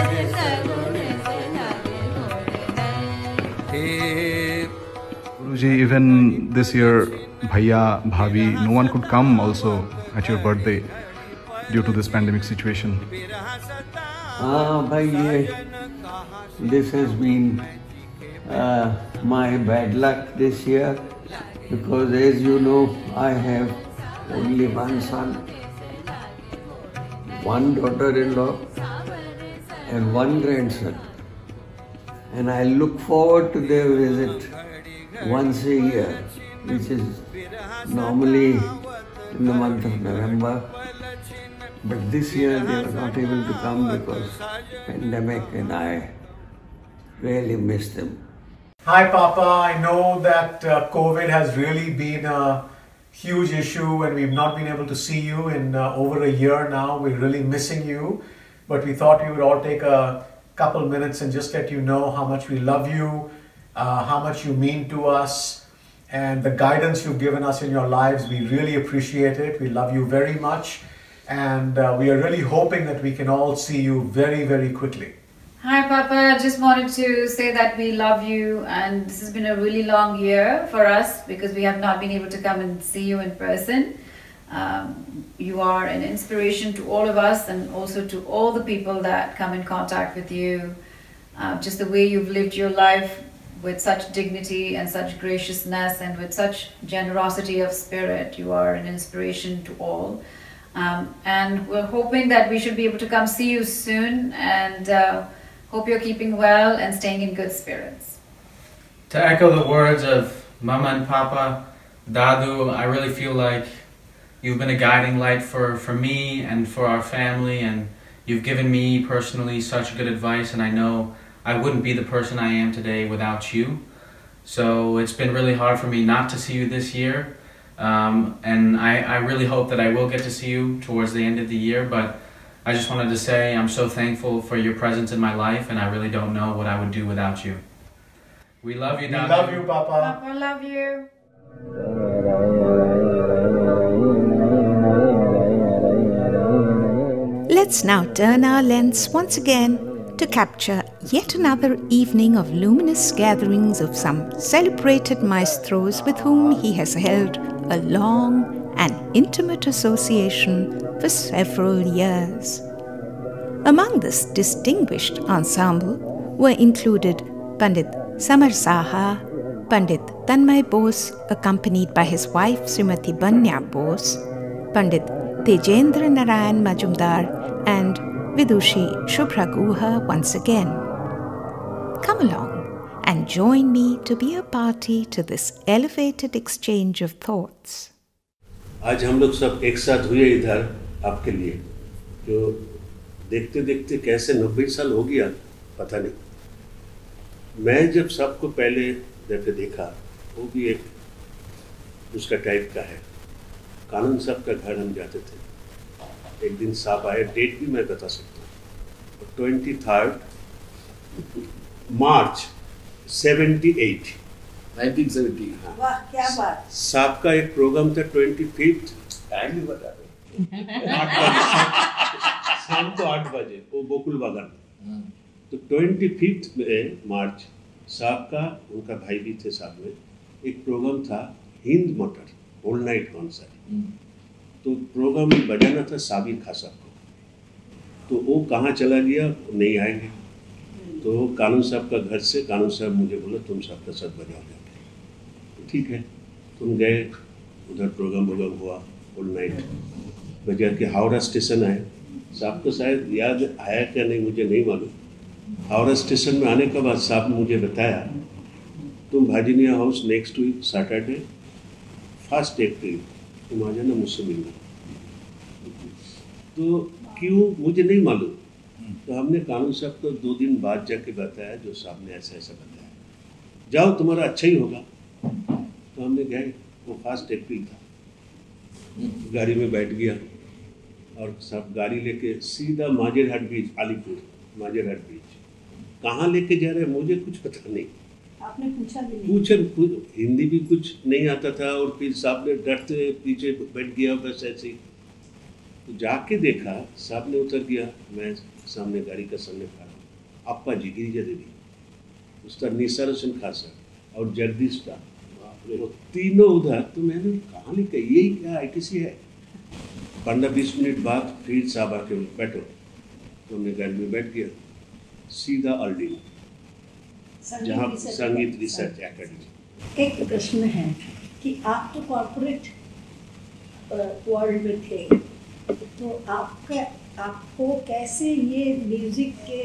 Guruji, even this year, Bhaiya, Bhavi, no one could come also at your birthday due to this pandemic situation. This has been my bad luck this year, because as you know, I have only one son, one daughter-in-law and one grandson, and I look forward to their visit once a year, which is normally in the month of November. But this year they were not able to come because pandemic, and I really miss them. Hi Papa, I know that COVID has really been a huge issue and we've not been able to see you in over a year now. We're really missing you, but we thought we would all take a couple minutes and just let you know how much we love you, how much you mean to us, and the guidance you've given us in your lives. We really appreciate it. We love you very much, and we are really hoping that we can all see you very, very quickly. Hi Papa, I just wanted to say that we love you, and this has been a really long year for us because we have not been able to come and see you in person. You are an inspiration to all of us and also to all the people that come in contact with you. Just the way you've lived your life with such dignity and such graciousness and with such generosity of spirit. You are an inspiration to all. And we're hoping that we should be able to come see you soon, and hope you're keeping well and staying in good spirits. To echo the words of Mama and Papa, Dadu, I really feel like you've been a guiding light for me and for our family, and you've given me personally such good advice, and I know I wouldn't be the person I am today without you. So it's been really hard for me not to see you this year, and I really hope that I will get to see you towards the end of the year, but I just wanted to say I'm so thankful for your presence in my life, and I really don't know what I would do without you. We love you, Dadu. We love you, Papa. Papa, love you. Let's now turn our lens once again to capture yet another evening of luminous gatherings of some celebrated maestros with whom he has held a long and intimate association for several years. Among this distinguished ensemble were included Pandit Samar Saha, Pandit Tanmay Bose, accompanied by his wife Srimati Banya Bose, Pandit Tejendra Narayan Majumdar, and Vidushi Shubhra Guha once again. Come along and join me to be a party to this elevated exchange of thoughts. आज हम लोग सब एक साथ हुए इधर आपके लिए, जो देखते देखते कैसे 90 साल हो गया पता नहीं। मैं जब सबको पहले दफे देखा, वो भी एक उसका टाइप का है। कानून साहब का घर हम जाते थे, एक दिन साहब आए, डेट भी मैं बता सकता हूँ, 23 मार्च 78 1970। वाह क्या बात। साहब का एक प्रोग्राम था 25 टाइम भी बता दो, 8 बजे शाम को 8 बजे, वो गोकुल बागान। तो 25 मार्च साहब का, उनका भाई भी थे साथ में, एक प्रोग्राम था Hind motor all night concert. तो प्रोग्राम बजाना था साबिर खां साहब को, तो वो कहाँ चला गया, वो नहीं आएंगे। तो कानून साहब का घर से कानून साहब मुझे बोला तुम सबका साथ बजाओ जाके। ठीक है, तुम गए, उधर प्रोग्राम हुआ ऑल नाइट, बजा के हावड़ा स्टेशन आए। साहब को शायद याद आया क्या नहीं मुझे नहीं मालूम। हावड़ा स्टेशन में आने के बाद साहब ने मुझे बताया तुम भाजीनिया हाउस नेक्स्ट वीक सैटरडे 1 अप्रैल तुम आ जाना मुझसे मिलना। तो क्यों मुझे नहीं मालूम। तो हमने कानून साहब को 2 दिन बाद जाके बताया, जो साहब ने ऐसा ऐसा बताया, जाओ तुम्हारा अच्छा ही होगा। तो हमने गए, वो 1 अप्रैल था, गाड़ी में बैठ गया और सब गाड़ी लेके सीधा माजेरहाट ब्रिज, अलीपुर माजेरहाट ब्रिज। कहाँ लेके जा रहे हैं मुझे कुछ पता नहीं। आपने पूछा भी नहीं? हिंदी भी कुछ नहीं आता था, और फिर साहब ने डरते पीछे बैठ गया बस ऐसे ही। तो जाके देखा साहब ने उतर गया, मैं सामने गाड़ी का सामने खड़ा हूँ। अप्पा जी गिरिजा देवी, उसका निसार हुसैन खासा और जगदीश का, वो तीनों उधर। तो मैंने कहा लिखा यही क्या ITC है। 15-20 मिनट बाद फिर साहब आके बैठो, तो हमने गाड़ी में बैठ गया सीधा अल्डी, जहाँ संगीत रिसर्च एकेडमी। एक प्रश्न है कि आप तो कॉर्पोरेट वर्ल्ड में थे, तो आपको कैसे ये म्यूजिक के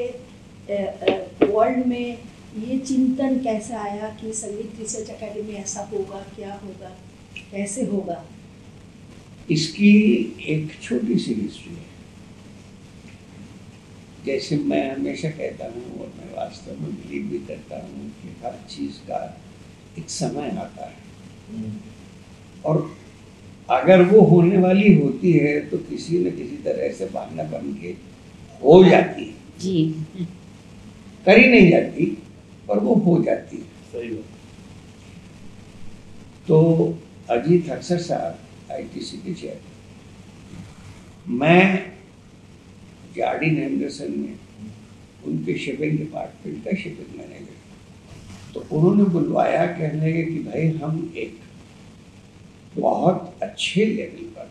वर्ल्ड में ये चिंतन कैसे आया कि संगीत रिसर्च एकेडमी ऐसा होगा, क्या होगा, कैसे होगा? इसकी एक छोटी सी हिस्ट्री है। जैसे मैं हमेशा कहता हूँ और मैं वास्तव में बिलीव भी करता हूँ कि हर चीज़ का एक समय आता है, और अगर वो होने वाली होती है तो किसी न किसी तरह से बहाना बन के हो जाती है जी, करी नहीं जाती पर वो हो जाती है। सही बात। तो अजीत अक्सर साहब ITC के चेयर, मैं जार्डिन एंडरसन में उनके शिपिंग डिपार्टमेंट का शिपिंग मैनेजर। तो उन्होंने बुलवाया, कहने लगे कि भाई हम एक बहुत अच्छे लेवल पर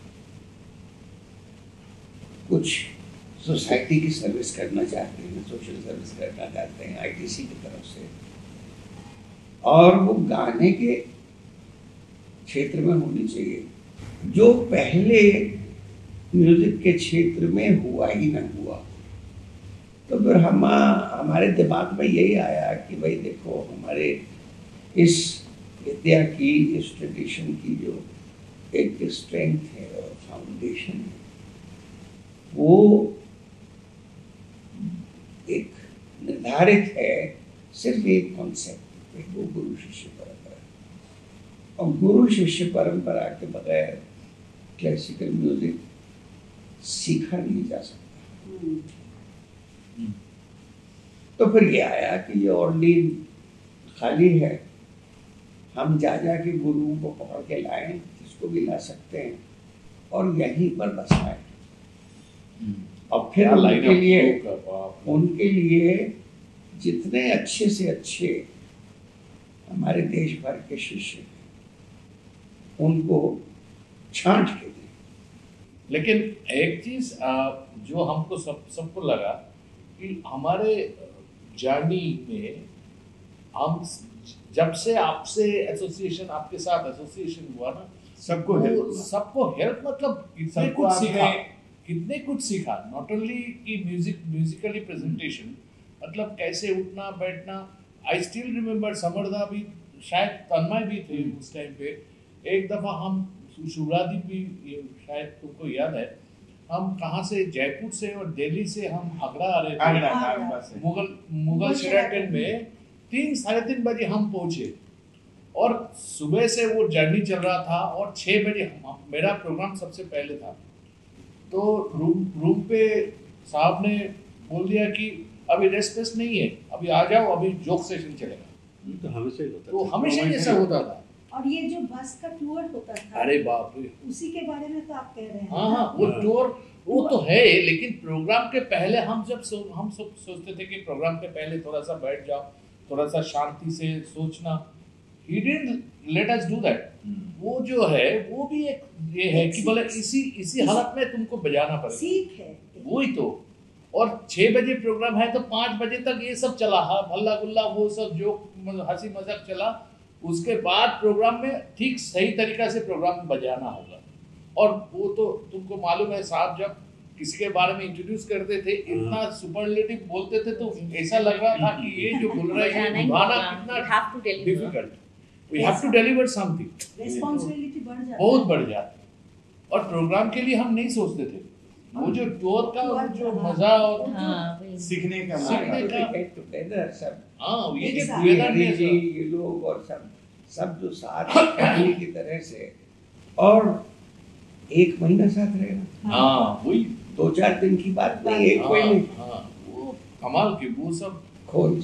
कुछ सोसाइटी की सर्विस करना चाहते हैं, सोशल सर्विस करना चाहते हैं ITC की तरफ से, और वो गाने के क्षेत्र में होनी चाहिए जो पहले म्यूजिक के क्षेत्र में हुआ ही ना हुआ। तो फिर हमारे दिमाग में यही आया कि भाई देखो, हमारे इस विद्या की, इस ट्रेडिशन की जो एक स्ट्रेंथ है और फाउंडेशन है, वो एक निर्धारित है सिर्फ एक कॉन्सेप्ट, वो गुरु शिष्य परंपरा। और गुरु शिष्य परंपरा के बगैर क्लासिकल म्यूजिक सीखा नहीं जा सकता। तो फिर ये आया कि ये ऑर्डिन खाली है, हम जा के गुरुओं को पकड़ के लाएं, जिसको भी ला सकते हैं, और यहीं पर बसाएं। और फिर उनके लिए जितने अच्छे से अच्छे हमारे देश भर के शिष्य हैं, उनको छांट के दें। लेकिन एक चीज जो हमको सबको लगा कि हमारे जर्नी में हम जब से आपसे एसोसिएशन, आपके साथ एसोसिएशन हुआ ना, सबको हेल्प मतलब कितने कुछ सीखा। नॉट ओनली कि म्यूजिकली प्रेजेंटेशन, मतलब कैसे उठना बैठना। आई स्टिल रिमेम्बर, समरदा भी, शायद तन्मय भी थे उस टाइम पे। एक दफ़ा हम शुभरादीप भी, शायद तुमको याद है, हम कहाँ से, जयपुर से और दिल्ली से हम आगरा आ रहे थे, मुगल शेराटन में 3-3:30 बजे हम पहुँचे, और सुबह से वो जर्नी चल रहा था, और 6 बजे मेरा प्रोग्राम सबसे पहले था। तो रूम पे साहब ने बोल दिया कि अभी रेस्ट नहीं है, अभी आ जाओ, अभी जोक सेशन चलेगा। तो हमेशा ही होता था। तो हमेशा जैसा होता था। और ये जो बस का टूर होता था, अरे बाप रे, उसी के बारे में तो आप कह रहे हैं। हाँ, वो टूर वो तो है, लेकिन प्रोग्राम के पहले हम सब सोचते थे कि प्रोग्राम के पहले थोड़ा सा बैठ जाओ, थोड़ा सा शांति से सोचना। He didn't let us do that. वो जो है वो भी एक ये है कि बोले इसी हालत में तुमको बजाना पड़ेगा, सीख है वही तो। और 6 बजे प्रोग्राम है तो 5 बजे तक ये सब चला, हाँ हल्ला गुल्ला वो सब जो हंसी मजाक चला। उसके बाद प्रोग्राम में ठीक सही तरीका से प्रोग्राम बजाना होगा। और वो तो तुमको मालूम है साहब, जब किसी के बारे में इंट्रोड्यूस करते थे इतना सुपरलेटिव बोलते थे तो ऐसा लग रहा था कि ये जो बोल रहा है निभाना कितना difficult. We have to deliver something. Responsibility बढ़ जाती है, बहुत बढ़ जाती है। और प्रोग्राम के लिए हम नहीं सोचते थे, वो जो टूर का वो जो मजा और सीखने का टुगेदर सब, हाँ ये ये लोग और सब जो साथ फैमिली की तरह से, और 1 महीना साथ रहना। हाँ वही 2-4 दिन की बात नहीं, 1 महीने। वो कमाल के वो सब,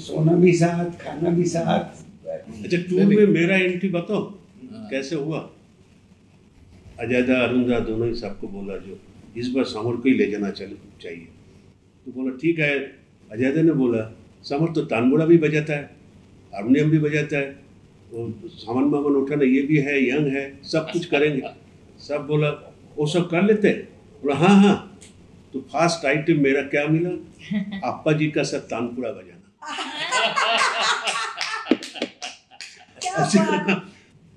सोना भी साथ, खाना भी साथ। अच्छा, टूर में मेरा एंट्री बताओ कैसे हुआ। अजयदा अरुणदा दोनों ही सबको बोला जो इस बार समर को ही ले जाना चाहिए। तो बोला ठीक है। अजयदा ने बोला समर तो तानबुड़ा भी बजाता है, हारमोनियम भी बजाता है, वो सामान मामन उठाना ये भी है, यंग है, सब कुछ करेंगे। सब बोला वो सब कर लेते हैं। बोला हाँ। तो फर्स्ट आइटम मेरा क्या मिला, अप्पा जी का सब तानपुरा बजाना।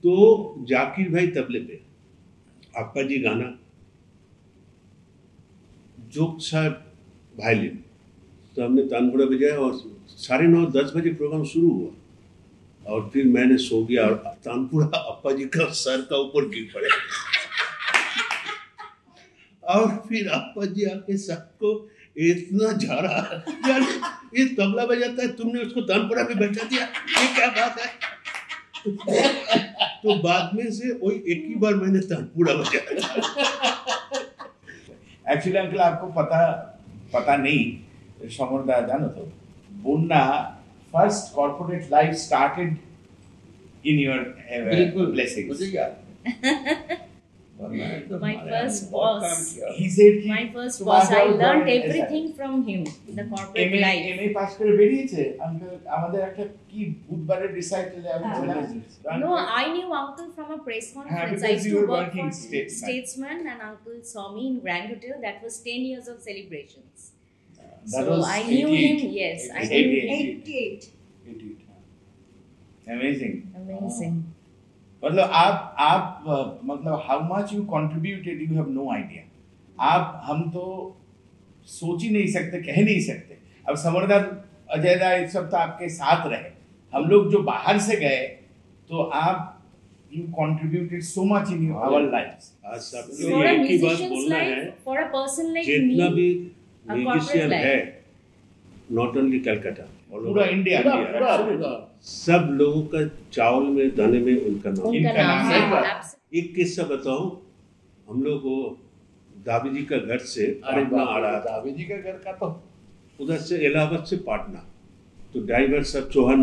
तो जाकिर भाई तबले पे, अप्पा जी गाना, जोग साहब वायलिन। तो हमने तानपुरा बजाया और 9:30-10 बजे प्रोग्राम शुरू हुआ। और फिर मैंने सो गया और तानपुरा अप्पा जी का सर का ऊपर गिर पड़े। और फिर अप्पा जी आके सबको इतना झाड़ा, यार ये तबला बजाता है, तुमने उसको तानपुरा में बैठा दिया, ये क्या बात है। तो बाद में से वही एक ही बार मैंने तानपुरा बजाया। एक्चुअली अंकल आपको पता नहीं, समरदा जानो तो बुन्ना first corporate life started in your blessings. My first boss. He said my first boss. I learned everything from him. The corporate life. MA pass করে বেরিয়েছে আঙ্কেল, আমাদের একটা কি বুধবারে ডিসাইড করে আমি No, I knew uncle from a press conference. I used to work for Statesman, and uncle saw me in Grand Hotel. That was 10 years of celebrations. That so was I knew 88. him. Yes, I knew him. 88. Amazing. Amazing. मतलब आप मतलब how much you contributed, you have no idea. आप हम तो सोच ही नहीं सकते, कह नहीं सकते। अब समरदा अजयदा ये सब तो आपके साथ रहे, हम लोग जो बाहर से गए तो आप you contributed so much in your our lives. आज सबके लिए एक ही बात बोलना है, for a person like जितना me, भी a म्यूजिशियन corporate है, life. नॉट ओनली कलकत्ता, पूरा इंडिया, सब लोगों का चावल में दाने में उनका नाम है। एक किस्सा बताऊं, हम लोग वो दावी जी का घर से पटना आ रहा था। दावी जी का घर का तो उधर से इलाहाबाद से पटना, तो ड्राइवर साहब चौहान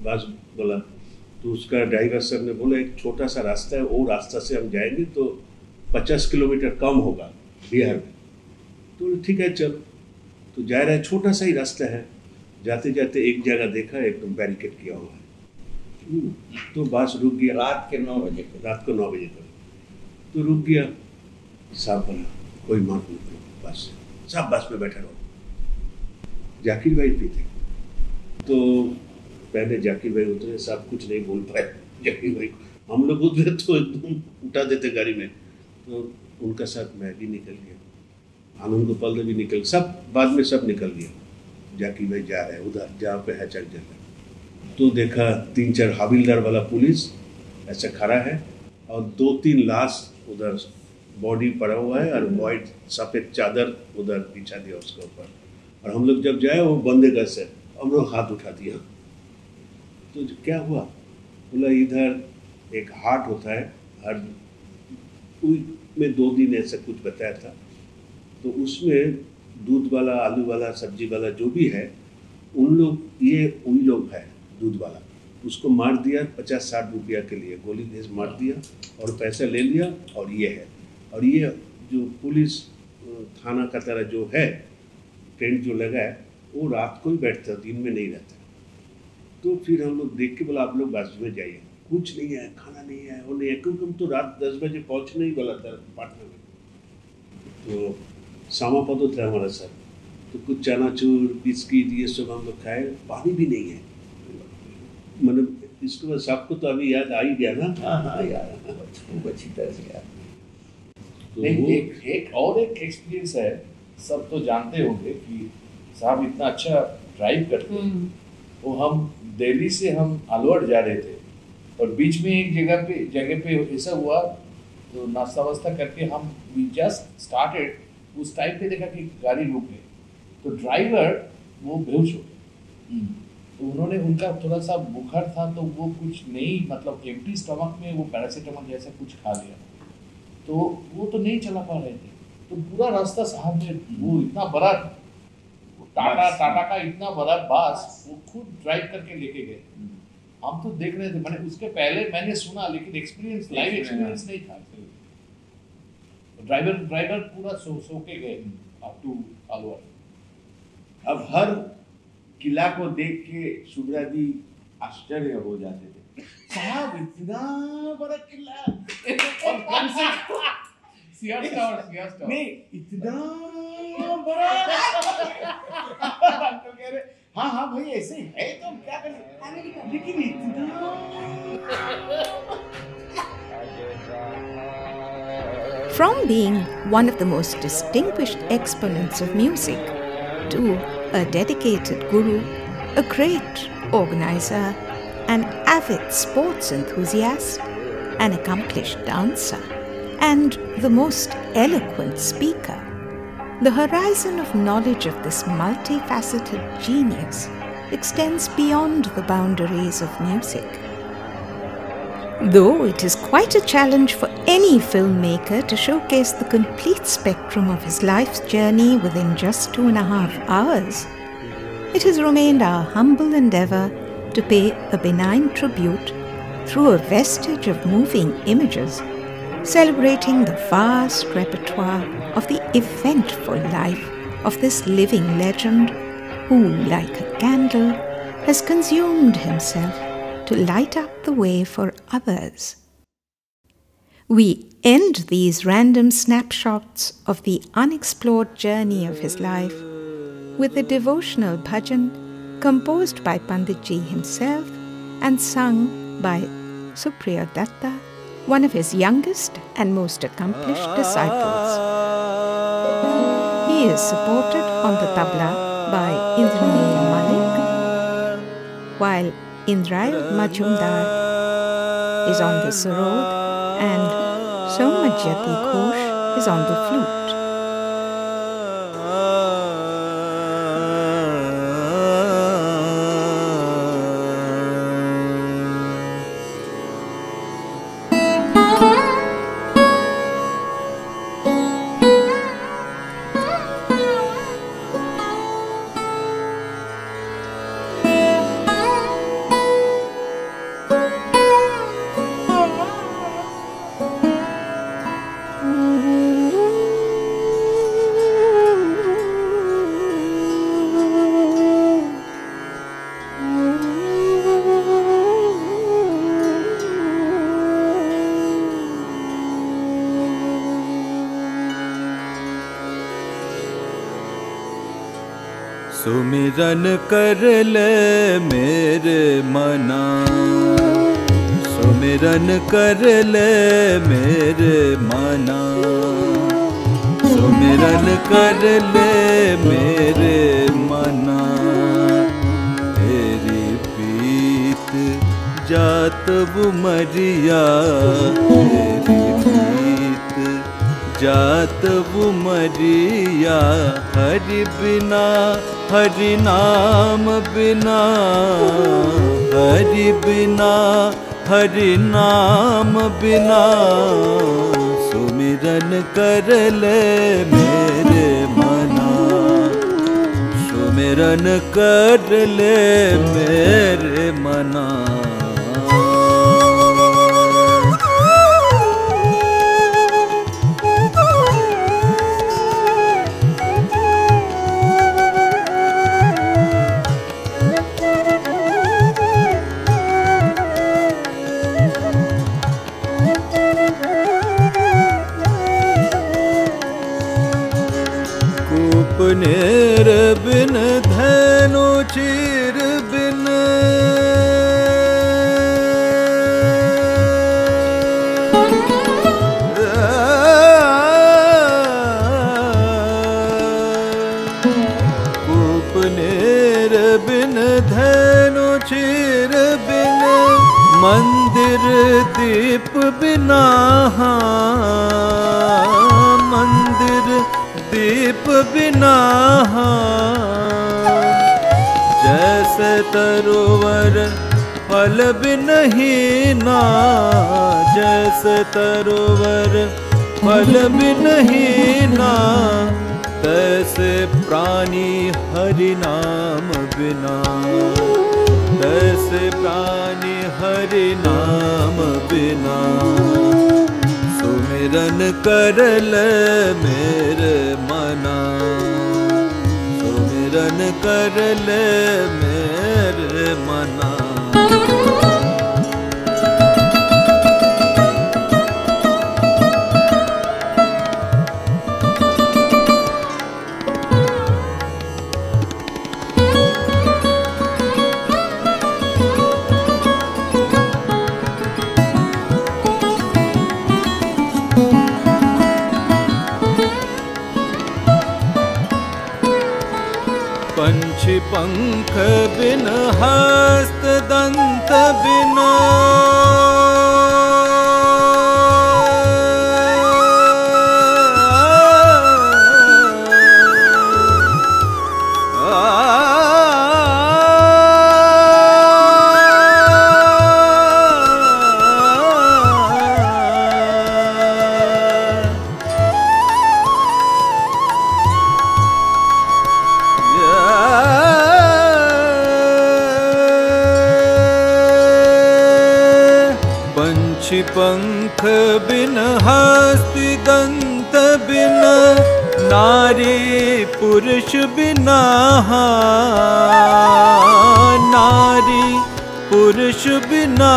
बस बोला, तो उसका ड्राइवर साहब ने बोला एक छोटा सा रास्ता है, वो रास्ता से हम जाएंगे तो 50 किलोमीटर कम होगा बिहार में। तो ठीक है चलो, तो जा रहे, छोटा सा ही रास्ता है। जाते जाते एक जगह देखा एकदम बैरिकेड किया हुआ है, तो बस रुक गया। रात को 9 बजे तक तो रुक गया। साहब बोला कोई मत रुको, बस सब बस में बैठे रहो। जाकिर भाई भी थे, तो पहले जाकिर भाई उतरे, सब कुछ नहीं बोल पाए जाकिर भाई। हम लोग उतरे तो एकदम उठा देते गाड़ी में, तो उनका साथ मैं भी निकल गया, आनंद गोपाल भी निकल, सब बाद में सब निकल गया। जाकिर भाई जा रहे हैं उधर जहाँ पे है चक जगह, तो देखा 3-4 हविलदार वाला पुलिस ऐसा खड़ा है और 2-3 लाश उधर बॉडी पड़ा हुआ है, और वाइट सफ़ेद चादर उधर बिछा दिया उसके ऊपर। और हम लोग जब जाए वो बंदे गए से, हम लोग हाथ उठा दिया। तो क्या हुआ, बोला इधर एक हाट होता है, हर में 2 दिन ऐसा कुछ बताया था। तो उसमें दूध वाला, आलू वाला, सब्जी वाला जो भी है, उन लोग ये वही लोग है दूध वाला, उसको मार दिया 50-60 रुपया के लिए, गोली भेज मार दिया और पैसा ले लिया। और ये है, और ये जो पुलिस थाना का तरह जो है टेंट जो लगा है वो रात को ही बैठता है, दिन में नहीं रहता। तो फिर हम लोग देख के बोला आप लोग बस में जाइए, कुछ नहीं है, खाना नहीं है, वो नहीं है, क्योंकि हम तो रात 10 बजे पहुँचने ही वाला था पाटना में। तो सामापदो थे हमारा सर, तो कुछ चनाचूर बिस्किट ये सब हम लोग खाए, पानी भी नहीं है। मतलब इसके बाद सबको तो अभी याद आ ही गया ना। हाँ यार, खूब अच्छी तरह से याद। एक और एक एक्सपीरियंस है, सब तो जानते होंगे कि साहब इतना अच्छा ड्राइव करते हैं। वो हम दिल्ली से हम अलवर जा रहे थे और बीच में एक जगह पे ऐसा हुआ, तो नाश्ता वास्ता करके हम वी जस्ट स्टार्टेड, उस टाइम पे देखा कि गाड़ी रुक गई, तो ड्राइवर वो बेहोश हो गए। तो उन्होंने, उनका थोड़ा सा बुखार था, तो वो कुछ नहीं, मतलब एम्प्टी स्टमक में वो पैरासीटामोल जैसा कुछ खा लिया, तो वो तो नहीं चला पा रहे थे। तो पूरा रास्ता साहब ने, वो इतना बड़ा टाटा का इतना बड़ा बस वो खुद ड्राइव करके लेके गए। हम तो देख रहे थे, मैंने उसके पहले मैंने सुना, लेकिन एक्सपीरियंस, लाइव एक्सपीरियंस नहीं था। ड्राइवर पूरा सो के गए अप टू अलवर। अब हर किला को देख के शुभ्रा जी आश्चर्य हो जाते थे, साहब इतना बड़ा किला और कम से सीआर टावर नहीं, इतना बड़ा। तो कह रहे हाँ हाँ भाई ऐसे है, तो हम क्या करें, लेकिन इतना। From being one of the most distinguished exponents of music to a dedicated guru, a great organizer, an avid sports enthusiast, an accomplished dancer, and the most eloquent speaker, the horizon of knowledge of this multifaceted genius extends beyond the boundaries of music. Though it is quite a challenge for any filmmaker to showcase the complete spectrum of his life's journey within just 2.5 hours, it has remained our humble endeavor to pay a benign tribute through a vestige of moving images, celebrating the vast repertoire of the eventful life of this living legend who, like a candle, has consumed himself to light up the way for others. We end these random snapshots of the unexplored journey of his life with a devotional bhajan composed by Panditji himself and sung by Supriya Datta, one of his youngest and most accomplished disciples. He is supported on the tabla by Indranil Malik, while Indrail Majumdar is on the sarod and Somajyati Ghosh is on the flute. सुमिरन कर ले मेरे मना, सुमिरन कर ले मेरे मना, सुमिरन कर ले मेरे मना। तेरी पीत जात बुमरिया, तेरी पीत जात बुमरिया। हरि बिना हरि नाम बिना, हरि बिना हरि नाम बिना। सुमिरन कर ले मेरे मना, सुमिरन कर ले मेरे मना। कूपनेर बिन धैनु चीर बिन कूपनेर बिन धैनु चीर बिन मंदिर दीप बिना मंदिर दीप बिना जैसे तरोवर फल बिन ही ना जैसे तरोवर फल बिन ही ना तैसे प्राणी हरि नाम बिना तैसे प्राणी हरि नाम बिना सुमिरन कर ले मेरे मना सुमिरन कर ले मेरे मना। पंछी पंख बिन हस्त दंत बिन पंख बिन हस्ति दंत बिन नारी पुरुष बिना नारी पुरुष बिना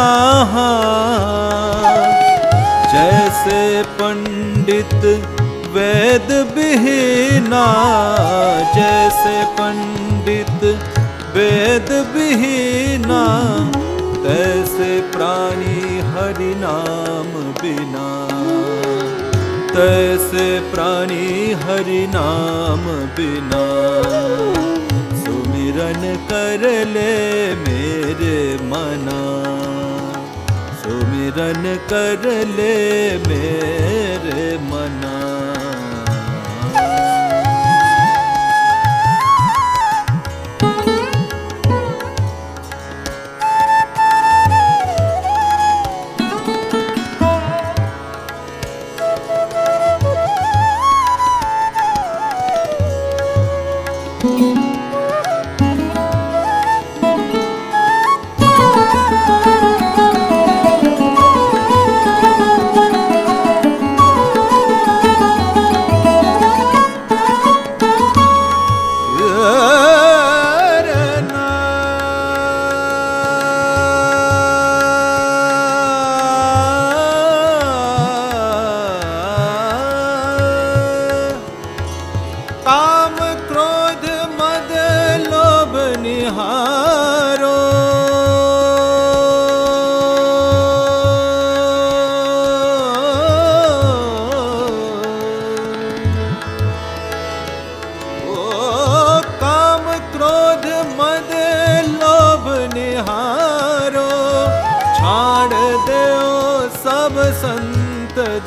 जैसे पंडित वेद बिहीना जैसे पंडित वेद बिहीना तैसे प्राणी हरि नाम बिना तैसे प्राणी हरि नाम बिना सुमिरन कर ले मेरे मना सुमिरन कर ले मेरे मना।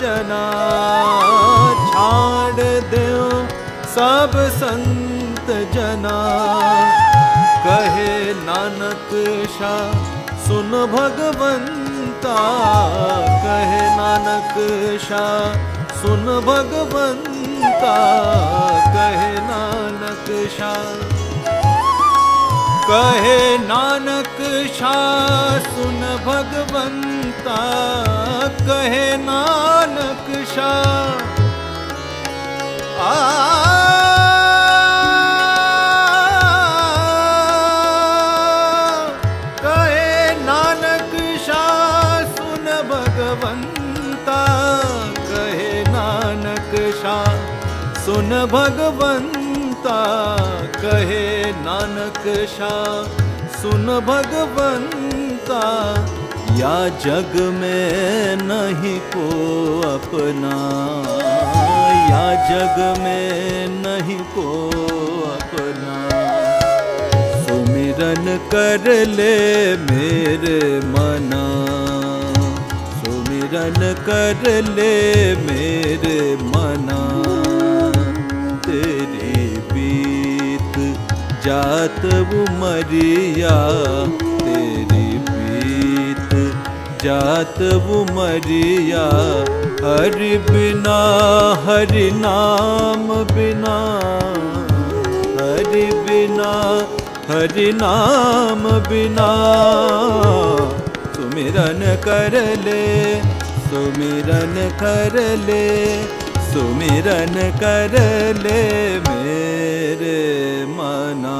जना छाड़ देओ सब संत जना कहे नानक शाह सुन भगवंता कहे नानक शाह सुन भगवंता कहे नानक शाह कहे नानक शाह सुन भगवंता, कहे नानक शाह कहे नानक शाह सुन भगवंता, कहे नानक शाह सुन भगवंता, कहे नानक शाह सुन भगवंता। या जग में नहीं को अपना, या जग में नहीं को अपना। सुमिरन कर ले मेरे मना, सुमिरन कर ले मेरे मना। तेरी बीत जात उमरिया, तेरी बीत जात उमरिया। हरि बिना हरि नाम बिना, हरि बिना हरि नाम बिना। सुमिरन कर ले, सुमिरन कर ले, सुमिरन कर ले मेरे मना।